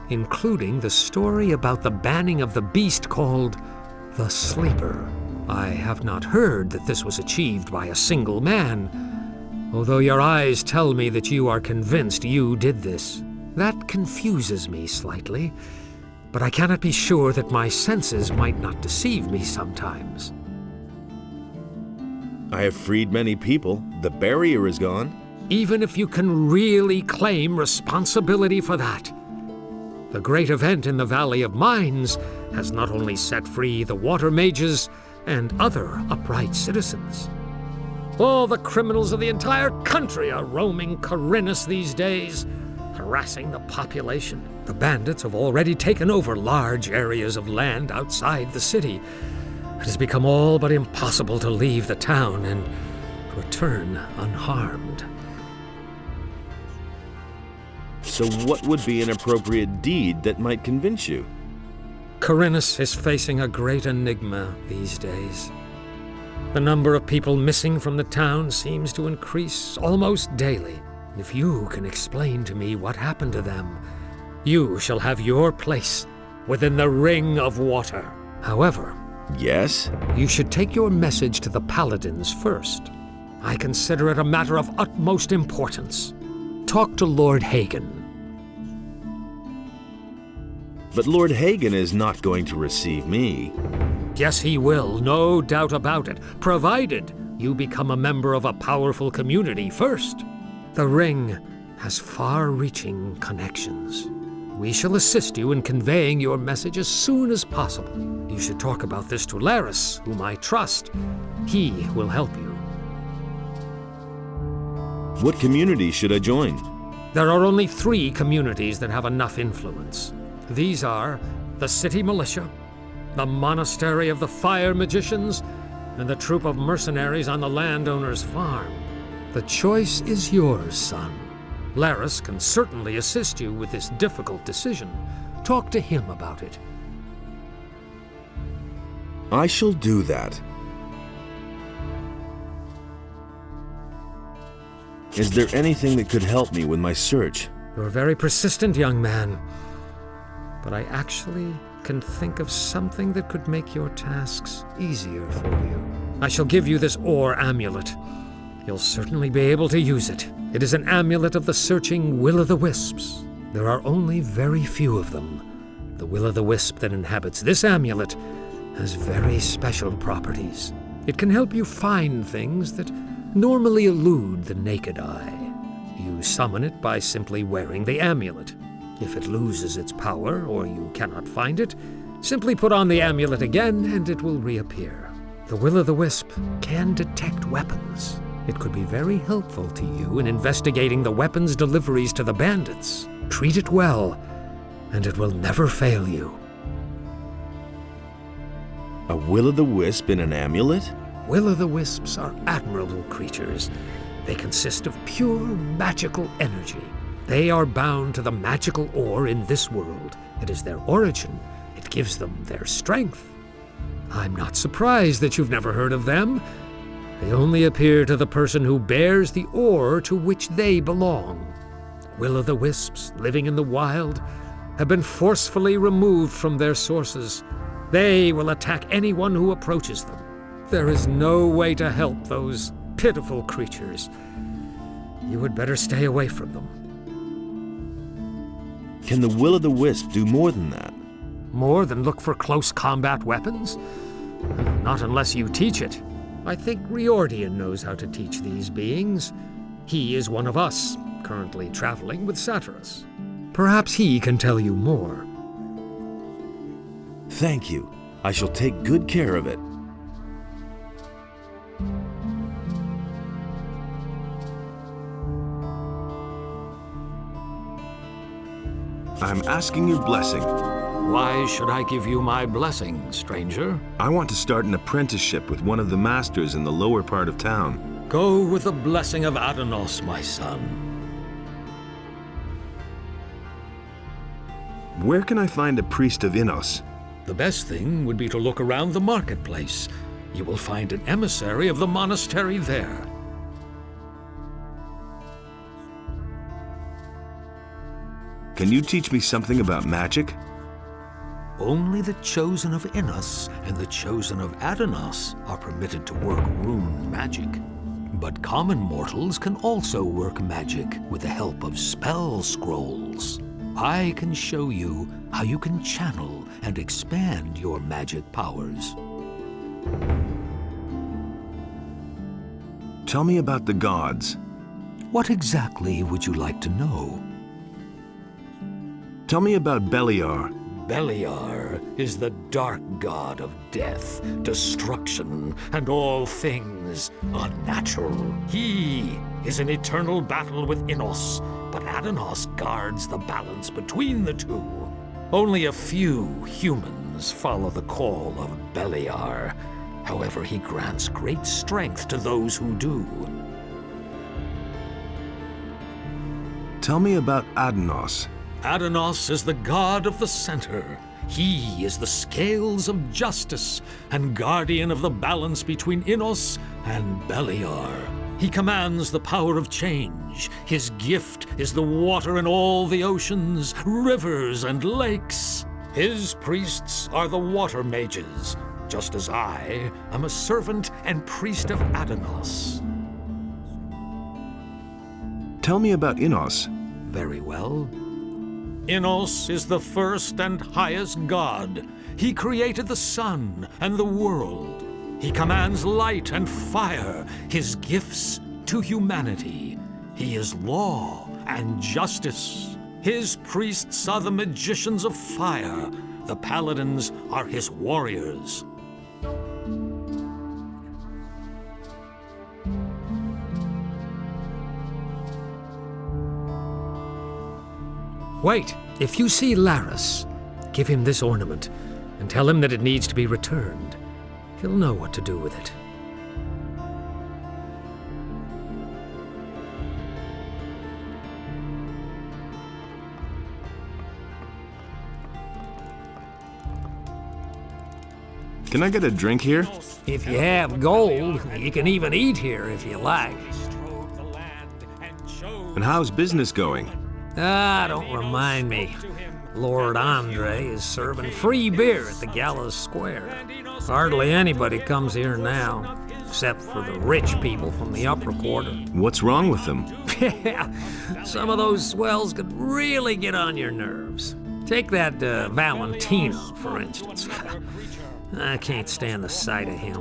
including the story about the banning of the beast called the Sleeper. I have not heard that this was achieved by a single man, although your eyes tell me that you are convinced you did this. That confuses me slightly, but I cannot be sure that my senses might not deceive me sometimes. I have freed many people. The barrier is gone. Even if you can really claim responsibility for that. The great event in the Valley of Mines has not only set free the water mages and other upright citizens. All the criminals of the entire country are roaming Khorinis these days, harassing the population. The bandits have already taken over large areas of land outside the city. It has become all but impossible to leave the town and return unharmed. So what would be an appropriate deed that might convince you? Khorinis is facing a great enigma these days. The number of people missing from the town seems to increase almost daily. If you can explain to me what happened to them, you shall have your place within the Ring of Water. However, Yes? You should take your message to the paladins first. I consider it a matter of utmost importance. Talk to Lord Hagen. But Lord Hagen is not going to receive me. Yes, he will, no doubt about it, provided you become a member of a powerful community first. The ring has far-reaching connections. We shall assist you in conveying your message as soon as possible. You should talk about this to Laris, whom I trust. He will help you. What community should I join? There are only 3 communities that have enough influence. These are the City Militia, the Monastery of the Fire Magicians, and the troop of mercenaries on the landowner's farm. The choice is yours, son. Laris can certainly assist you with this difficult decision. Talk to him about it. I shall do that. Is there anything that could help me with my search? You're a very persistent young man, but I actually can think of something that could make your tasks easier for you. I shall give you this ore amulet. You'll certainly be able to use it. It is an amulet of the searching will-o'-the-wisps. There are only very few of them. The will-o'-the-wisp that inhabits this amulet has very special properties. It can help you find things that normally elude the naked eye. You summon it by simply wearing the amulet. If it loses its power or you cannot find it, simply put on the amulet again and it will reappear. The will-o'-the-wisp can detect weapons. It could be very helpful to you in investigating the weapons deliveries to the bandits. Treat it well, and it will never fail you. A will-o'-the-wisp in an amulet? Will-o'-the-wisps are admirable creatures. They consist of pure magical energy. They are bound to the magical ore in this world. It is their origin. It gives them their strength. I'm not surprised that you've never heard of them. They only appear to the person who bears the ore to which they belong. Will-o'-the-wisps living in the wild have been forcefully removed from their sources. They will attack anyone who approaches them. There is no way to help those pitiful creatures. You would better stay away from them. Can the will-o'-the-wisp do more than that? More than look for close combat weapons? Not unless you teach it. I think Riordian knows how to teach these beings. He is one of us, currently traveling with Satyrus. Perhaps he can tell you more. Thank you. I shall take good care of it. I'm asking your blessing. Why should I give you my blessing, stranger? I want to start an apprenticeship with one of the masters in the lower part of town. Go with the blessing of Adanos, my son. Where can I find a priest of Innos? The best thing would be to look around the marketplace. You will find an emissary of the monastery there. Can you teach me something about magic? Only the chosen of Innos and the chosen of Adanos are permitted to work rune magic. But common mortals can also work magic with the help of spell scrolls. I can show you how you can channel and expand your magic powers. Tell me about the gods. What exactly would you like to know? Tell me about Beliar. Beliar is the dark god of death, destruction, and all things unnatural. He is in eternal battle with Innos, but Adanos guards the balance between the two. Only a few humans follow the call of Beliar. However, he grants great strength to those who do. Tell me about Adanos. Adanos is the god of the center. He is the scales of justice and guardian of the balance between Innos and Beliar. He commands the power of change. His gift is the water in all the oceans, rivers, and lakes. His priests are the water mages. just as I am a servant and priest of Adanos. Tell me about Innos. Very well. Innos is the first and highest god. He created the sun and the world. He commands light and fire, his gifts to humanity. He is law and justice. His priests are the magicians of fire. The paladins are his warriors. Wait, if you see Laris, give him this ornament and tell him that it needs to be returned. He'll know what to do with it. Can I get a drink here? If you have gold, you can even eat here if you like. And how's business going? Ah, don't remind me. Lord Andre is serving free beer at the Gallows Square. Hardly anybody comes here now, except for the rich people from the upper quarter. What's wrong with them? Yeah, some of those swells could really get on your nerves. Take that Valentino, for instance. I can't stand the sight of him.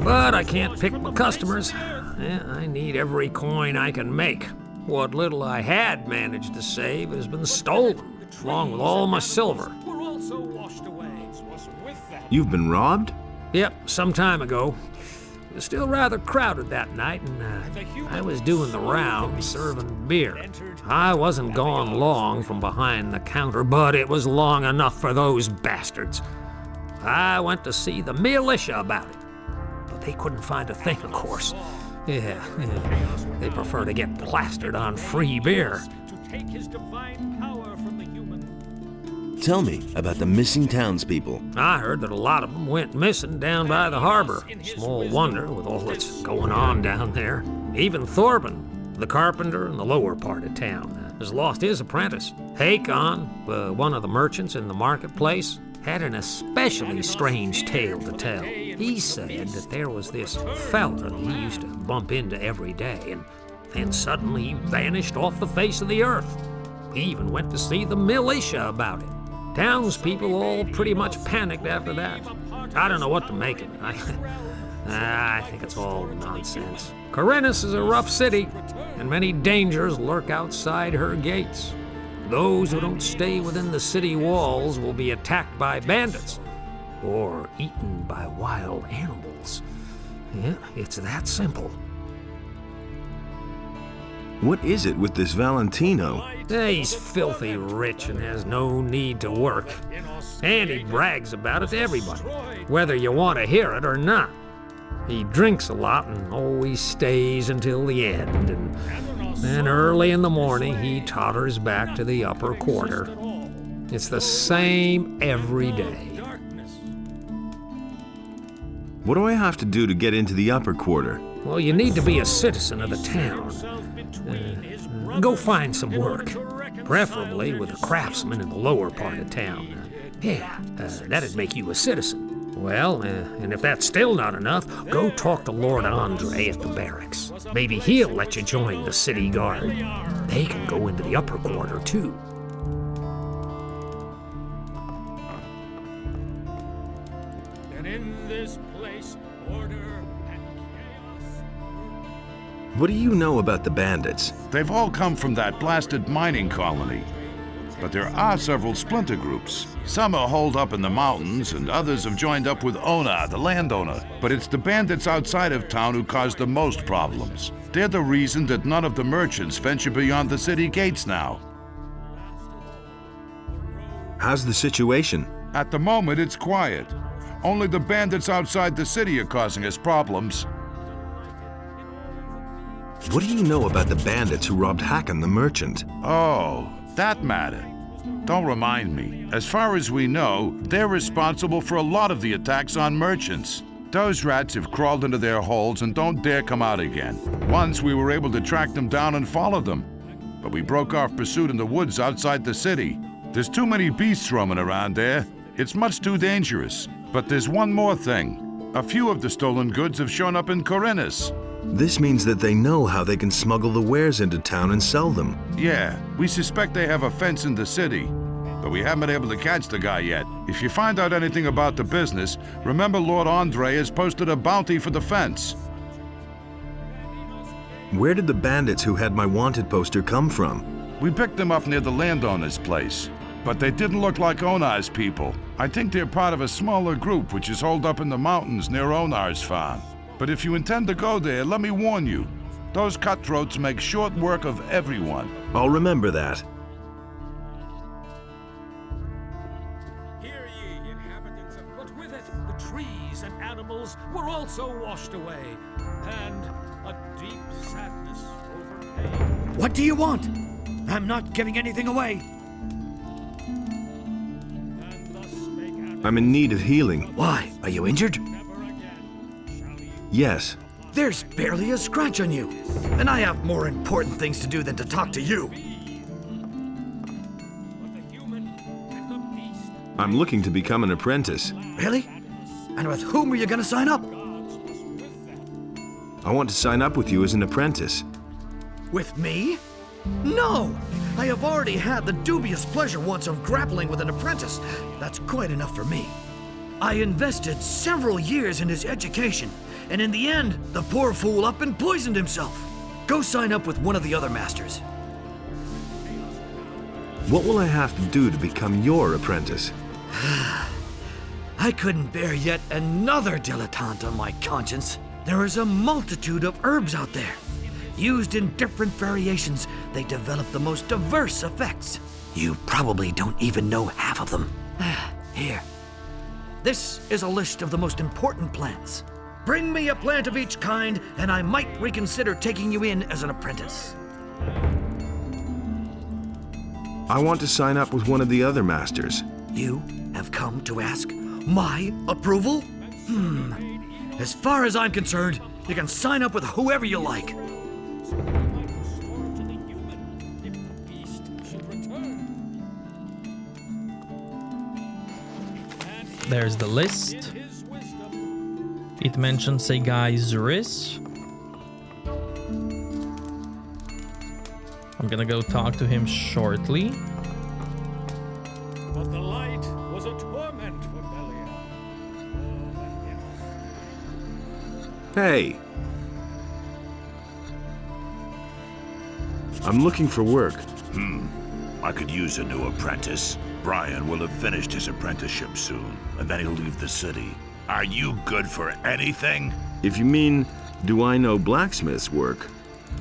But I can't pick my customers. I need every coin I can make. What little I had managed to save has been stolen, along with all my silver. You've been robbed? Yep, some time ago. It was still rather crowded that night, and I was doing the rounds, serving beer. I wasn't gone long from behind the counter, but it was long enough for those bastards. I went to see the militia about it, but they couldn't find a thing, of course. Yeah, they prefer to get plastered on free beer. Tell me about the missing townspeople. I heard that a lot of them went missing down by the harbor. Small wonder with all that's going on down there. Even Thorben, the carpenter in the lower part of town, has lost his apprentice. Hakon, one of the merchants in the marketplace, had an especially strange tale to tell. He said that there was this fella that he used to bump into every day, and then suddenly he vanished off the face of the earth. He even went to see the militia about it. Townspeople all pretty much panicked after that. I don't know what to make of it. I think it's all nonsense. Khorinis is a rough city, and many dangers lurk outside her gates. Those who don't stay within the city walls will be attacked by bandits or eaten by wild animals. Yeah, it's that simple. What is it with this Valentino? He's filthy rich and has no need to work. And he brags about it to everybody, whether you want to hear it or not. He drinks a lot and always stays until the end, and then early in the morning he totters back to the upper quarter. It's the same every day. What do I have to do to get into the upper quarter? Well, you need to be a citizen of the town. Go find some work, preferably with a craftsman in the lower part of town. That'd make you a citizen. Well, and if that's still not enough, go talk to Lord Andre at the barracks. Maybe he'll let you join the city guard. They can go into the upper quarter, too. And in this place, order and chaos. What do you know about the bandits? They've all come from that blasted mining colony. But there are several splinter groups. Some are holed up in the mountains, and others have joined up with Ona, the landowner. But it's the bandits outside of town who cause the most problems. They're the reason that none of the merchants venture beyond the city gates now. How's the situation? At the moment, it's quiet. Only the bandits outside the city are causing us problems. What do you know about the bandits who robbed Hakon the merchant? Oh, that matter. Don't remind me. As far as we know, they're responsible for a lot of the attacks on merchants. Those rats have crawled into their holes and don't dare come out again. Once we were able to track them down and follow them, but we broke off pursuit in the woods outside the city. There's too many beasts roaming around there. It's much too dangerous. But there's one more thing. A few of the stolen goods have shown up in Khorinis. This means that they know how they can smuggle the wares into town and sell them. Yeah, we suspect they have a fence in the city, but we haven't been able to catch the guy yet. If you find out anything about the business, remember Lord Andre has posted a bounty for the fence. Where did the bandits who had my wanted poster come from? We picked them up near the landowner's place, but they didn't look like Onar's people. I think they're part of a smaller group which is holed up in the mountains near Onar's farm. But if you intend to go there, let me warn you, those cutthroats make short work of everyone. I'll remember that. Hear ye, inhabitants of... But with it, the trees and animals were also washed away, and a deep sadness overcame. What do you want? I'm not giving anything away. I'm in need of healing. Why? Are you injured? Yes. There's barely a scratch on you, and I have more important things to do than to talk to you. I'm looking to become an apprentice. Really? And with whom are you going to sign up? I want to sign up with you as an apprentice. With me? No! I have already had the dubious pleasure once of grappling with an apprentice. That's quite enough for me. I invested several years in his education, and in the end, the poor fool up and poisoned himself. Go sign up with one of the other masters. What will I have to do to become your apprentice? I couldn't bear yet another dilettante on my conscience. There is a multitude of herbs out there. Used in different variations, they develop the most diverse effects. You probably don't even know half of them. Here. This is a list of the most important plants. Bring me a plant of each kind, and I might reconsider taking you in as an apprentice. I want to sign up with one of the other masters. You have come to ask my approval? As far as I'm concerned, you can sign up with whoever you like. There's the list. It mentions a guy Zuris. I'm gonna go talk to him shortly. But the light was a torment for Belial. Hey! I'm looking for work. I could use a new apprentice. Brian will have finished his apprenticeship soon, and then he'll leave the city. Are you good for anything? If you mean, do I know blacksmith's work?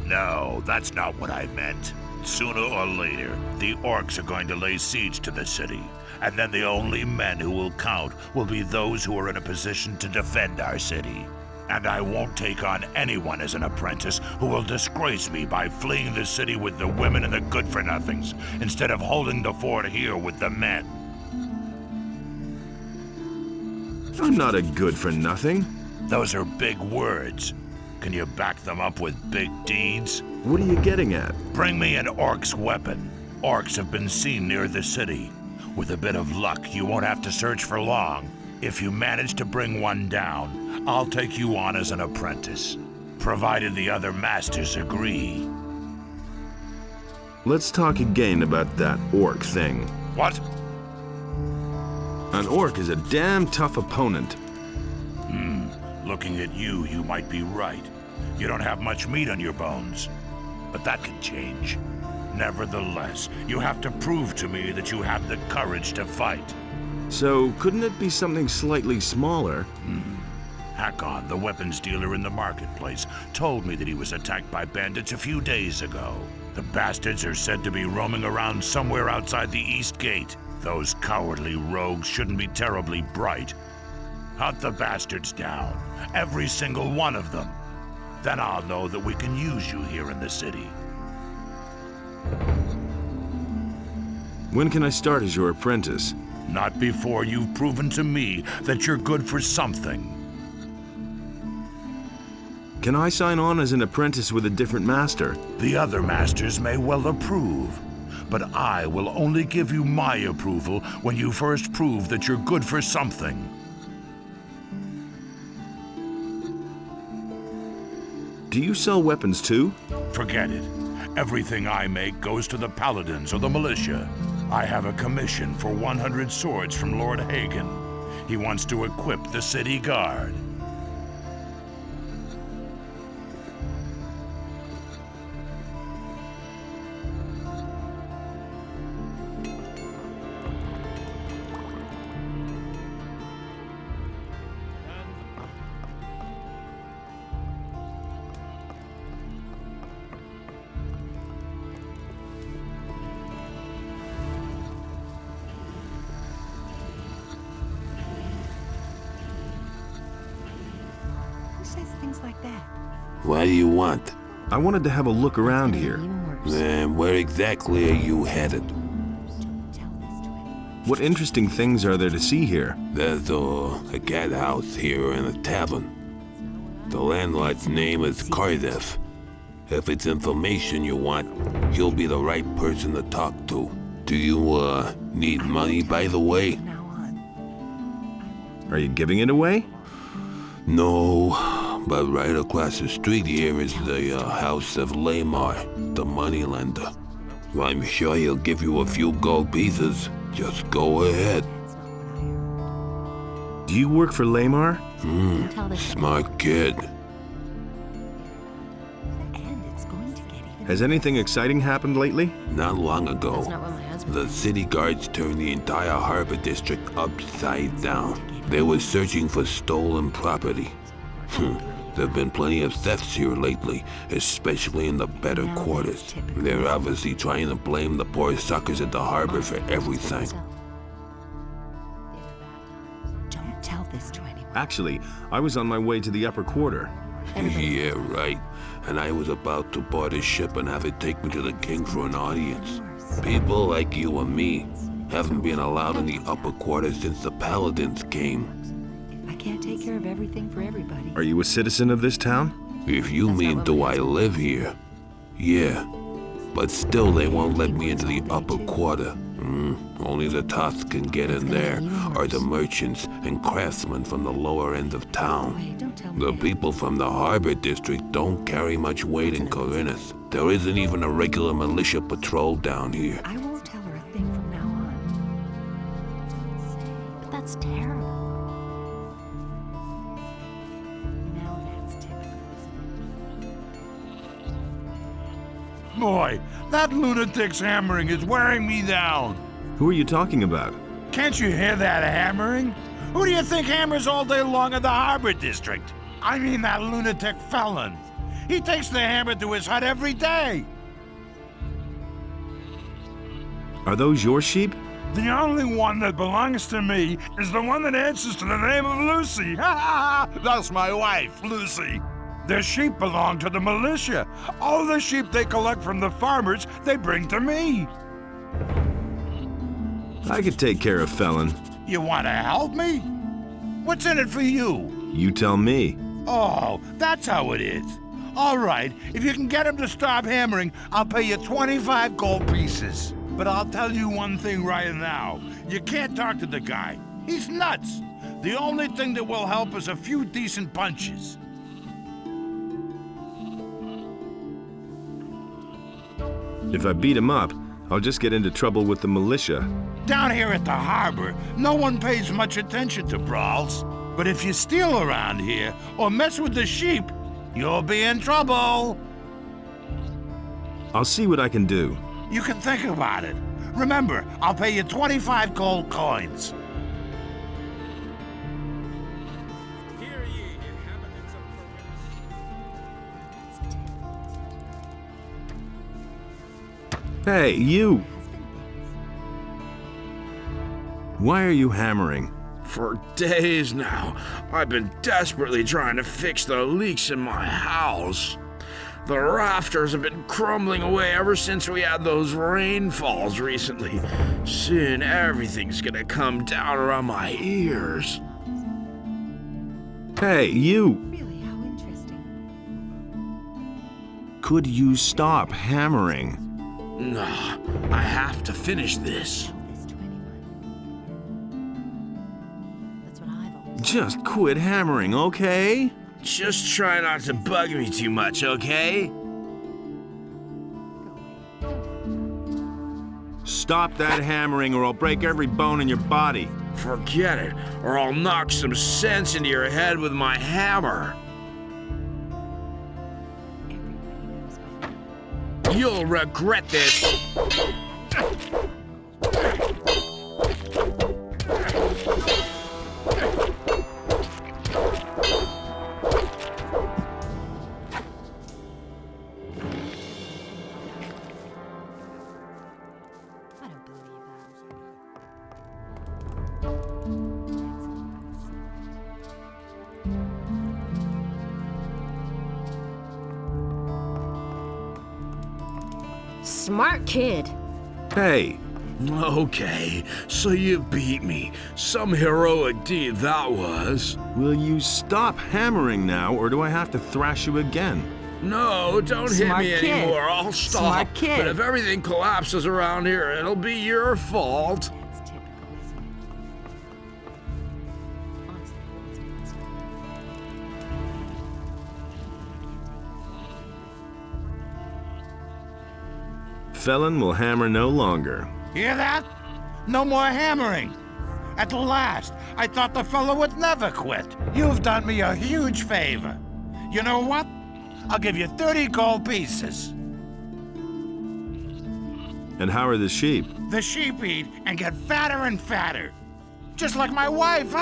No, that's not what I meant. Sooner or later, the orcs are going to lay siege to the city, and then the only men who will count will be those who are in a position to defend our city. And I won't take on anyone as an apprentice who will disgrace me by fleeing the city with the women and the good-for-nothings, instead of holding the fort here with the men. I'm not a good-for-nothing. Those are big words. Can you back them up with big deeds? What are you getting at? Bring me an orc's weapon. Orcs have been seen near the city. With a bit of luck, you won't have to search for long. If you manage to bring one down, I'll take you on as an apprentice, provided the other masters agree. Let's talk again about that orc thing. What? An orc is a damn tough opponent. Looking at you, you might be right. You don't have much meat on your bones. But that can change. Nevertheless, you have to prove to me that you have the courage to fight. So, couldn't it be something slightly smaller? Hakon, the weapons dealer in the marketplace, told me that he was attacked by bandits a few days ago. The bastards are said to be roaming around somewhere outside the East Gate. Those cowardly rogues shouldn't be terribly bright. Hunt the bastards down, every single one of them. Then I'll know that we can use you here in the city. When can I start as your apprentice? Not before you've proven to me that you're good for something. Can I sign on as an apprentice with a different master? The other masters may well approve, but I will only give you my approval when you first prove that you're good for something. Do you sell weapons too? Forget it. Everything I make goes to the paladins or the militia. I have a commission for 100 swords from Lord Hagen. He wants to equip the city guard. Things like that. What do you want? I wanted to have a look around here. And where exactly are you headed? What interesting things are there to see here? There's a cat house here and a tavern. The landlord's name is Khorinis. If it's information you want, he'll be the right person to talk to. Do you, need money, by the way? Are you giving it away? No, but right across the street here is the house of Lamar, the moneylender. I'm sure he'll give you a few gold pieces. Just go ahead. Do you work for Lamar? Smart kid. Has anything exciting happened lately? Not long ago, the city guards turned the entire harbor district upside down. They were searching for stolen property. There have been plenty of thefts here lately, especially in the better quarters. They're obviously trying to blame the poor suckers at the harbor for everything. Don't tell this to anyone. Actually, I was on my way to the upper quarter. Yeah, right. And I was about to board a ship and have it take me to the king for an audience. People like you and me haven't been allowed in the upper quarters since the paladins came. I can't take care of everything for everybody. Are you a citizen of this town? If you mean do I live here, yeah. But still they won't let me into the upper quarter. Only the Toths can get in there, or the merchants and craftsmen from the lower end of town. The people from the harbor district don't carry much weight in Khorinis. There isn't even a regular militia patrol down here. I won't tell her a thing from now on. But that's terrible. Now that's typical, isn't it? Boy, that lunatic's hammering is wearing me down. Who are you talking about? Can't you hear that hammering? Who do you think hammers all day long in the harbor district? I mean that lunatic felon. He takes the hammer to his hut every day. Are those your sheep? The only one that belongs to me is the one that answers to the name of Lucy. That's my wife, Lucy. Their sheep belong to the militia. All the sheep they collect from the farmers, they bring to me. I could take care of Felon. You want to help me? What's in it for you? You tell me. Oh, that's how it is. All right, if you can get him to stop hammering, I'll pay you 25 gold pieces. But I'll tell you one thing right now. You can't talk to the guy. He's nuts. The only thing that will help is a few decent punches. If I beat him up, I'll just get into trouble with the militia. Down here at the harbor, no one pays much attention to brawls. But if you steal around here or mess with the sheep, you'll be in trouble. I'll see what I can do. You can think about it. Remember, I'll pay you 25 gold coins. Hear ye, inhabitants of Khorinis. Hey, you! Why are you hammering? For days now, I've been desperately trying to fix the leaks in my house. The rafters have been crumbling away ever since we had those rainfalls recently. Soon everything's gonna come down around my ears. Hey, you! Really, how interesting. Could you stop hammering? No, I have to finish this. Just quit hammering, okay? Just try not to bug me too much, okay? Stop that hammering or I'll break every bone in your body. Forget it, or I'll knock some sense into your head with my hammer. You'll regret this. Smart kid. Hey. Okay, so you beat me. Some heroic deed that was. Will you stop hammering now, or do I have to thrash you again? No, don't hit Smart me kid. anymore. I'll stop. Smart kid. But if everything collapses around here, it'll be your fault. That's typical, isn't it? Honestly, Felon will hammer no longer. Hear that? No more hammering. At last, I thought the fellow would never quit. You've done me a huge favor. You know what? I'll give you 30 gold pieces. And how are the sheep? The sheep eat and get fatter and fatter. Just like my wife.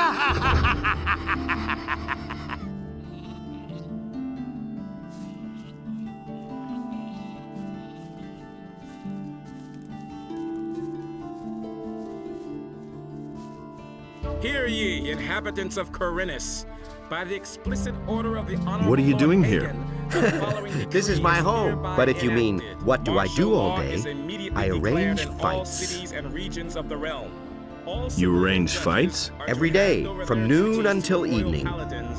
Hear ye, inhabitants of Khorinis, by the explicit order of the Honorable What are you Lord doing Hagen, here? the following This is decree my is home. hereby But if you mean, enacted. what do I Martial do all law day? is immediately I declared arrange in all fights. cities and regions of the realm. All You arrange fights? Every day, from noon until evening.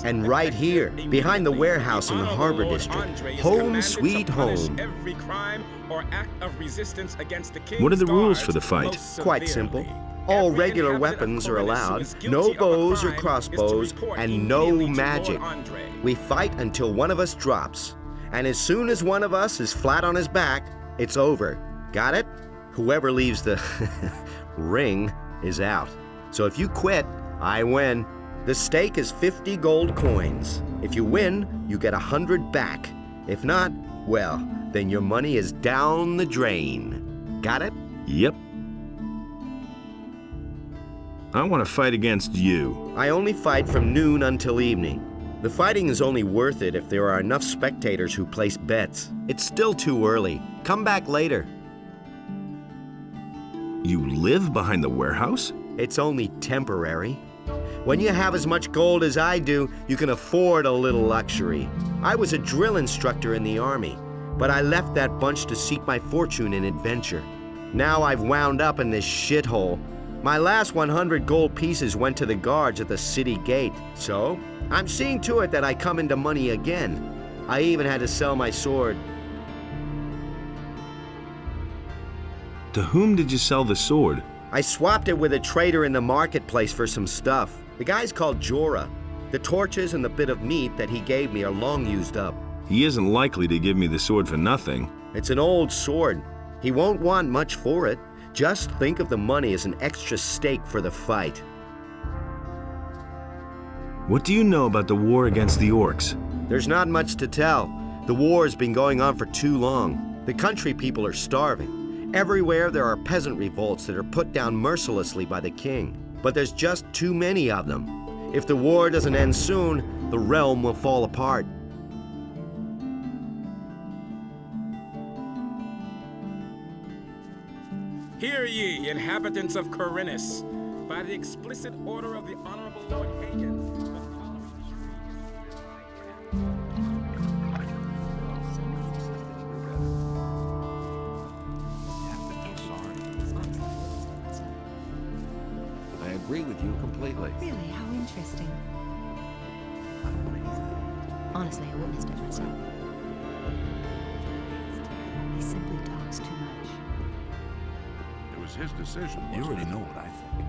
And right here, behind the warehouse in the Harbor District. Home sweet home. Every crime or act of resistance against the king's What are the rules guards for the fight? most Quite severely. simple. All Every regular inhabitant of weapons are Khorinis who allowed, is guilty no of a bows or crime is to crossbows, report and no immediately to magic. Lord Andre. We fight until one of us drops. And as soon as one of us is flat on his back, it's over. Got it? Whoever leaves the ring is out. So if you quit, I win. The stake is 50 gold coins. If you win, you get 100 back. If not, well, then your money is down the drain. Got it? Yep. I want to fight against you. I only fight from noon until evening. The fighting is only worth it if there are enough spectators who place bets. It's still too early. Come back later. You live behind the warehouse? It's only temporary. When you have as much gold as I do, you can afford a little luxury. I was a drill instructor in the army, but I left that bunch to seek my fortune in adventure. Now I've wound up in this shithole. My last 100 gold pieces went to the guards at the city gate, so I'm seeing to it that I come into money again. I even had to sell my sword. To whom did you sell the sword? I swapped it with a trader in the marketplace for some stuff. The guy's called Jorah. The torches and the bit of meat that he gave me are long used up. He isn't likely to give me the sword for nothing. It's an old sword. He won't want much for it. Just think of the money as an extra stake for the fight. What do you know about the war against the orcs? There's not much to tell. The war's been going on for too long. The country people are starving. Everywhere there are peasant revolts that are put down mercilessly by the king. But there's just too many of them. If the war doesn't end soon, the realm will fall apart. Hear ye, inhabitants of Khorinis, by the explicit order of the Honorable Lord Hagen, the following I agree with you completely. Really, how interesting. Honestly, I witnessed it myself. He simply talks too much. It was his decision. You already know what I think.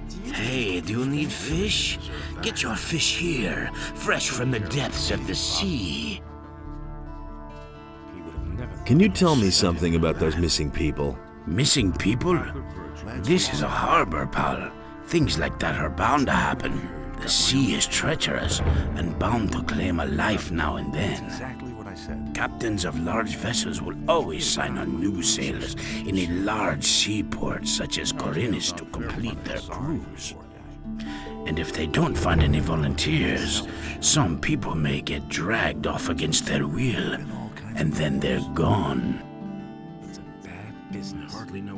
Do Hey, do you need fish? Get your fish here, fresh from the depths of the sea. Can you tell me something about those missing people? Missing people? This is a harbor, pal. Things like that are bound to happen. The sea is treacherous and bound to claim a life now and then. Exactly what I said. Captains of large vessels will always sign on new sailors in a large seaport such as Khorinis to complete their cruise. And if they don't find any volunteers, some people may get dragged off against their will, and then they're gone.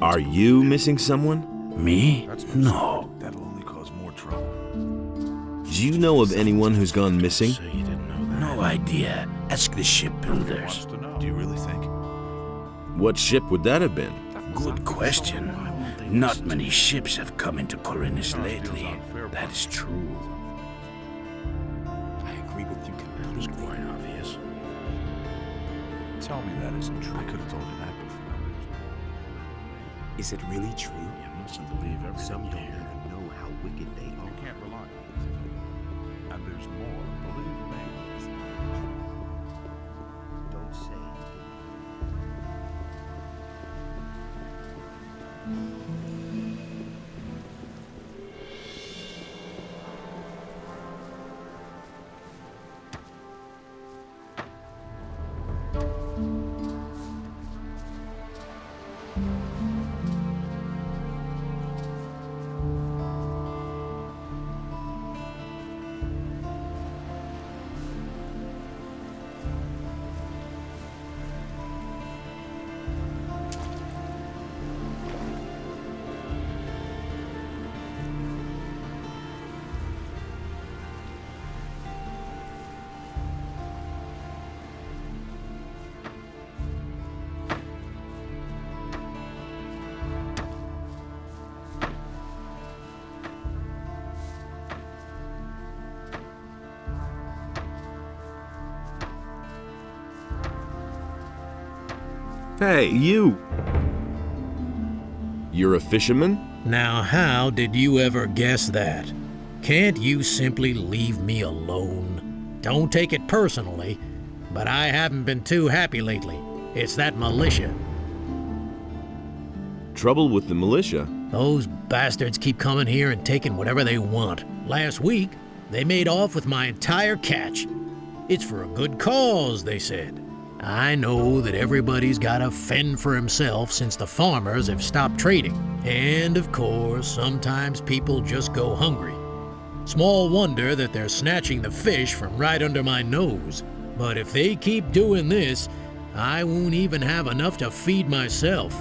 Are you missing someone? Me? No. That'll only cause more trouble. Do you know of anyone who's gone missing? No idea. Ask the shipbuilders. Do you really think? What ship would that have been? Good question. Not many ships have come into Khorinis lately. That is true. I agree with you. That was quite obvious. Tell me that isn't true. I could have told you that before. Is it really true? You mustn't believe everything. Some don't even know how wicked they are. You can't rely on it. And there's more, believe me. Don't say. Hey, you! You're a fisherman? Now, how did you ever guess that? Can't you simply leave me alone? Don't take it personally, but I haven't been too happy lately. It's that militia. Trouble with the militia? Those bastards keep coming here and taking whatever they want. Last week, they made off with my entire catch. It's for a good cause, they said. I know that everybody's gotta fend for himself since the farmers have stopped trading. And of course, sometimes people just go hungry. Small wonder that they're snatching the fish from right under my nose. But if they keep doing this, I won't even have enough to feed myself.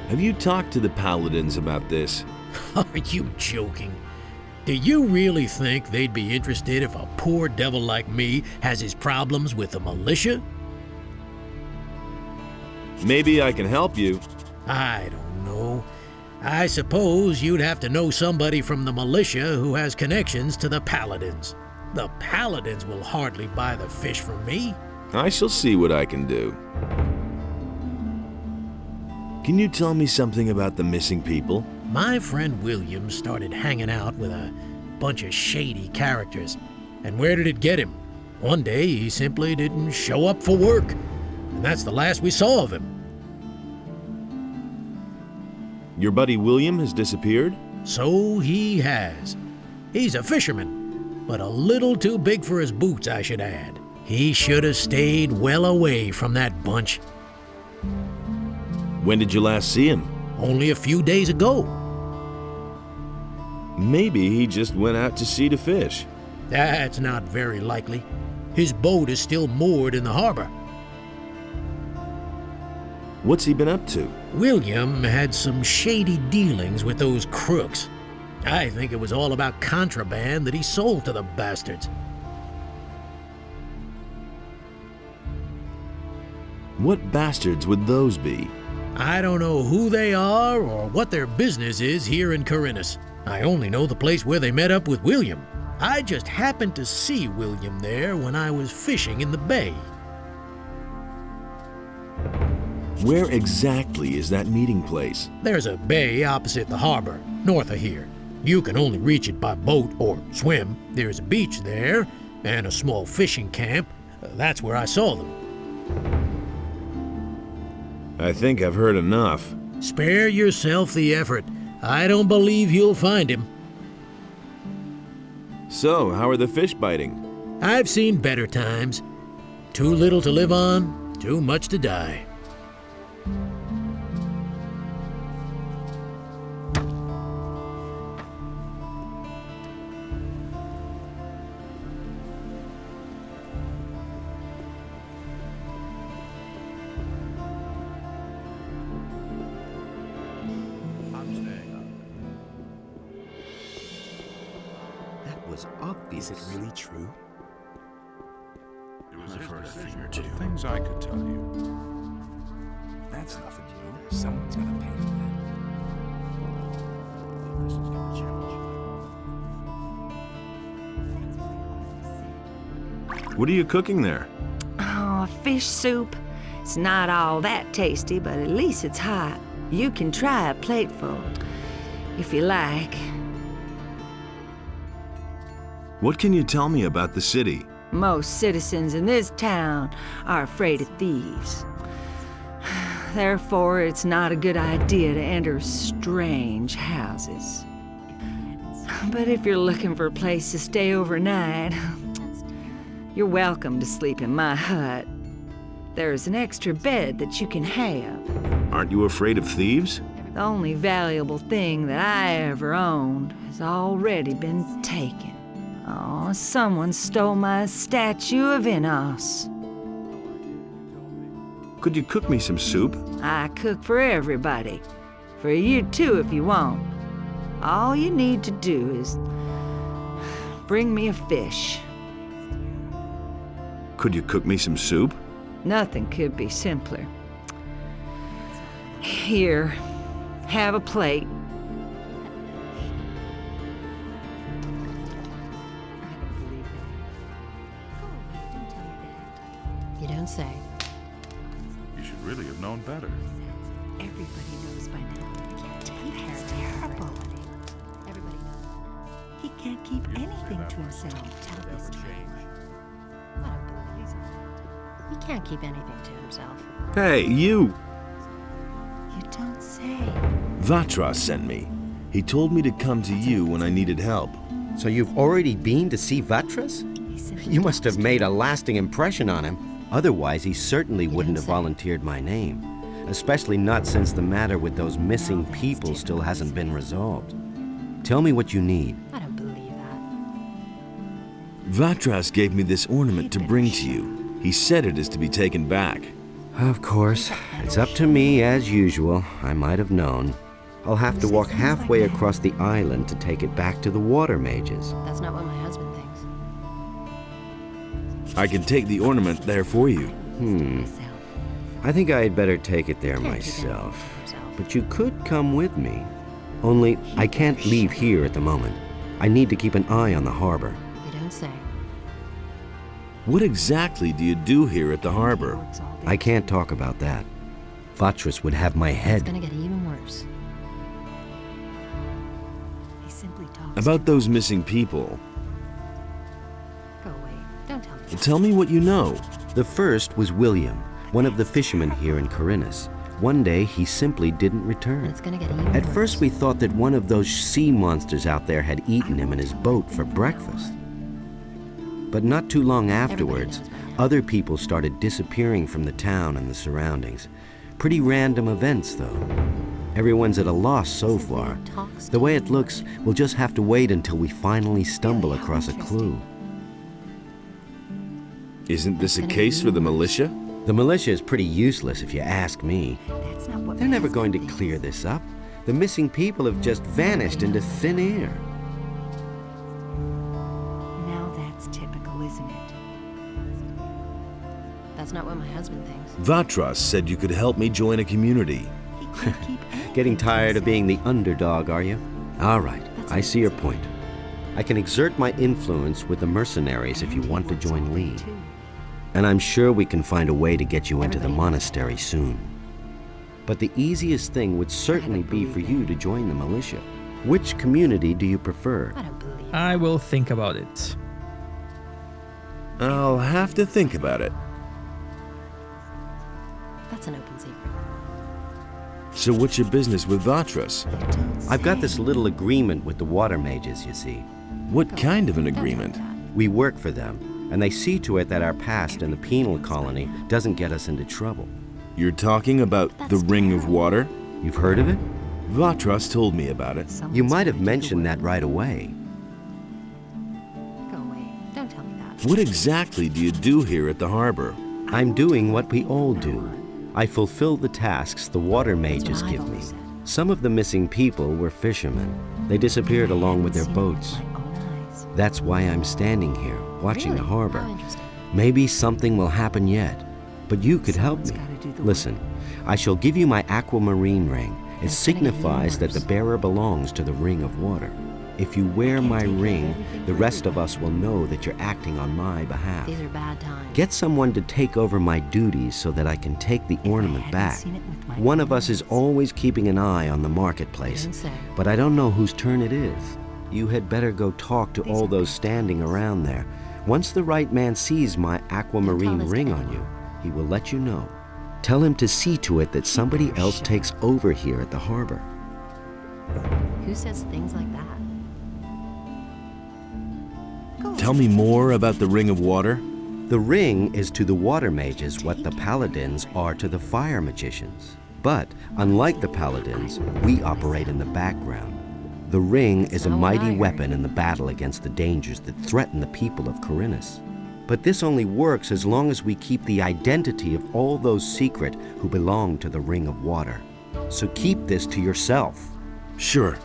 Have you talked to the paladins about this? Are you joking? Do you really think they'd be interested if a poor devil like me has his problems with the militia? Maybe I can help you. I don't know. I suppose you'd have to know somebody from the militia who has connections to the paladins. The paladins will hardly buy the fish from me. I shall see what I can do. Can you tell me something about the missing people? My friend William started hanging out with a bunch of shady characters. And where did it get him? One day he simply didn't show up for work. And that's the last we saw of him. Your buddy William has disappeared? So he has. He's a fisherman, but a little too big for his boots, I should add. He should have stayed well away from that bunch. When did you last see him? Only a few days ago. Maybe he just went out to sea to fish. That's not very likely. His boat is still moored in the harbor. What's he been up to? William had some shady dealings with those crooks. I think it was all about contraband that he sold to the bastards. What bastards would those be? I don't know who they are or what their business is here in Khorinis. I only know the place where they met up with William. I just happened to see William there when I was fishing in the bay. Where exactly is that meeting place? There's a bay opposite the harbor, north of here. You can only reach it by boat or swim. There's a beach there, and a small fishing camp. That's where I saw them. I think I've heard enough. Spare yourself the effort. I don't believe you'll find him. So, how are the fish biting? I've seen better times. Too little to live on, too much to die. Was obvious. Is it really true? I've heard a thing or two. Things I could tell you. That's nothing new. Someone's gonna pay for that. This is gonna change. What are you cooking there? Oh, fish soup. It's not all that tasty, but at least it's hot. You can try a plateful, if you like. What can you tell me about the city? Most citizens in this town are afraid of thieves. Therefore, it's not a good idea to enter strange houses. But if you're looking for a place to stay overnight, you're welcome to sleep in my hut. There's an extra bed that you can have. Aren't you afraid of thieves? The only valuable thing that I ever owned has already been taken. Oh, someone stole my statue of Enos. Could you cook me some soup? I cook for everybody. For you too, if you want. All you need to do is bring me a fish. Could you cook me some soup? Nothing could be simpler. Here, have a plate. You don't say. You should really have known better. Everybody knows by now. He's terrible. Everybody knows. He can't keep anything to himself. Tell this to me. I don't believe it. He can't keep anything to himself. Hey, you! You don't say. Vatras sent me. He told me to come to you when I needed help. So you've already been to see Vatras? You must have made a lasting impression on him. Otherwise, he certainly wouldn't have volunteered my name. Especially not since the matter with those missing people still hasn't been resolved. Tell me what you need. I don't believe that. Vatras gave me this ornament to bring to you. He said it is to be taken back. Of course. It's up to me, as usual. I might have known. I'll have to walk halfway across the island to take it back to the water mages. That's not what my husband thinks. I can take the ornament there for you. I think I'd better take it there myself. But you could come with me. Only, I can't leave here at the moment. I need to keep an eye on the harbor. You don't say. What exactly do you do here at the harbor? I can't talk about that. Vatras would have my head. It's gonna get even worse. He simply talks. About those missing people. Go away. Don't tell me. Tell me what you know. The first was William, one of the fishermen here in Khorinis. One day, he simply didn't return. It's gonna get even At worse. first, we thought that one of those sea monsters out there had eaten him in his boat for breakfast. But not too long afterwards, other people started disappearing from the town and the surroundings. Pretty random events, though. Everyone's at a loss so far. The way it looks, we'll just have to wait until we finally stumble across a clue. Isn't this a case for the militia? The militia is pretty useless if you ask me. They're never going to clear this up. The missing people have just vanished into thin air. Now that's typical, isn't it? That's not what my husband thinks. Vatras said you could help me join a community. Getting tired of being the underdog, are you? All right, I see your point. I can exert my influence with the mercenaries if you want to join Lee. And I'm sure we can find a way to get you into the monastery soon. But the easiest thing would certainly be for you to join the militia. Which community do you prefer? I will think about it. I'll have to think about it. That's an open secret. So what's your business with Vatras? I've got this little agreement with the water mages, you see. What kind of an agreement? We work for them, and they see to it that our past in the penal colony doesn't get us into trouble. You're talking about the Ring of Water? You've heard of it? Vatras told me about it. You might have mentioned that right away. Go away. Don't tell me that. What exactly do you do here at the harbor? I'm doing what we all do. I fulfill the tasks the water mages give me. Some of the missing people were fishermen. They disappeared along with their boats. That's why I'm standing here, watching the harbor. Maybe something will happen yet, but you could help me. Listen, I shall give you my aquamarine ring. It signifies that the bearer belongs to the Ring of Water. If you wear my ring, the rest of us will know that you're acting on my behalf. These are bad times. Get someone to take over my duties so that I can take the ornament back. One of us is always keeping an eye on the marketplace, but I don't know whose turn it is. You had better go talk to all those standing around there. Once the right man sees my aquamarine ring on you, he will let you know. Tell him to see to it that somebody else takes over here at the harbor. Who says things like that? Tell me more about the Ring of Water. The ring is to the water mages what the paladins are to the fire magicians. But, unlike the paladins, we operate in the background. The ring is a mighty weapon in the battle against the dangers that threaten the people of Khorinis. But this only works as long as we keep the identity of all those secret who belong to the Ring of Water. So keep this to yourself. Sure.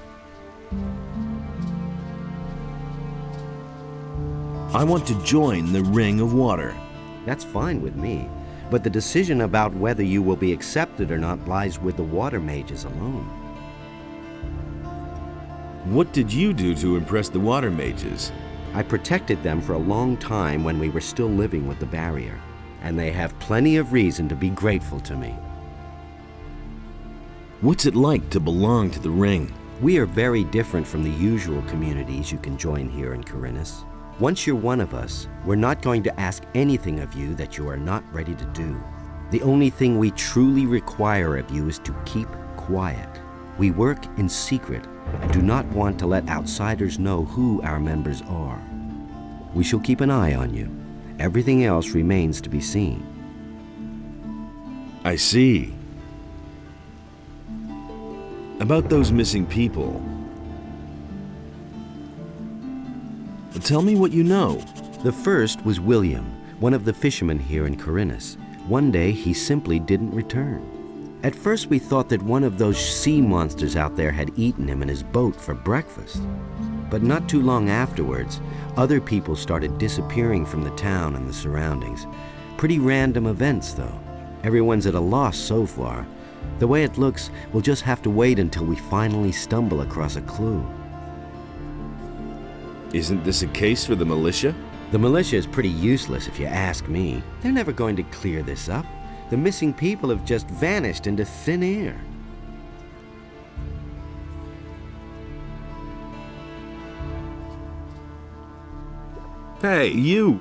I want to join the Ring of Water. That's fine with me, but the decision about whether you will be accepted or not lies with the water mages alone. What did you do to impress the water mages? I protected them for a long time when we were still living with the barrier, and they have plenty of reason to be grateful to me. What's it like to belong to the Ring? We are very different from the usual communities you can join here in Khorinis. Once you're one of us, we're not going to ask anything of you that you are not ready to do. The only thing we truly require of you is to keep quiet. We work in secret and do not want to let outsiders know who our members are. We shall keep an eye on you. Everything else remains to be seen. I see. About those missing people. Tell me what you know. The first was William, one of the fishermen here in Khorinis. One day, he simply didn't return. At first, we thought that one of those sea monsters out there had eaten him in his boat for breakfast. But not too long afterwards, other people started disappearing from the town and the surroundings. Pretty random events, though. Everyone's at a loss so far. The way it looks, we'll just have to wait until we finally stumble across a clue. Isn't this a case for the militia? The militia is pretty useless if you ask me. They're never going to clear this up. The missing people have just vanished into thin air. Hey, you!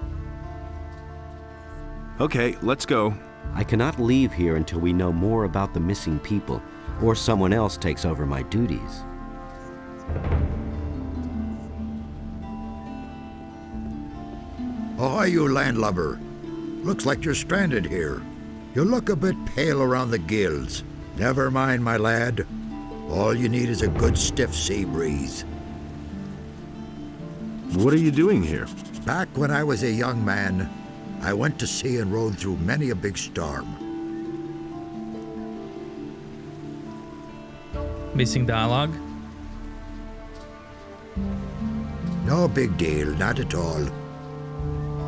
Okay, let's go. I cannot leave here until we know more about the missing people, or someone else takes over my duties. Ahoy, you landlubber. Looks like you're stranded here. You look a bit pale around the gills. Never mind, my lad. All you need is a good stiff sea breeze. What are you doing here? Back when I was a young man, I went to sea and rode through many a big storm. Missing dialogue? No big deal, not at all.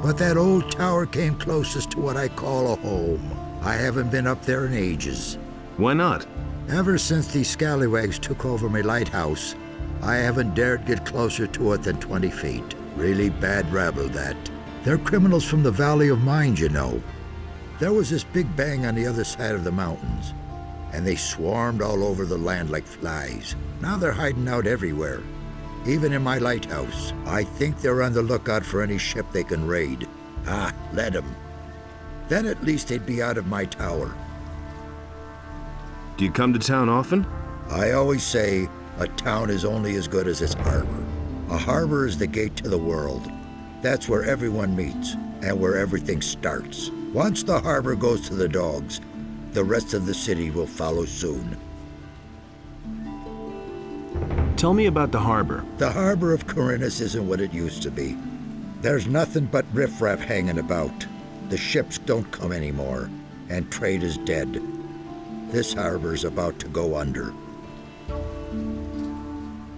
But that old tower came closest to what I call a home. I haven't been up there in ages. Why not? Ever since these scallywags took over my lighthouse, I haven't dared get closer to it than 20 feet. Really bad rabble, that. They're criminals from the Valley of Mind, you know. There was this big bang on the other side of the mountains. and they swarmed all over the land like flies. Now they're hiding out everywhere, even in my lighthouse. I think they're on the lookout for any ship they can raid. Ah, let them. Then at least they'd be out of my tower. Do you come to town often? I always say a town is only as good as its harbor. A harbor is the gate to the world. That's where everyone meets and where everything starts. Once the harbor goes to the dogs, the rest of the city will follow soon. Tell me about the harbor. The harbor of Khorinis isn't what it used to be. There's nothing but riffraff hanging about. The ships don't come anymore, and trade is dead. This harbor's about to go under.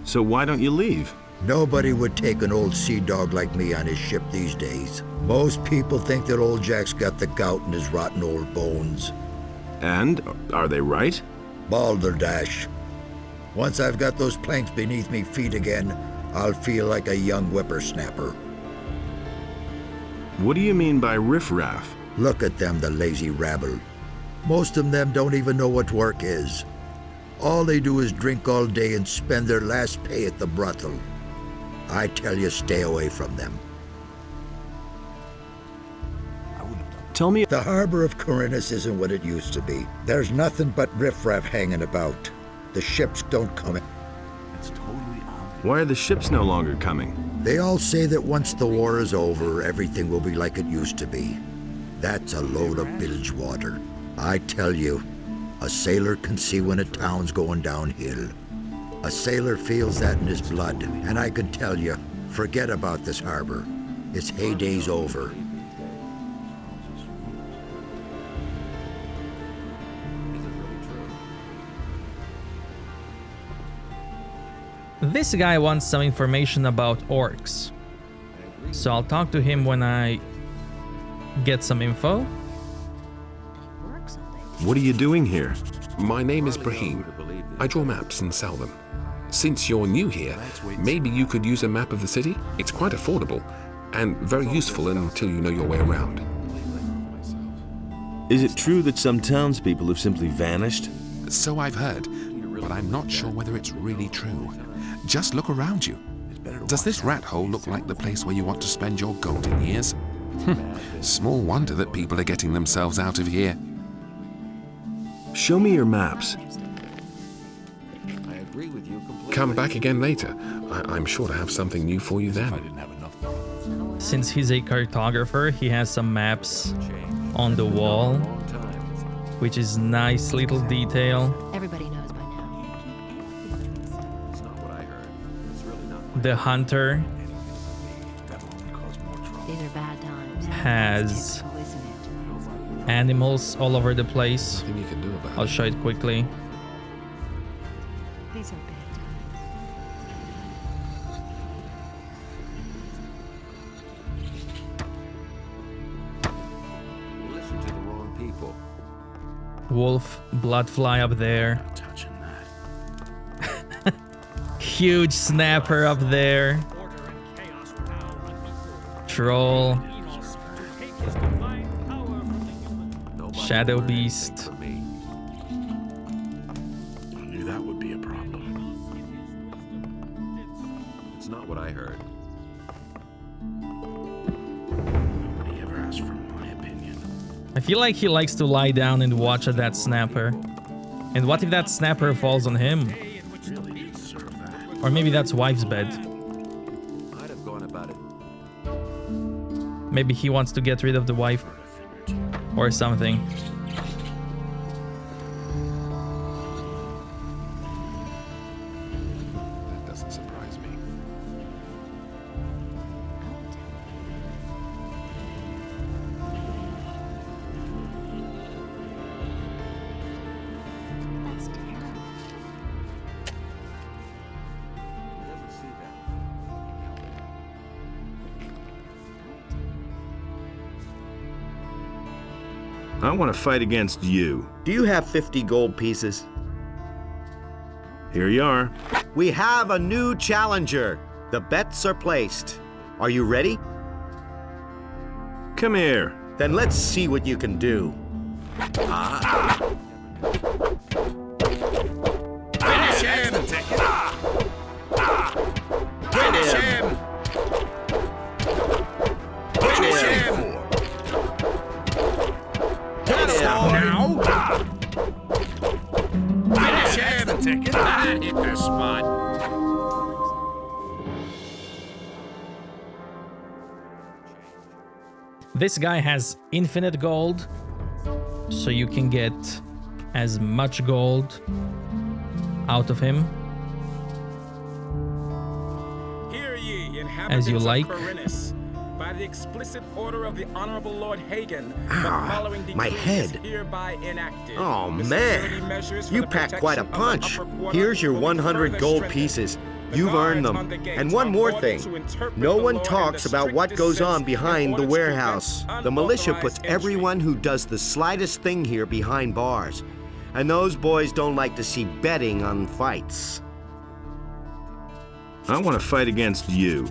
So why don't you leave? Nobody would take an old sea dog like me on his ship these days. Most people think that old Jack's got the gout in his rotten old bones. And? Are they right? Balderdash. Once I've got those planks beneath me feet again, I'll feel like a young whippersnapper. What do you mean by riffraff? Look at them, the lazy rabble. Most of them don't even know what work is. All they do is drink all day and spend their last pay at the brothel. I tell you, stay away from them. Tell me... The harbor of Khorinis isn't what it used to be. There's nothing but riffraff hanging about. The ships don't come in. It's totally obvious. Why are the ships no longer coming? They all say that once the war is over, everything will be like it used to be. That's a load of bilge water. I tell you, a sailor can see when a town's going downhill. A sailor feels that in his blood, and I can tell you, forget about this harbor. Its heyday's over. This guy wants some information about orcs, so I'll talk to him when I get some info. What are you doing here? My name is Brahim. I draw maps and sell them. Since you're new here, maybe you could use a map of the city? It's quite affordable and very useful until you know your way around. Is it true that some townspeople have simply vanished? So I've heard, but I'm not sure whether it's really true. Just look around you. Does this rat hole look like the place where you want to spend your golden years? Small wonder that people are getting themselves out of here. Show me your maps. Come back again later. I'm sure to have something new for you then. Since he's a cartographer, he has some maps on the wall, which is nice little detail. Everybody knows by now. It's not what I heard. It's really not. The hunter These are bad times. has animals all over the place. Nothing you can do about it. I'll show it quickly. These are bad Listen to the wrong people. Wolf, bloodfly up there. Not touching that. Huge snapper up there. Troll. Shadow beast. I knew that would be a problem. It's not what I heard. Nobody ever asked for my opinion. I feel like he likes to lie down and watch at that snapper. And what if that snapper falls on him? Really deserve that. Or maybe that's wife's bed. I'd have gone about it. Maybe he wants to get rid of the wife. Or something. That doesn't surprise me. That's terrible. He doesn't see that. I want to fight against you. Do you have 50 gold pieces? Here you are. We have a new challenger. The bets are placed. Are you ready? Come here. Then let's see what you can do. Finish him! Finish him! Finish him! Stop now! Finish him! That hit the spot. This guy has infinite gold, so you can get as much gold out of him Hear ye, as you inhabitants like. of Khorinis. By the explicit order of the Honorable Lord Hagen, the following my decree head. is hereby enacted. Oh, The security man. measures for You the packed quite a protection of the punch. upper quarter Here's your will be 100 further gold strengthened. pieces. The You've earned guards them. on the gates And one are more ordered thing. to interpret No the one law in talks the about what strictest goes on sense behind in the order to warehouse. prevent The militia puts unauthorized everyone who does the slightest thing here behind bars. And those boys don't like to see betting on fights. I want to fight against you.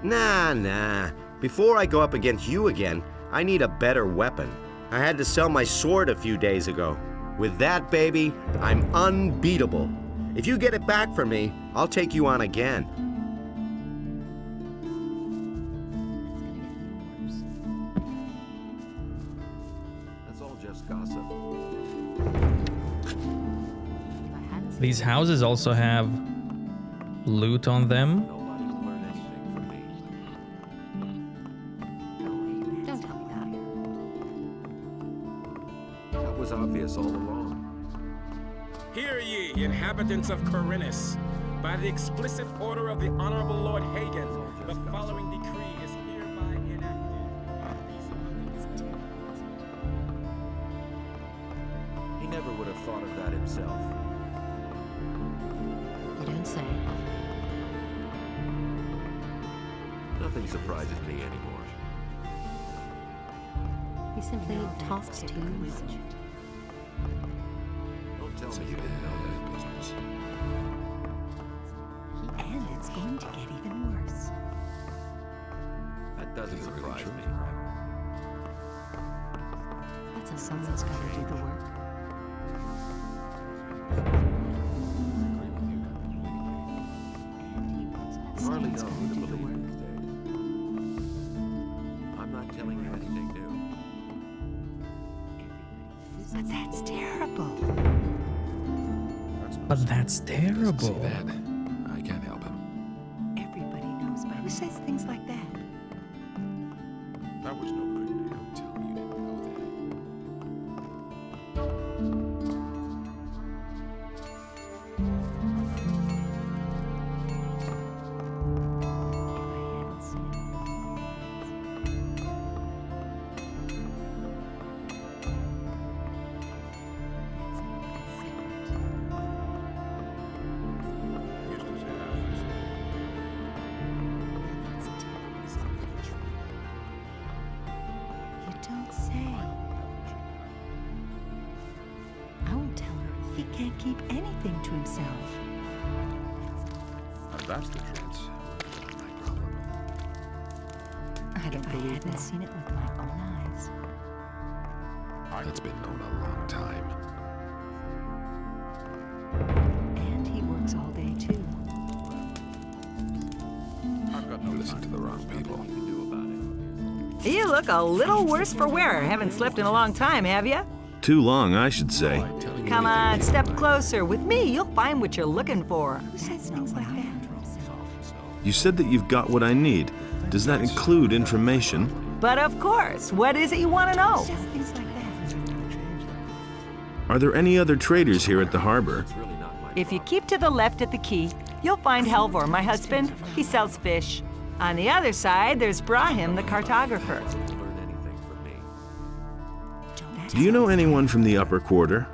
Nah. Before I go up against you again, I need a better weapon. I had to sell my sword a few days ago. With that, baby, I'm unbeatable. If you get it back from me, I'll take you on again. That's all just gossip. These houses also have loot on them. Nobody will learn anything from me. Don't tell me that. That was obvious all along. Hear ye, inhabitants of Khorinis. By the explicit order of the Honorable Lord Hagen, the following decree is hereby enacted. He never would have thought of that himself. You don't say. Nothing surprises me anymore. He simply talks too much. Don't tell me you didn't know that business. And it's going to get even worse. That doesn't surprise me. Someone's got to do the work. Hardly know who to believe these days. I'm not telling you anything new. But that's terrible. But that's terrible. I can't help him. Everybody knows, but who says things like that? That was no good deal. Don't tell me you didn't know You don't say. I won't tell her. He can't keep anything to himself. That's the truth. I don't believe I hadn't seen it with my own eyes. That's been known a long time. And he works all day, too. You listen to the wrong people. You look a little worse for wear. Haven't slept in a long time, have you? Too long, I should say. Come on, step closer. With me, you'll find what you're looking for. Who says things like that? You said that you've got what I need. Does that include information? But of course, what is it you want to know? Things like that. Are there any other traders here at the harbor? If you keep to the left at the quay, you'll find Helvor, my husband. He sells fish. On the other side, there's Brahim, the cartographer. Do you know anyone from the upper quarter?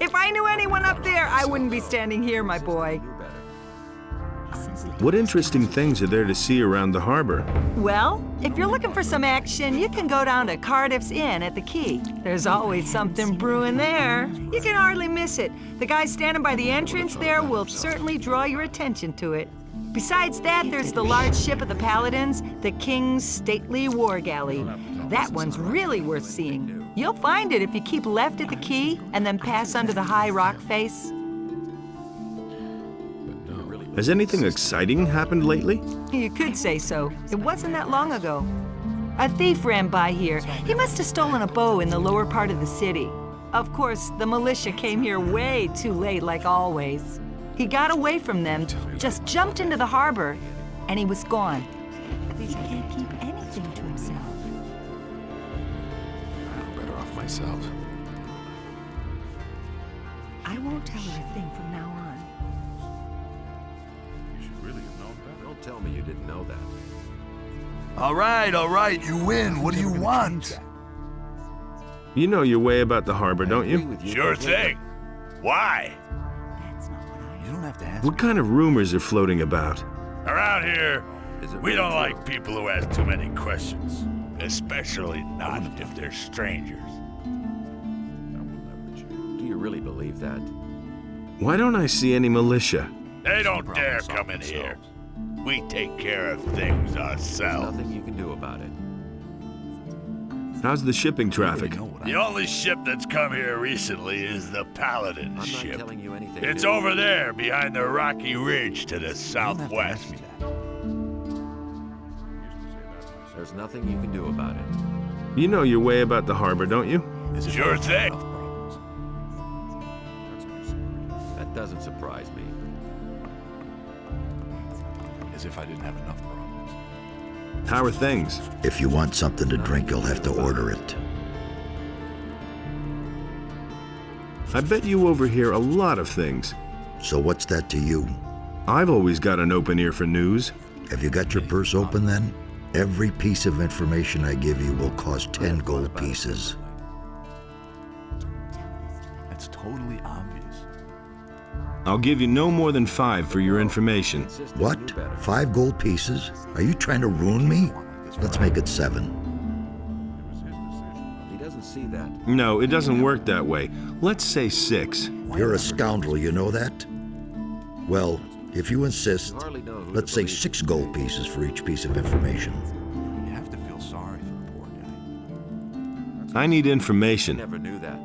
If I knew anyone up there, I wouldn't be standing here, my boy. What interesting things are there to see around the harbor? Well, if you're looking for some action, you can go down to Cardiff's Inn at the quay. There's always something brewing there. You can hardly miss it. The guy standing by the entrance there will certainly draw your attention to it. Besides that, there's the large ship of the Paladins, the King's stately war galley. That one's really worth seeing. You'll find it if you keep left at the quay and then pass under the high rock face. Has anything exciting happened lately? You could say so. It wasn't that long ago. A thief ran by here. He must have stolen a bow in the lower part of the city. Of course, the militia came here way too late, like always. He got away from them, just jumped into the harbor, and he was gone. He can't keep anything to himself. I'm better off myself. I won't tell her a thing from now on. You should really have known better. Don't tell me you didn't know that. All right, you win. What do you want? You know your way about the harbor, don't you? Sure thing. Why? You don't have to ask. What kind of rumors are floating about? Around here, we don't like people who ask too many questions. Especially not if they're strangers. Do you really believe that? Why don't I see any militia? They don't dare come in here. We take care of things ourselves. There's nothing you can do about it. How's the shipping traffic? The only ship that's come here recently is the Paladin ship. I'm not telling you anything. It's over there, behind the rocky ridge to the southwest. There's nothing you can do about it. You know your way about the harbor, don't you? Sure thing. That doesn't surprise me. As if I didn't have enough problems. How are things? If you want something to drink, you'll have to order it. I bet you overhear a lot of things. So what's that to you? I've always got an open ear for news. Have you got your purse open then? Every piece of information I give you will cost 10 gold pieces. That's totally obvious. I'll give you no more than 5 for your information. What? 5 gold pieces? Are you trying to ruin me? Let's make it 7. He doesn't see that. No, it doesn't work that way. Let's say 6. You're a scoundrel, you know that? Well, if you insist, let's say 6 gold pieces for each piece of information. You have to feel sorry for the poor guy. I need information. Never knew that.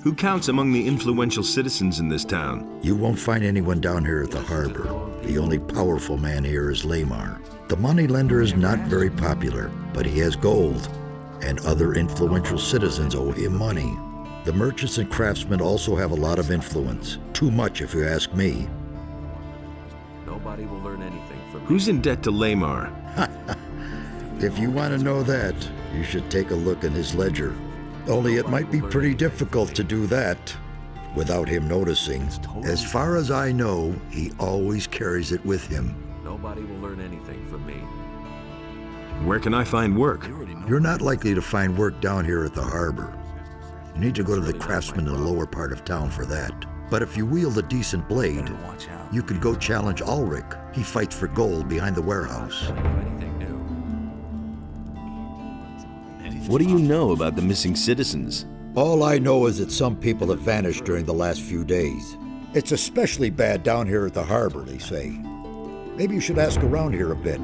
Who counts among the influential citizens in this town? You won't find anyone down here at the harbor. The only powerful man here is Lamar. The moneylender is not very popular, but he has gold, and other influential citizens owe him money. The merchants and craftsmen also have a lot of influence. Too much, if you ask me. Nobody will learn anything from me. Who's in debt to Lamar? If you want to know that, you should take a look in his ledger. Only it might be pretty difficult to do that without him noticing. As far as I know, he always carries it with him. Nobody will learn anything from me. Where can I find work? You're not likely to find work down here at the harbor. You need to go to the craftsman in the lower part of town for that. But if you wield a decent blade, you could go challenge Ulrich. He fights for gold behind the warehouse. What do you know about the missing citizens? All I know is that some people have vanished during the last few days. It's especially bad down here at the harbor, they say. Maybe you should ask around here a bit.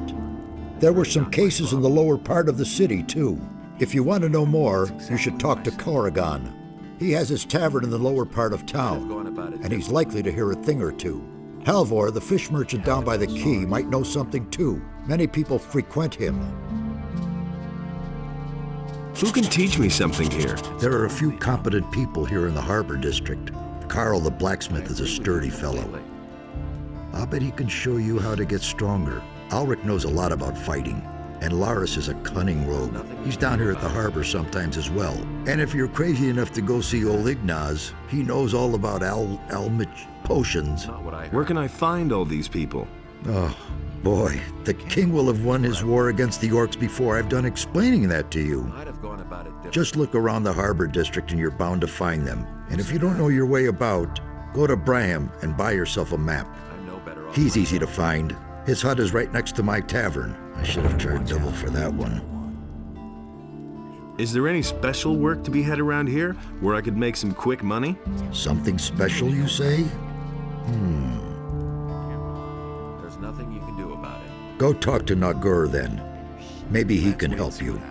There were some cases in the lower part of the city, too. If you want to know more, you should talk to Khorinis. He has his tavern in the lower part of town, and he's likely to hear a thing or two. Halvor, the fish merchant down by the quay, might know something too. Many people frequent him. Who can teach me something here? There are a few competent people here in the harbor district. Carl the blacksmith is a sturdy fellow. I'll bet he can show you how to get stronger. Ulrich knows a lot about fighting, and Laris is a cunning rogue. He's down here at the harbor sometimes as well. And if you're crazy enough to go see old Ignaz, he knows all about Almich potions. Where can I find all these people? Oh, boy, the king will have won his war against the orcs before I've done explaining that to you. Just look around the harbor district and you're bound to find them. And if you don't know your way about, go to Braham and buy yourself a map. He's easy to find. His hut is right next to my tavern. I should have charged double for that one. Is there any special work to be had around here where I could make some quick money? Something special, you say? There's nothing you can do about it. Go talk to Nagur then. Maybe he can help you.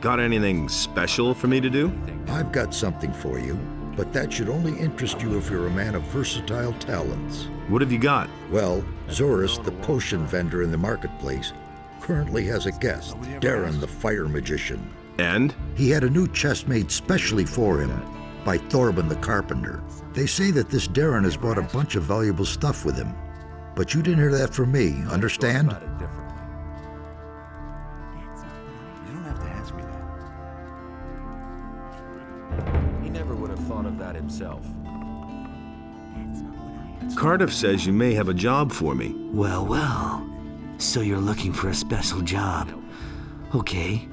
Got anything special for me to do? I've got something for you, but that should only interest you if you're a man of versatile talents. What have you got? Well, Zorus, the potion vendor in the marketplace, currently has a guest, Darren the fire magician. And? He had a new chest made specially for him by Thorben the carpenter. They say that this Darren has brought a bunch of valuable stuff with him. But you didn't hear that from me, understand? You don't have to ask me that. He never would have thought of that himself. Cardiff says you may have a job for me. Well, well. So you're looking for a special job. Okay.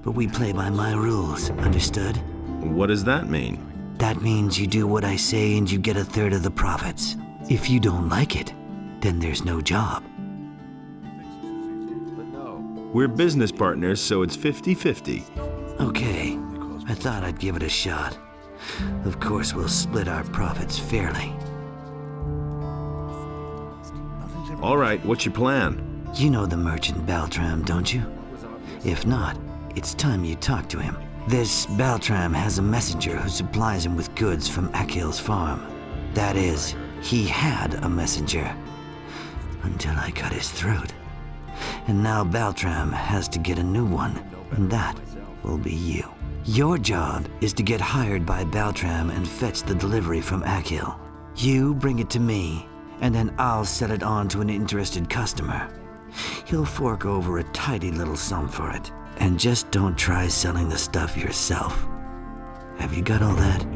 But we play by my rules, understood? What does that mean? That means you do what I say and you get a third of the profits. If you don't like it, then there's no job. We're business partners, so it's 50-50. Okay. I thought I'd give it a shot. Of course, we'll split our profits fairly. All right, what's your plan? You know the merchant Baltram, don't you? If not, it's time you talk to him. This Baltram has a messenger who supplies him with goods from Akhil's farm. That is, he had a messenger. Until I cut his throat. And now Baltram has to get a new one, and that will be you. Your job is to get hired by Baltram and fetch the delivery from Akhil. You bring it to me, and then I'll sell it on to an interested customer. He'll fork over a tidy little sum for it. And just don't try selling the stuff yourself. Have you got all that?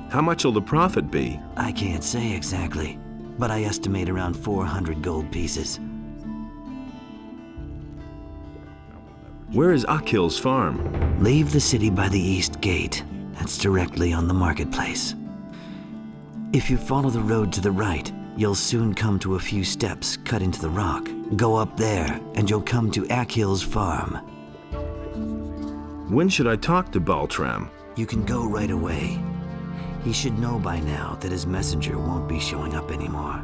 How much will the profit be? I can't say exactly, but I estimate around 400 gold pieces. Where is Akhil's farm? Leave the city by the east gate. That's directly on the marketplace. If you follow the road to the right, you'll soon come to a few steps cut into the rock. Go up there, and you'll come to Akhil's farm. When should I talk to Baltram? You can go right away. He should know by now that his messenger won't be showing up anymore.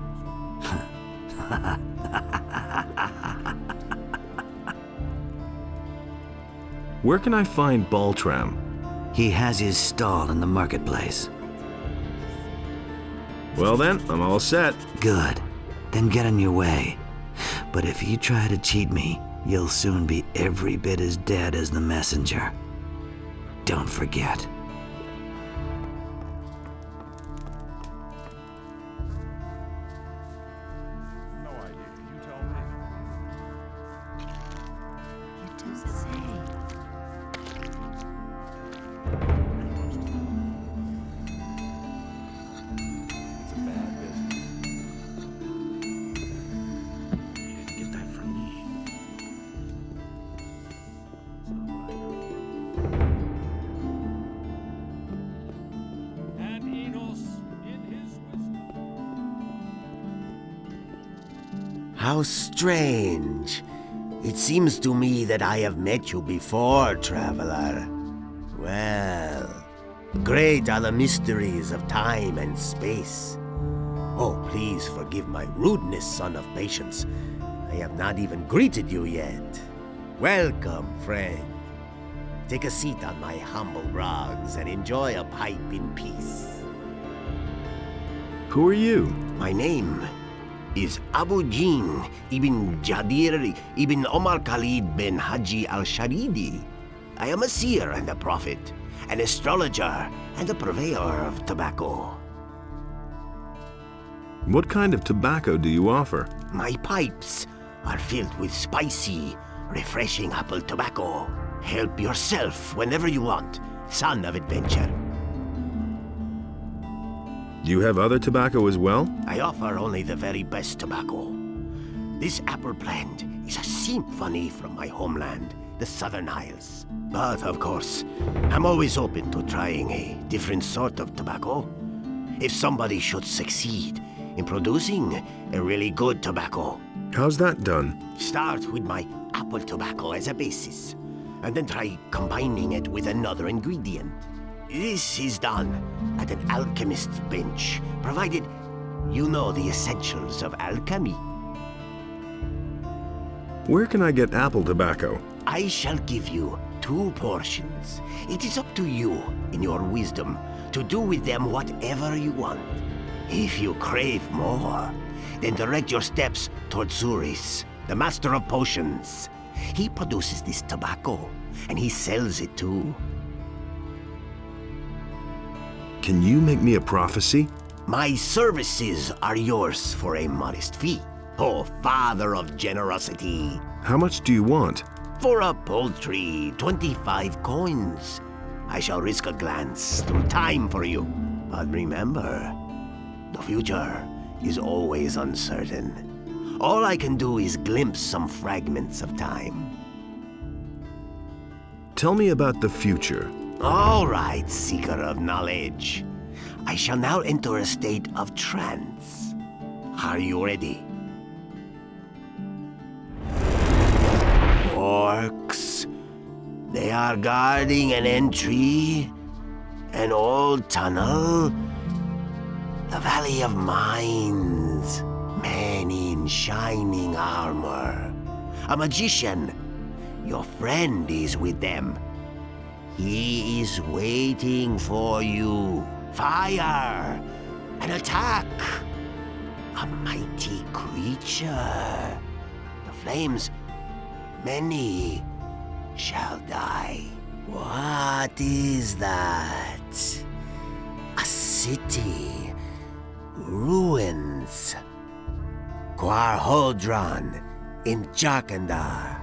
Where can I find Baltram? He has his stall in the marketplace. Well then, I'm all set. Good. Then get on your way. But if you try to cheat me, you'll soon be every bit as dead as the messenger. Don't forget. No idea. You tell me. It doesn't say. It's a bad business. You didn't get that from me. It's not what I heard. And Enos, in his wisdom. How strange. It seems to me that I have met you before, traveler. Well, great are the mysteries of time and space. Oh, please forgive my rudeness, son of patience. I have not even greeted you yet. Welcome, friend. Take a seat on my humble rugs and enjoy a pipe in peace. Who are you? My name is Abu Jin ibn Jadir ibn Omar Khalid bin Haji al-Sharidi. I am a seer and a prophet, an astrologer and a purveyor of tobacco. What kind of tobacco do you offer? My pipes are filled with spicy, refreshing apple tobacco. Help yourself whenever you want, son of adventure. Do you have other tobacco as well? I offer only the very best tobacco. This apple plant is a symphony from my homeland, the Southern Isles. But, of course, I'm always open to trying a different sort of tobacco. If somebody should succeed in producing a really good tobacco. How's that done? Start with my apple tobacco as a basis, and then try combining it with another ingredient. This is done at an alchemist's bench, provided you know the essentials of alchemy. Where can I get apple tobacco? I shall give you 2 portions. It is up to you, in your wisdom, to do with them whatever you want. If you crave more, then direct your steps toward Zuris, the master of potions. He produces this tobacco, and he sells it too. Can you make me a prophecy? My services are yours for a modest fee, oh father of generosity. How much do you want? For a paltry 25 coins. I shall risk a glance through time for you. But remember, the future is always uncertain. All I can do is glimpse some fragments of time. Tell me about the future. All right, seeker of knowledge. I shall now enter a state of trance. Are you ready? Orcs. They are guarding an entry, an old tunnel, the Valley of Mines. Men in shining armor. A magician. Your friend is with them. He is waiting for you. Fire! An attack! A mighty creature. The flames, many shall die. What is that? A city. Ruins. Quarhodron in Jarkandar.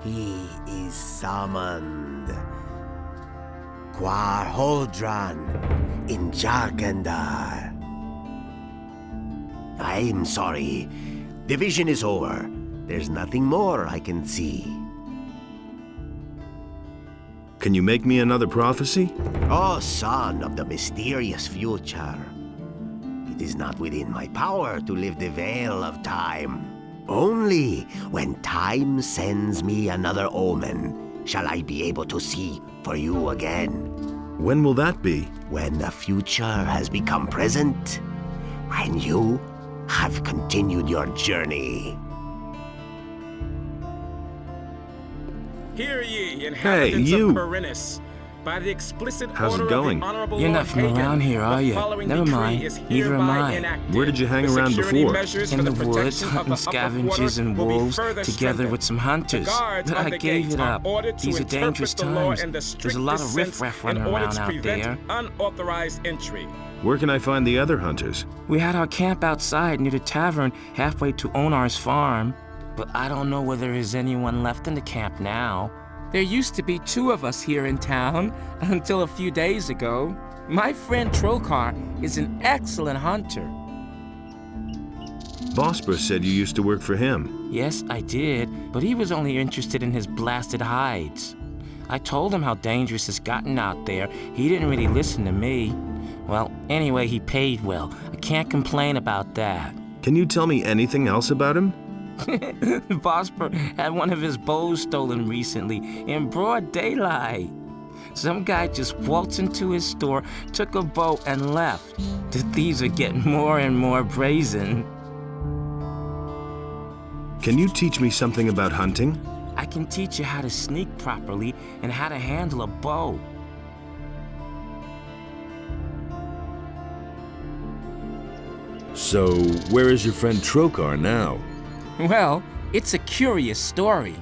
He is summoned. Quarhodron in Jarkandar. I'm sorry. The vision is over. There's nothing more I can see. Can you make me another prophecy? Oh, son of the mysterious future. It is not within my power to lift the veil of time. Only when time sends me another omen shall I be able to see for you again. When will that be? When the future has become present, and you have continued your journey. Hear ye, inhabitants you. of Khorinis. By the explicit How's order it going? of the Honorable You're Lord not from Hagen, around here, the are you? following Never decree mind. is Neither am hereby I. enacted. Where did you hang The around security before? measures In for the the woods, protection of hunting the upper scavengers quarters and will be wolves, further together strengthened. with some hunters. The guards But at I the gave gates it are up. ordered to These are interpret dangerous the law times. in the There's a lot of strictest riffraff sense running in order around to out prevent there. unauthorized entry. Where can I find the other hunters? We had our camp outside near the tavern halfway to Onar's farm. But I don't know whether there's anyone left in the camp now. There used to be 2 of us here in town until a few days ago. My friend Trokar is an excellent hunter. Bosper said you used to work for him. Yes, I did, but he was only interested in his blasted hides. I told him how dangerous it's gotten out there. He didn't really listen to me. Well, anyway, he paid well. I can't complain about that. Can you tell me anything else about him? Bosper had one of his bows stolen recently in broad daylight. Some guy just waltzed into his store, took a bow, and left. The thieves are getting more and more brazen. Can you teach me something about hunting? I can teach you how to sneak properly and how to handle a bow. So, where is your friend Trokar now? Well, it's a curious story.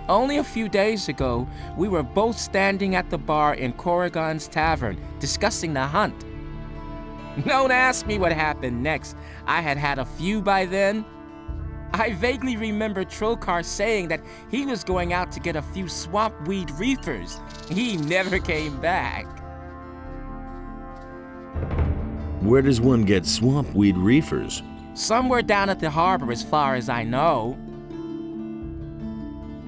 Only a few days ago, we were both standing at the bar in Corrigan's tavern, discussing the hunt. Don't ask me what happened next. I had had a few by then. I vaguely remember Trokar saying that he was going out to get a few swampweed reapers. He never came back. Where does one get swampweed reefers? Somewhere down at the harbor, as far as I know.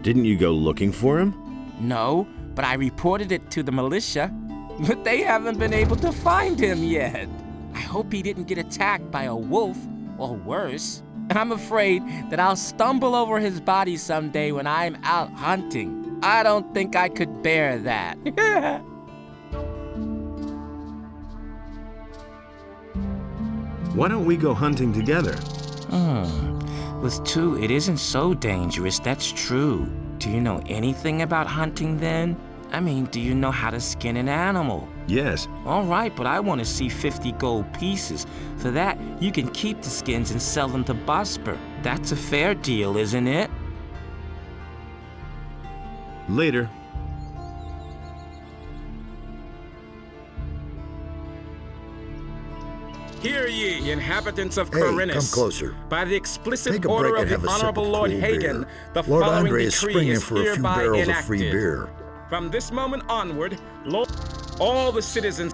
Didn't you go looking for him? No, but I reported it to the militia. But they haven't been able to find him yet. I hope he didn't get attacked by a wolf, or worse. I'm afraid that I'll stumble over his body someday when I'm out hunting. I don't think I could bear that. Why don't we go hunting together? With 2, it isn't so dangerous, that's true. Do you know anything about hunting then? I mean, do you know how to skin an animal? Yes. All right, but I want to see 50 gold pieces. For that, you can keep the skins and sell them to Bosper. That's a fair deal, isn't it? Later. Hear ye, inhabitants of Hey, Khorinis. come closer. By the explicit Take a order break of and the have a sip Honorable of Lord cool Hagen, beer. the Lord following Andre is decree springing is for a few hereby barrels enacted. of free beer. From this moment onward, Lord, all the citizens.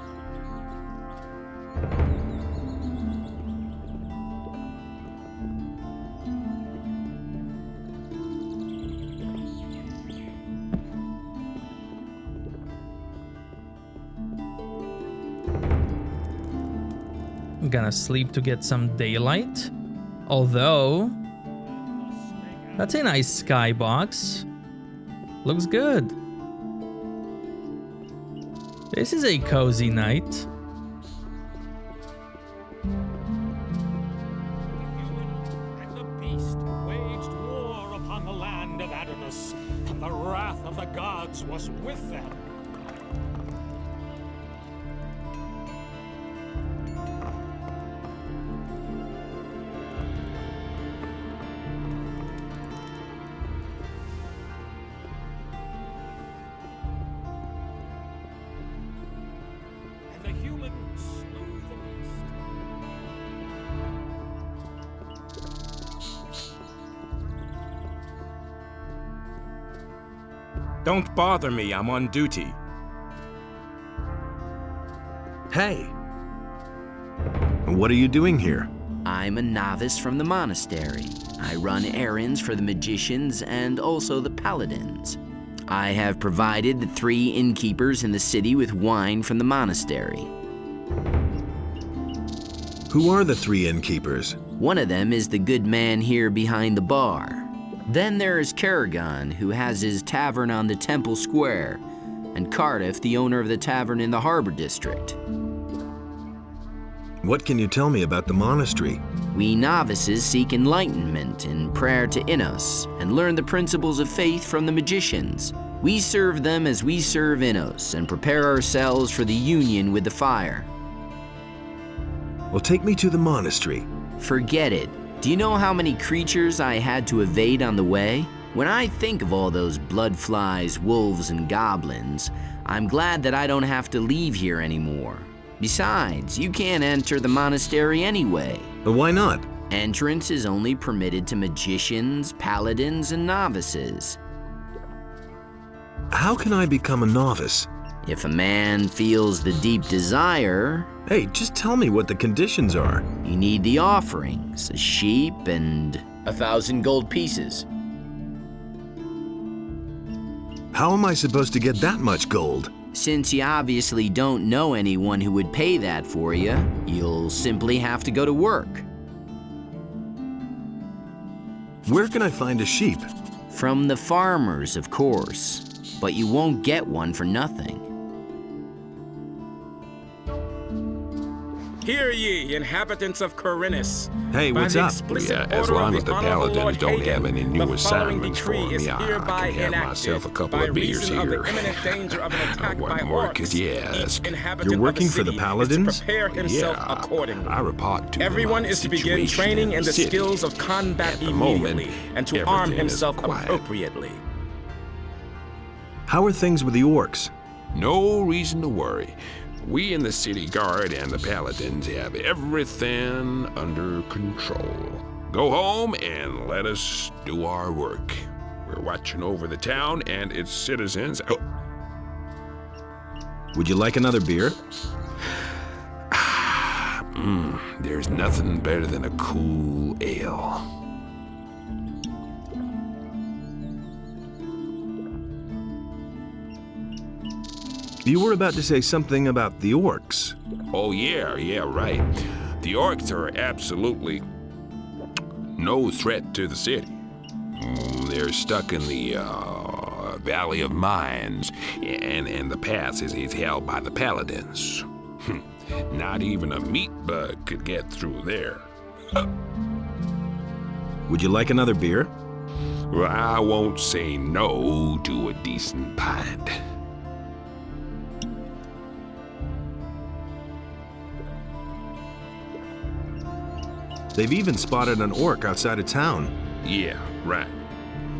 I'm gonna sleep to get some daylight. Although, that's a nice skybox. Looks good. This is a cozy night. And the beast waged war upon the land of Adonis, and the wrath of the gods was with them. And the human slew the beast. Don't bother me, I'm on duty. Hey. What are you doing here? I'm a novice from the monastery. I run errands for the magicians and also the paladins. I have provided the 3 innkeepers in the city with wine from the monastery. Who are the 3 innkeepers? One of them is the good man here behind the bar. Then there is Karagon, who has his tavern on the Temple Square, and Cardiff, the owner of the tavern in the Harbor District. What can you tell me about the monastery? We novices seek enlightenment in prayer to Innos and learn the principles of faith from the magicians. We serve them as we serve Innos and prepare ourselves for the union with the fire. Well, take me to the monastery. Forget it. Do you know how many creatures I had to evade on the way? When I think of all those bloodflies, wolves, and goblins, I'm glad that I don't have to leave here anymore. Besides, you can't enter the monastery anyway. But why not? Entrance is only permitted to magicians, paladins, and novices. How can I become a novice? If a man feels the deep desire... Hey, just tell me what the conditions are. You need the offerings, a sheep and 1,000 gold pieces. How am I supposed to get that much gold? Since you obviously don't know anyone who would pay that for you, you'll simply have to go to work. Where can I find a sheep? From the farmers, of course. But you won't get one for nothing. Hear ye, inhabitants of Khorinis. Hey, what's up? Yeah, as long as the paladins don't have any new assignments for me, I can have myself a couple of beers here. What more could you ask? You're working for the paladins? Yeah, I report to them Everyone on is to the begin situation training in the city. skills of combat At the moment, immediately and to arm everything is himself quiet. appropriately. How are things with the orcs? No reason to worry. We in the city guard and the paladins have everything under control. Go home and let us do our work. We're watching over the town and its citizens. Oh. Would you like another beer? There's nothing better than a cool ale. You were about to say something about the orcs. Oh, yeah, right. The orcs are absolutely no threat to the city. They're stuck in the Valley of Mines, and the pass is held by the paladins. Not even a meat bug could get through there. Would you like another beer? Well, I won't say no to a decent pint. They've even spotted an orc outside of town. Yeah, right.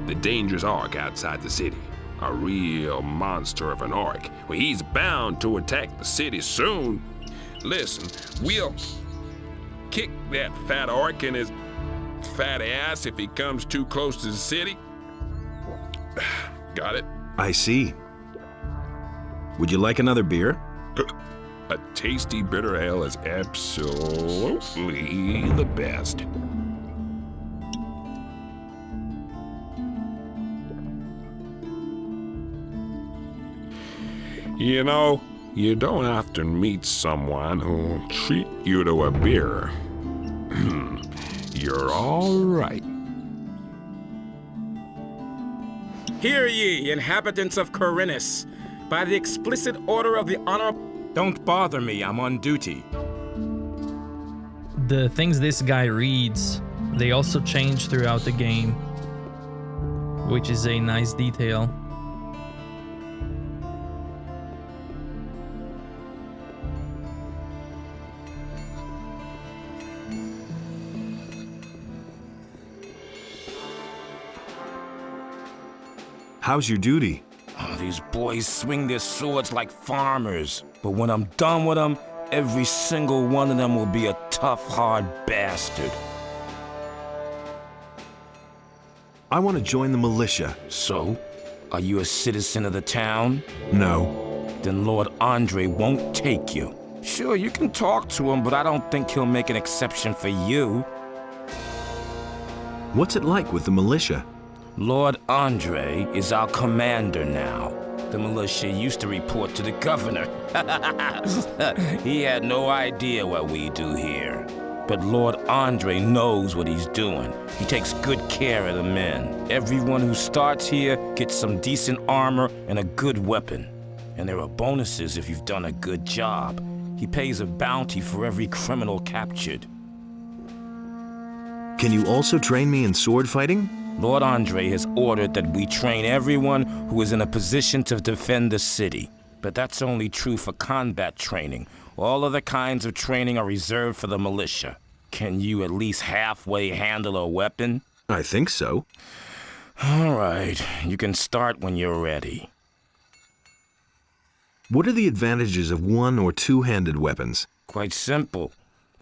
The dangerous orc outside the city. A real monster of an orc. Well, he's bound to attack the city soon. Listen, we'll kick that fat orc in his fat ass if he comes too close to the city. Got it? I see. Would you like another beer? A tasty bitter ale is absolutely the best. You know, you don't often meet someone who'll treat you to a beer. You're all right. Hear ye, inhabitants of Khorinis, by the explicit order of the honorable... Don't bother me, I'm on duty. The things this guy reads, they also change throughout the game, which is a nice detail. How's your duty? Oh, these boys swing their swords like farmers. But when I'm done with them, every single one of them will be a tough, hard bastard. I want to join the militia. So? Are you a citizen of the town? No. Then Lord Andre won't take you. Sure, you can talk to him, but I don't think he'll make an exception for you. What's it like with the militia? Lord Andre is our commander now. The militia used to report to the governor. He had no idea what we do here. But Lord Andre knows what he's doing. He takes good care of the men. Everyone who starts here gets some decent armor and a good weapon. And there are bonuses if you've done a good job. He pays a bounty for every criminal captured. Can you also train me in sword fighting? Lord Andre has ordered that we train everyone who is in a position to defend the city. But that's only true for combat training. All other kinds of training are reserved for the militia. Can you at least halfway handle a weapon? I think so. All right, you can start when you're ready. What are the advantages of one- or two-handed weapons? Quite simple.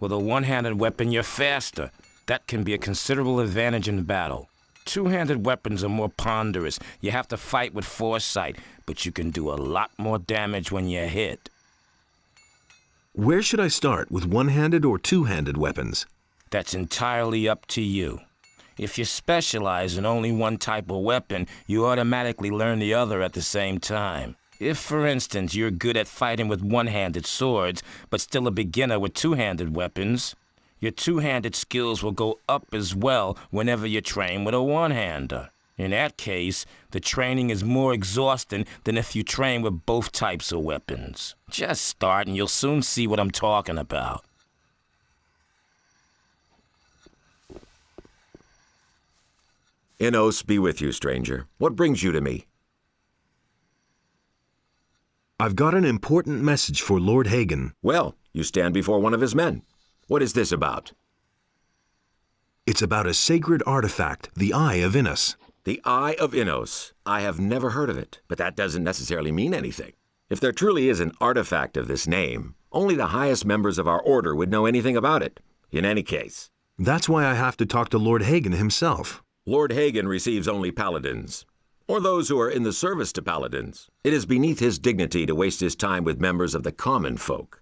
With a one-handed weapon, you're faster. That can be a considerable advantage in battle. Two-handed weapons are more ponderous. You have to fight with foresight, but you can do a lot more damage when you're hit. Where should I start, with one-handed or two-handed weapons? That's entirely up to you. If you specialize in only one type of weapon, you automatically learn the other at the same time. If, for instance, you're good at fighting with one-handed swords, but still a beginner with two-handed weapons, your two-handed skills will go up as well whenever you train with a one-hander. In that case, the training is more exhausting than if you train with both types of weapons. Just start and you'll soon see what I'm talking about. Innos be with you, stranger. What brings you to me? I've got an important message for Lord Hagen. Well, you stand before one of his men. What is this about? It's about a sacred artifact, the Eye of Innos. The Eye of Innos. I have never heard of it, but that doesn't necessarily mean anything. If there truly is an artifact of this name, only the highest members of our order would know anything about it. In any case. That's why I have to talk to Lord Hagen himself. Lord Hagen receives only paladins, or those who are in the service to paladins. It is beneath his dignity to waste his time with members of the common folk.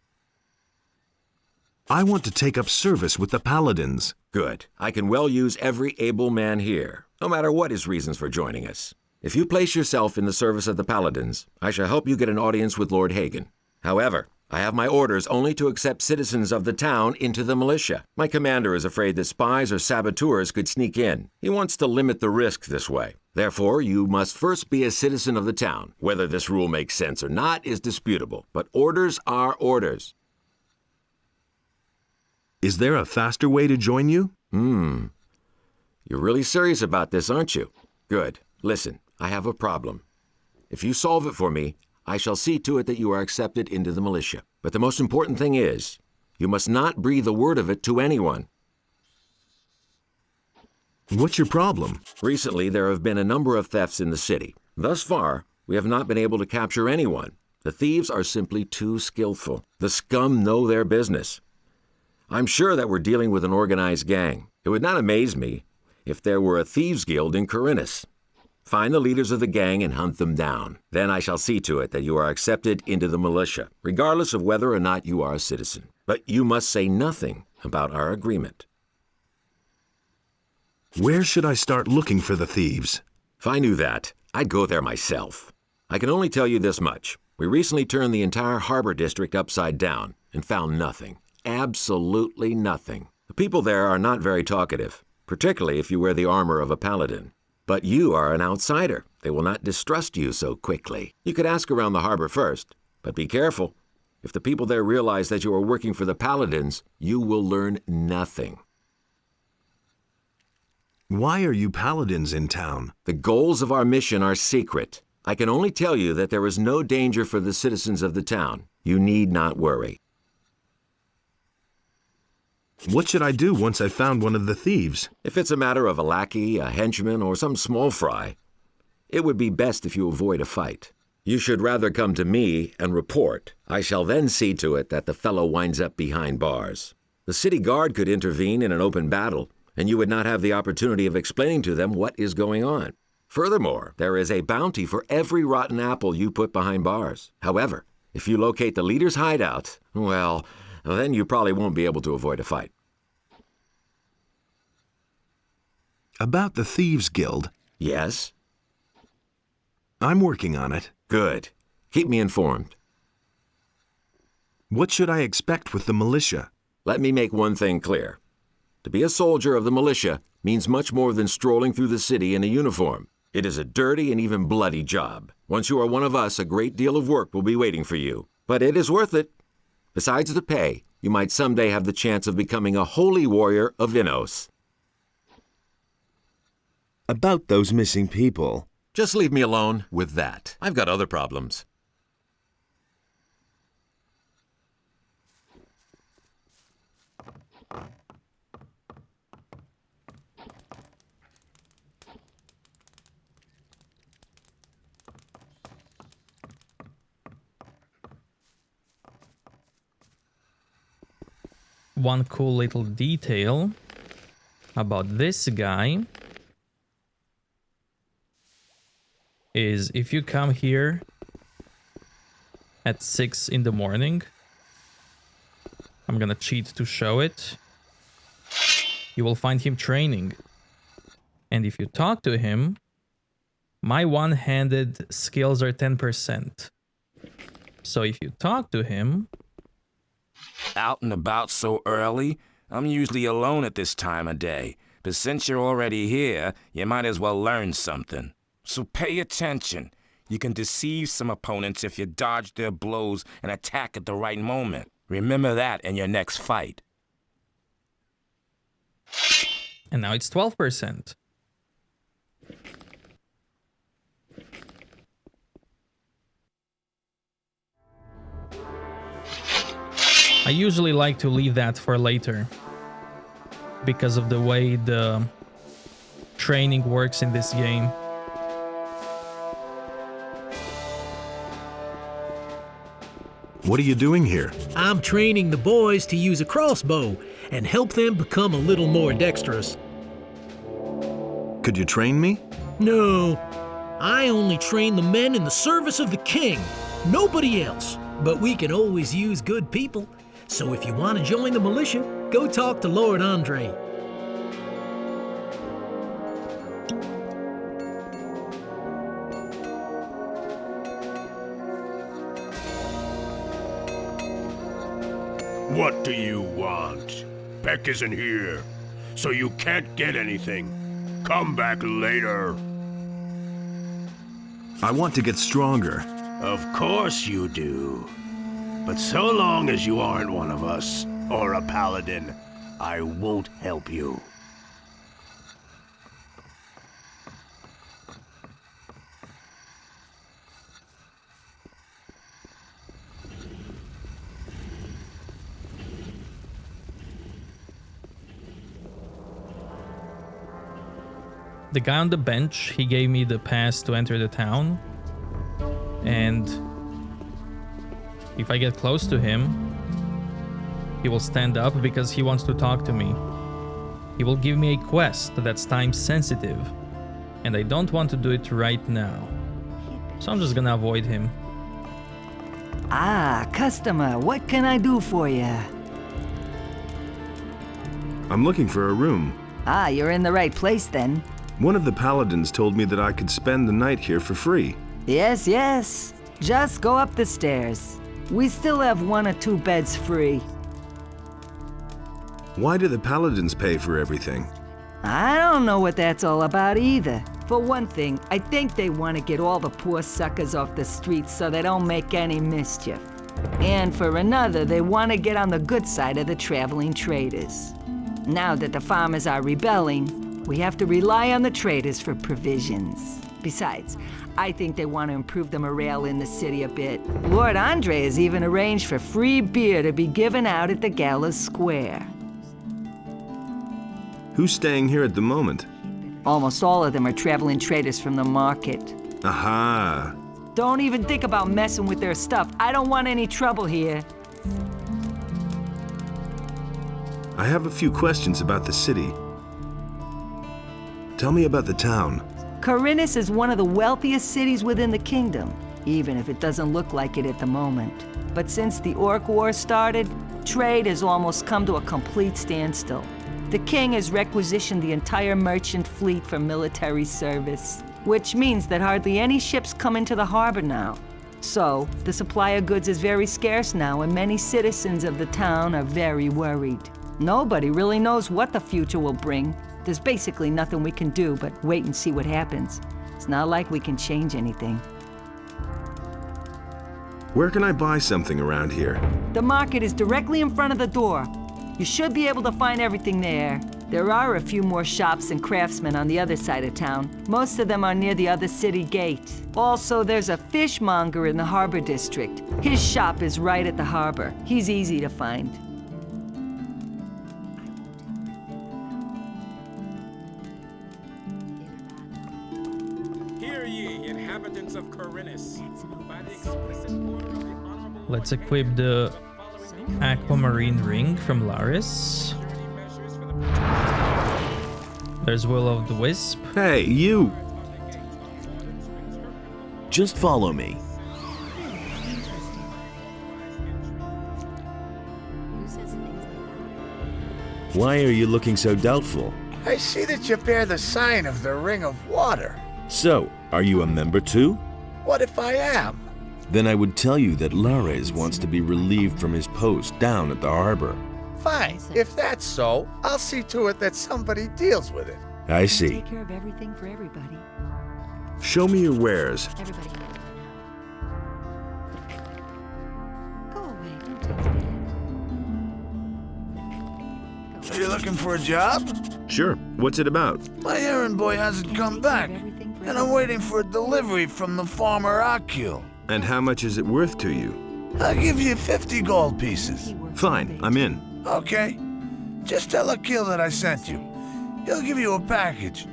I want to take up service with the paladins. Good. I can well use every able man here, no matter what his reasons for joining us. If you place yourself in the service of the paladins, I shall help you get an audience with Lord Hagen. However, I have my orders only to accept citizens of the town into the militia. My commander is afraid that spies or saboteurs could sneak in. He wants to limit the risk this way. Therefore, you must first be a citizen of the town. Whether this rule makes sense or not is disputable, but orders are orders. Is there a faster way to join you? You're really serious about this, aren't you? Good. Listen, I have a problem. If you solve it for me, I shall see to it that you are accepted into the militia. But the most important thing is, you must not breathe a word of it to anyone. What's your problem? Recently, there have been a number of thefts in the city. Thus far, we have not been able to capture anyone. The thieves are simply too skillful. The scum know their business. I'm sure that we're dealing with an organized gang. It would not amaze me if there were a thieves' guild in Khorinis. Find the leaders of the gang and hunt them down. Then I shall see to it that you are accepted into the militia, regardless of whether or not you are a citizen. But you must say nothing about our agreement. Where should I start looking for the thieves? If I knew that, I'd go there myself. I can only tell you this much. We recently turned the entire harbor district upside down and found nothing. Absolutely nothing. The people there are not very talkative, particularly if you wear the armor of a paladin. But you are an outsider. They will not distrust you so quickly. You could ask around the harbor first, but be careful. If the people there realize that you are working for the paladins, you will learn nothing. Why are you paladins in town? The goals of our mission are secret. I can only tell you that there is no danger for the citizens of the town. You need not worry. What should I do once I've found one of the thieves? If it's a matter of a lackey, a henchman, or some small fry, it would be best if you avoid a fight. You should rather come to me and report. I shall then see to it that the fellow winds up behind bars. The city guard could intervene in an open battle, and you would not have the opportunity of explaining to them what is going on. Furthermore, there is a bounty for every rotten apple you put behind bars. However, if you locate the leader's hideout, well, then you probably won't be able to avoid a fight. About the Thieves Guild? Yes? I'm working on it. Good. Keep me informed. What should I expect with the militia? Let me make one thing clear. To be a soldier of the militia means much more than strolling through the city in a uniform. It is a dirty and even bloody job. Once you are one of us, a great deal of work will be waiting for you. But it is worth it. Besides the pay, you might someday have the chance of becoming a holy warrior of Innos. About those missing people. Just leave me alone with that. I've got other problems. One cool little detail about this guy is if you come here at 6 in the morning, I'm gonna cheat to show it, you will find him training. And if you talk to him, my one-handed skills are 10%. So if you talk to him... Out and about so early? I'm usually alone at this time of day. But since you're already here, you might as well learn something. So pay attention. You can deceive some opponents if you dodge their blows and attack at the right moment. Remember that in your next fight. And now it's 12%. I usually like to leave that for later because of the way the training works in this game. What are you doing here? I'm training the boys to use a crossbow and help them become a little more dexterous. Could you train me? No, I only train the men in the service of the king, nobody else. But we can always use good people. So if you want to join the militia, go talk to Lord Andre. What do you want? Peck isn't here, so you can't get anything. Come back later. I want to get stronger. Of course you do. But so long as you aren't one of us, or a paladin, I won't help you. The guy on the bench, he gave me the pass to enter the town. And if I get close to him, he will stand up because he wants to talk to me. He will give me a quest that's time sensitive. And I don't want to do it right now. So I'm just gonna avoid him. Ah, customer, what can I do for you? I'm looking for a room. Ah, you're in the right place then. One of the paladins told me that I could spend the night here for free. Yes, yes. Just go up the stairs. We still have 1 or 2 beds free. Why do the paladins pay for everything? I don't know what that's all about either. For one thing, I think they want to get all the poor suckers off the streets so they don't make any mischief. And for another, they want to get on the good side of the traveling traders. Now that the farmers are rebelling, we have to rely on the traders for provisions. Besides, I think they want to improve the morale in the city a bit. Lord Andre has even arranged for free beer to be given out at the Gallows Square. Who's staying here at the moment? Almost all of them are traveling traders from the market. Aha! Don't even think about messing with their stuff. I don't want any trouble here. I have a few questions about the city. Tell me about the town. Khorinis is one of the wealthiest cities within the kingdom, even if it doesn't look like it at the moment. But since the Orc War started, trade has almost come to a complete standstill. The king has requisitioned the entire merchant fleet for military service, which means that hardly any ships come into the harbor now. So, the supply of goods is very scarce now, and many citizens of the town are very worried. Nobody really knows what the future will bring. There's basically nothing we can do but wait and see what happens. It's not like we can change anything. Where can I buy something around here? The market is directly in front of the door. You should be able to find everything there. There are a few more shops and craftsmen on the other side of town. Most of them are near the other city gate. Also, there's a fishmonger in the harbor district. His shop is right at the harbor. He's easy to find. Hear ye, inhabitants of Khorinis. By the explicit order of the honorable Let's equip the aquamarine ring from Laris. There's Will of the Wisp. Hey, you! Just follow me. Why are you looking so doubtful? I see that you bear the sign of the Ring of Water. So, are you a member too? What if I am? Then I would tell you that Lares wants to be relieved from his post down at the harbor. Fine. If that's so, I'll see to it that somebody deals with it. I see. Take care of everything for everybody. Show me your wares. Everybody knows by now. Go away, don't take it. So you're looking for a job? Sure. What's it about? My errand boy hasn't come back, and I'm waiting for a delivery from the farmer Akil. And how much is it worth to you? I'll give you 50 gold pieces. Fine, I'm in. Okay. Just tell Akil that I sent you. He'll give you a package.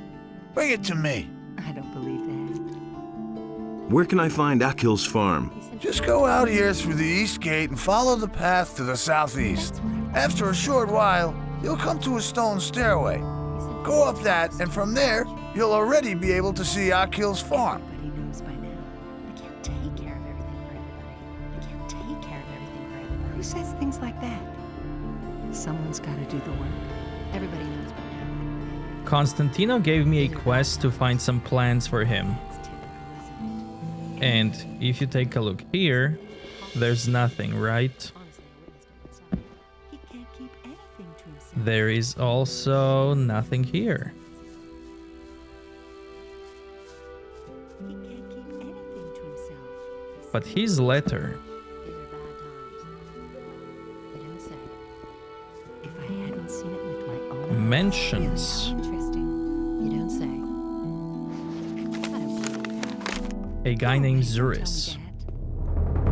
Bring it to me. I don't believe that. Where can I find Akil's farm? Just go out here through the east gate and follow the path to the southeast. After a short while, you'll come to a stone stairway. Go up that, and from there, you'll already be able to see Akil's farm. Everybody knows by now. I can't take care of everything for everybody. I can't take care of everything for everybody. Who says things like that? Someone's got to do the work. Everybody knows by now. Constantino gave me a quest to find some plans for him. And if you take a look here, there's nothing, right? There is also nothing here. But his letter mentions a guy named Zuris.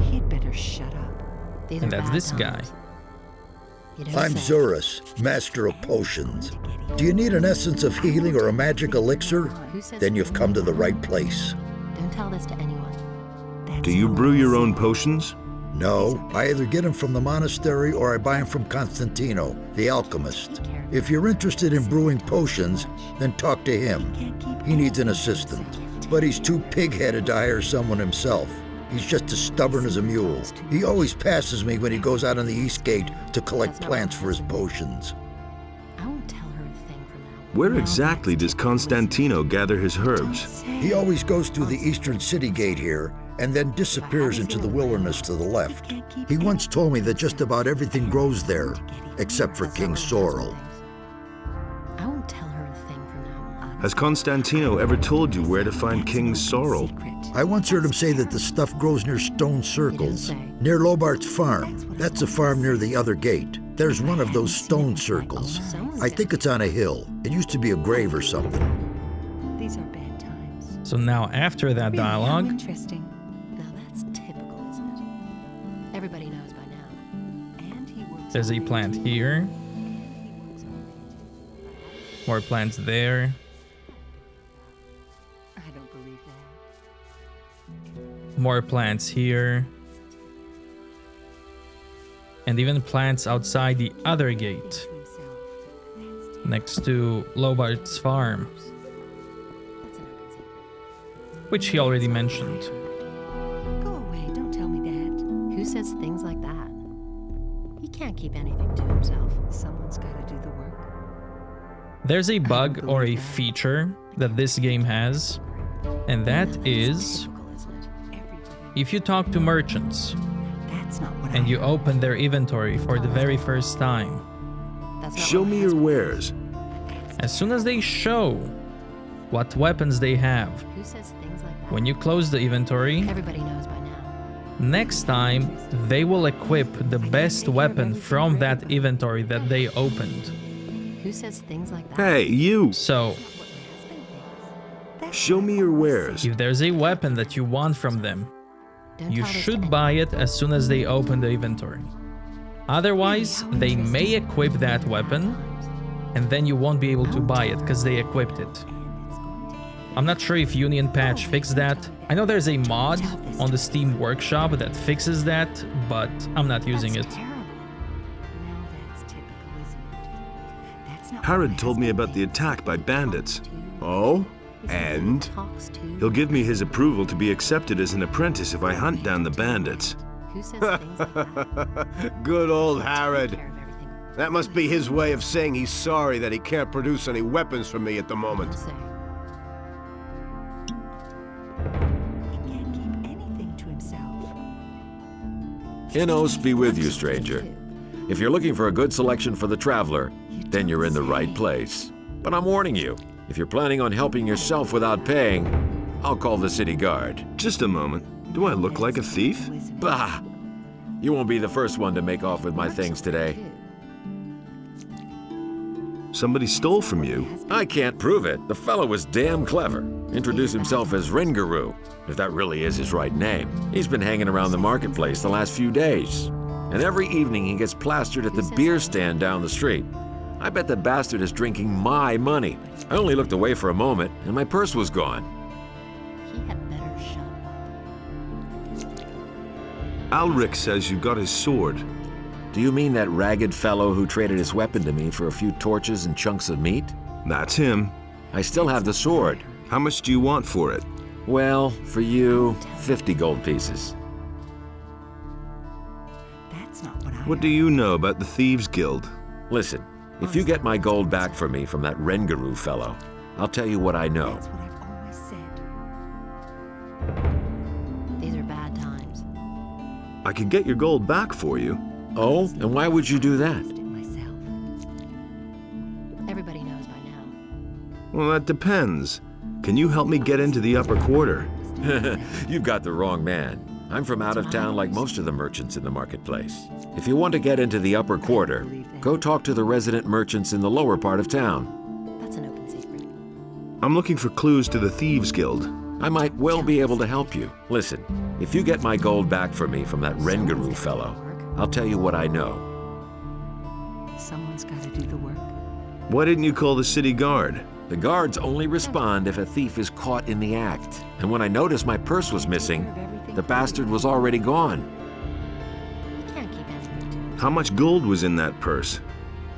He'd better shut up. And that's this guy. I'm Zurus, master of potions. Do you need an essence of healing or a magic elixir? Then you've come to the right place. Don't tell this to anyone. Do you brew your own potions? No, I either get them from the monastery or I buy them from Constantino, the alchemist. If you're interested in brewing potions, then talk to him. He needs an assistant, but he's too pig-headed to hire someone himself. He's just as stubborn as a mule. He always passes me when he goes out on the East Gate to collect plants for his potions. I won't tell her a thing from now. Where exactly does Constantino gather his herbs? He always goes through the eastern city gate here and then disappears into the wilderness to the left. He once told me that just about everything grows there, except for King Sorrel. I won't tell her a thing from now on. Has Constantino ever told you where to find King Sorrel? I once heard him say that the stuff grows near stone circles, near Lobart's farm. That's a farm near the other gate. There's one of those stone circles. I think it's on a hill. It used to be a grave or something. These are bad times. So now after that dialogue, Interesting. Now that's typical, isn't it? Everybody knows by now. And he works there's a plant here. More plants there. I don't believe that. More plants here. And even plants outside the other gate. Next to Lobart's farm. Which he already mentioned. Go away, don't tell me that. Who says things like that? He can't keep anything to himself. Someone's got to do the work. There's a bug or a feature that this game has, and that is if you talk to merchants and you open their inventory for the very first time. Show me your wares. As soon as they show what weapons they have, Who says things like that? when you close the inventory, Everybody knows by now. next time they will equip the best weapon from that inventory that they opened. Who says things like that? Hey, you! So, show me your wares. if there's a weapon that you want from them, you should buy it as soon as they open the inventory. Otherwise, they may equip that weapon, and then you won't be able to buy it because they equipped it. I'm not sure if Union Patch fixed that. I know there's a mod on the Steam Workshop that fixes that, but I'm not using it. Harrod told me about the attack by bandits. Oh? And? He'll give me his approval to be accepted as an apprentice if I hunt down the bandits. Who says things like that? Good old Harrod. That must be his way of saying he's sorry that he can't produce any weapons for me at the moment. He can't keep anything to himself. Innos be with you, stranger. If you're looking for a good selection for the traveler, then you're in the right place. But I'm warning you, if you're planning on helping yourself without paying, I'll call the city guard. Just a moment. Do I look like a thief? Bah! You won't be the first one to make off with my things today. Somebody stole from you. I can't prove it. The fellow was damn clever. Introduced himself as Ringaru, if that really is his right name. He's been hanging around the marketplace the last few days. And every evening he gets plastered at the beer stand down the street. I bet the bastard is drinking my money. I only looked away for a moment, and my purse was gone. He had better shut up. Alric says you got his sword. Do you mean that ragged fellow who traded his weapon to me for a few torches and chunks of meat? That's him. I still have the sword. How much do you want for it? Well, for you, 50 gold pieces. That's not what I... What do you know about the Thieves Guild? Listen, if you get my gold back for me from that Rengaru fellow, I'll tell you what I know. That's what I've always said. These are bad times. I could get your gold back for you. Oh, and why would you do that? Everybody knows by now. Well, that depends. Can you help me get into the upper quarter? You've got the wrong man. I'm from out of town like most of the merchants in the marketplace. If you want to get into the upper quarter, go talk to the resident merchants in the lower part of town. That's an open secret. I'm looking for clues to the Thieves Guild. I might well be able to help you. Listen, if you get my gold back for me from that Rengaru fellow, I'll tell you what I know. Someone's got to do the work. Why didn't you call the city guard? The guards only respond if a thief is caught in the act. And when I noticed my purse was missing, the bastard was already gone. You can't keep anything to himself. How much gold was in that purse?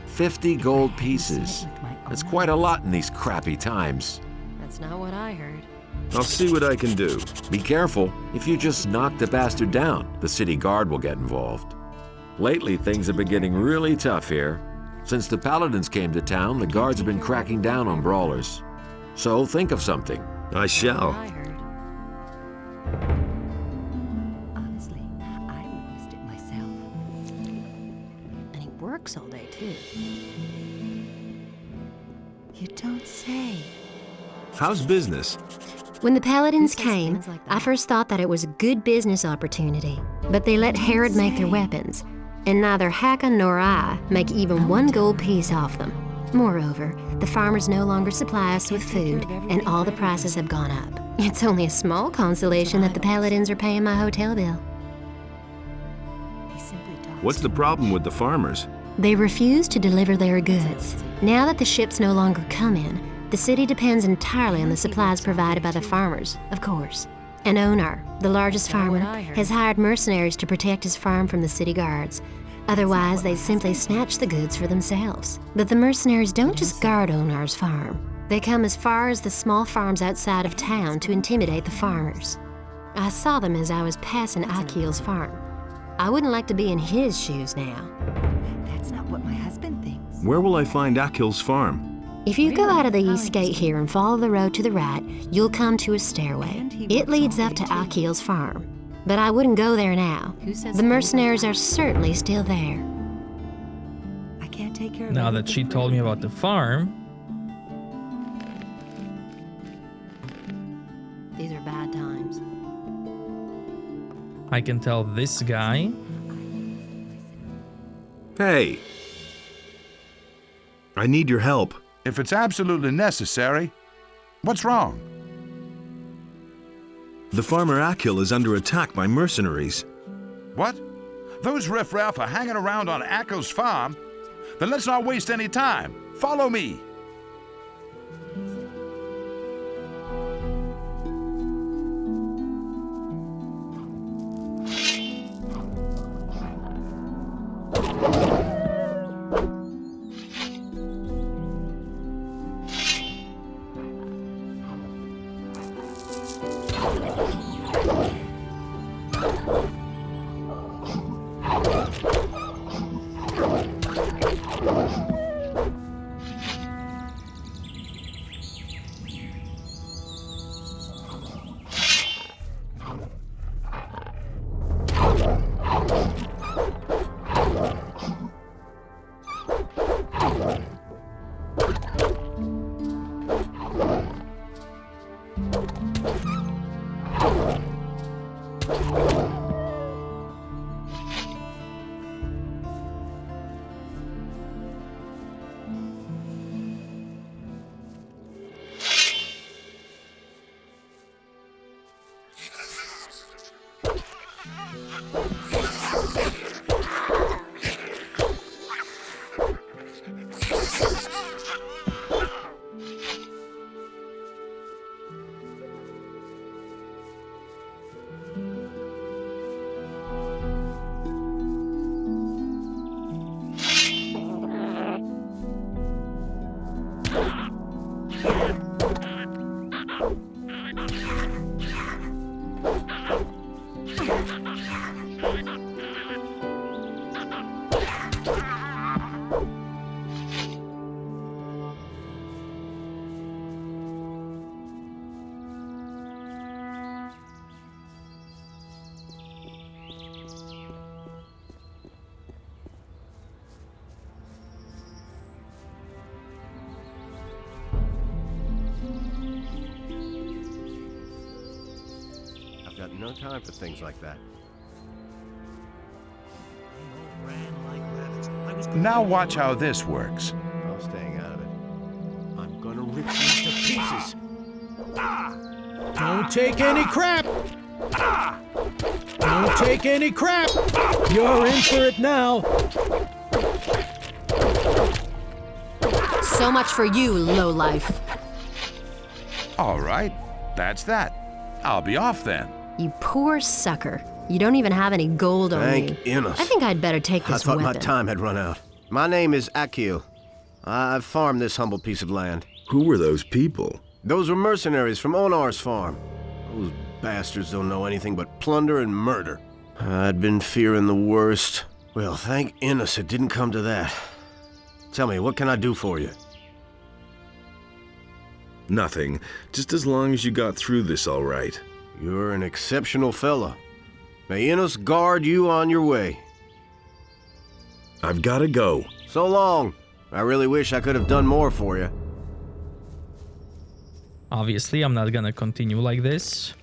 50 gold pieces. That's quite a lot in these crappy times. That's not what I heard. I'll see what I can do. Be careful. If you just knock the bastard down, the city guard will get involved. Lately, things have been getting really tough here. Since the Paladins came to town, the guards have been cracking down on brawlers. So think of something. I shall. Honestly, I witnessed it myself. And he works all day, too. You don't say. How's business? When the Paladins came, I first thought that it was a good business opportunity, but they let Herod make their weapons, and neither Hakon nor I make even 1 gold piece off them. Moreover, the farmers no longer supply us with food, and all the prices have gone up. It's only a small consolation that the Paladins are paying my hotel bill. What's the problem with the farmers? They refuse to deliver their goods. Now that the ships no longer come in, the city depends entirely on the supplies provided by the farmers, of course. An owner, the largest farmer, has hired mercenaries to protect his farm from the city guards. Otherwise, they simply snatch the goods for themselves. But the mercenaries don't just guard Onar's farm. They come as far as the small farms outside of town to intimidate the farmers. I saw them as I was passing Akil's farm. I wouldn't like to be in his shoes now. That's not what my husband thinks. Where will I find Akil's farm? If you go out of the east gate here and follow the road to the right, you'll come to a stairway. It leads up to Akil's farm. But I wouldn't go there now. The mercenaries are certainly still there. I can't take care of Now that she told me about the farm. These are bad times. I can tell this guy. Hey. I need your help. If it's absolutely necessary, what's wrong? The farmer Akil is under attack by mercenaries. What? Those riffraff are hanging around on Akil's farm? Then let's not waste any time. Follow me. Got no time for things like that. Now watch how this works. I'm staying out of it. I'm gonna rip you to pieces. Don't take any crap! Don't take any crap! You're in for it now! So much for you, lowlife. All right, that's that. I'll be off then. You poor sucker. You don't even have any gold on you. Thank Innes. I think I'd better take this I thought weapon. my time had run out. My name is Akil. I've farmed this humble piece of land. Who were those people? Those were mercenaries from Onar's farm. Those bastards don't know anything but plunder and murder. I'd been fearing the worst. Well, thank Innes it didn't come to that. Tell me, what can I do for you? Nothing. Just as long as you got through this all right. You're an exceptional fella. May Innes guard you on your way. I've gotta go. So long. I really wish I could have done more for you. Obviously, I'm not gonna continue like this.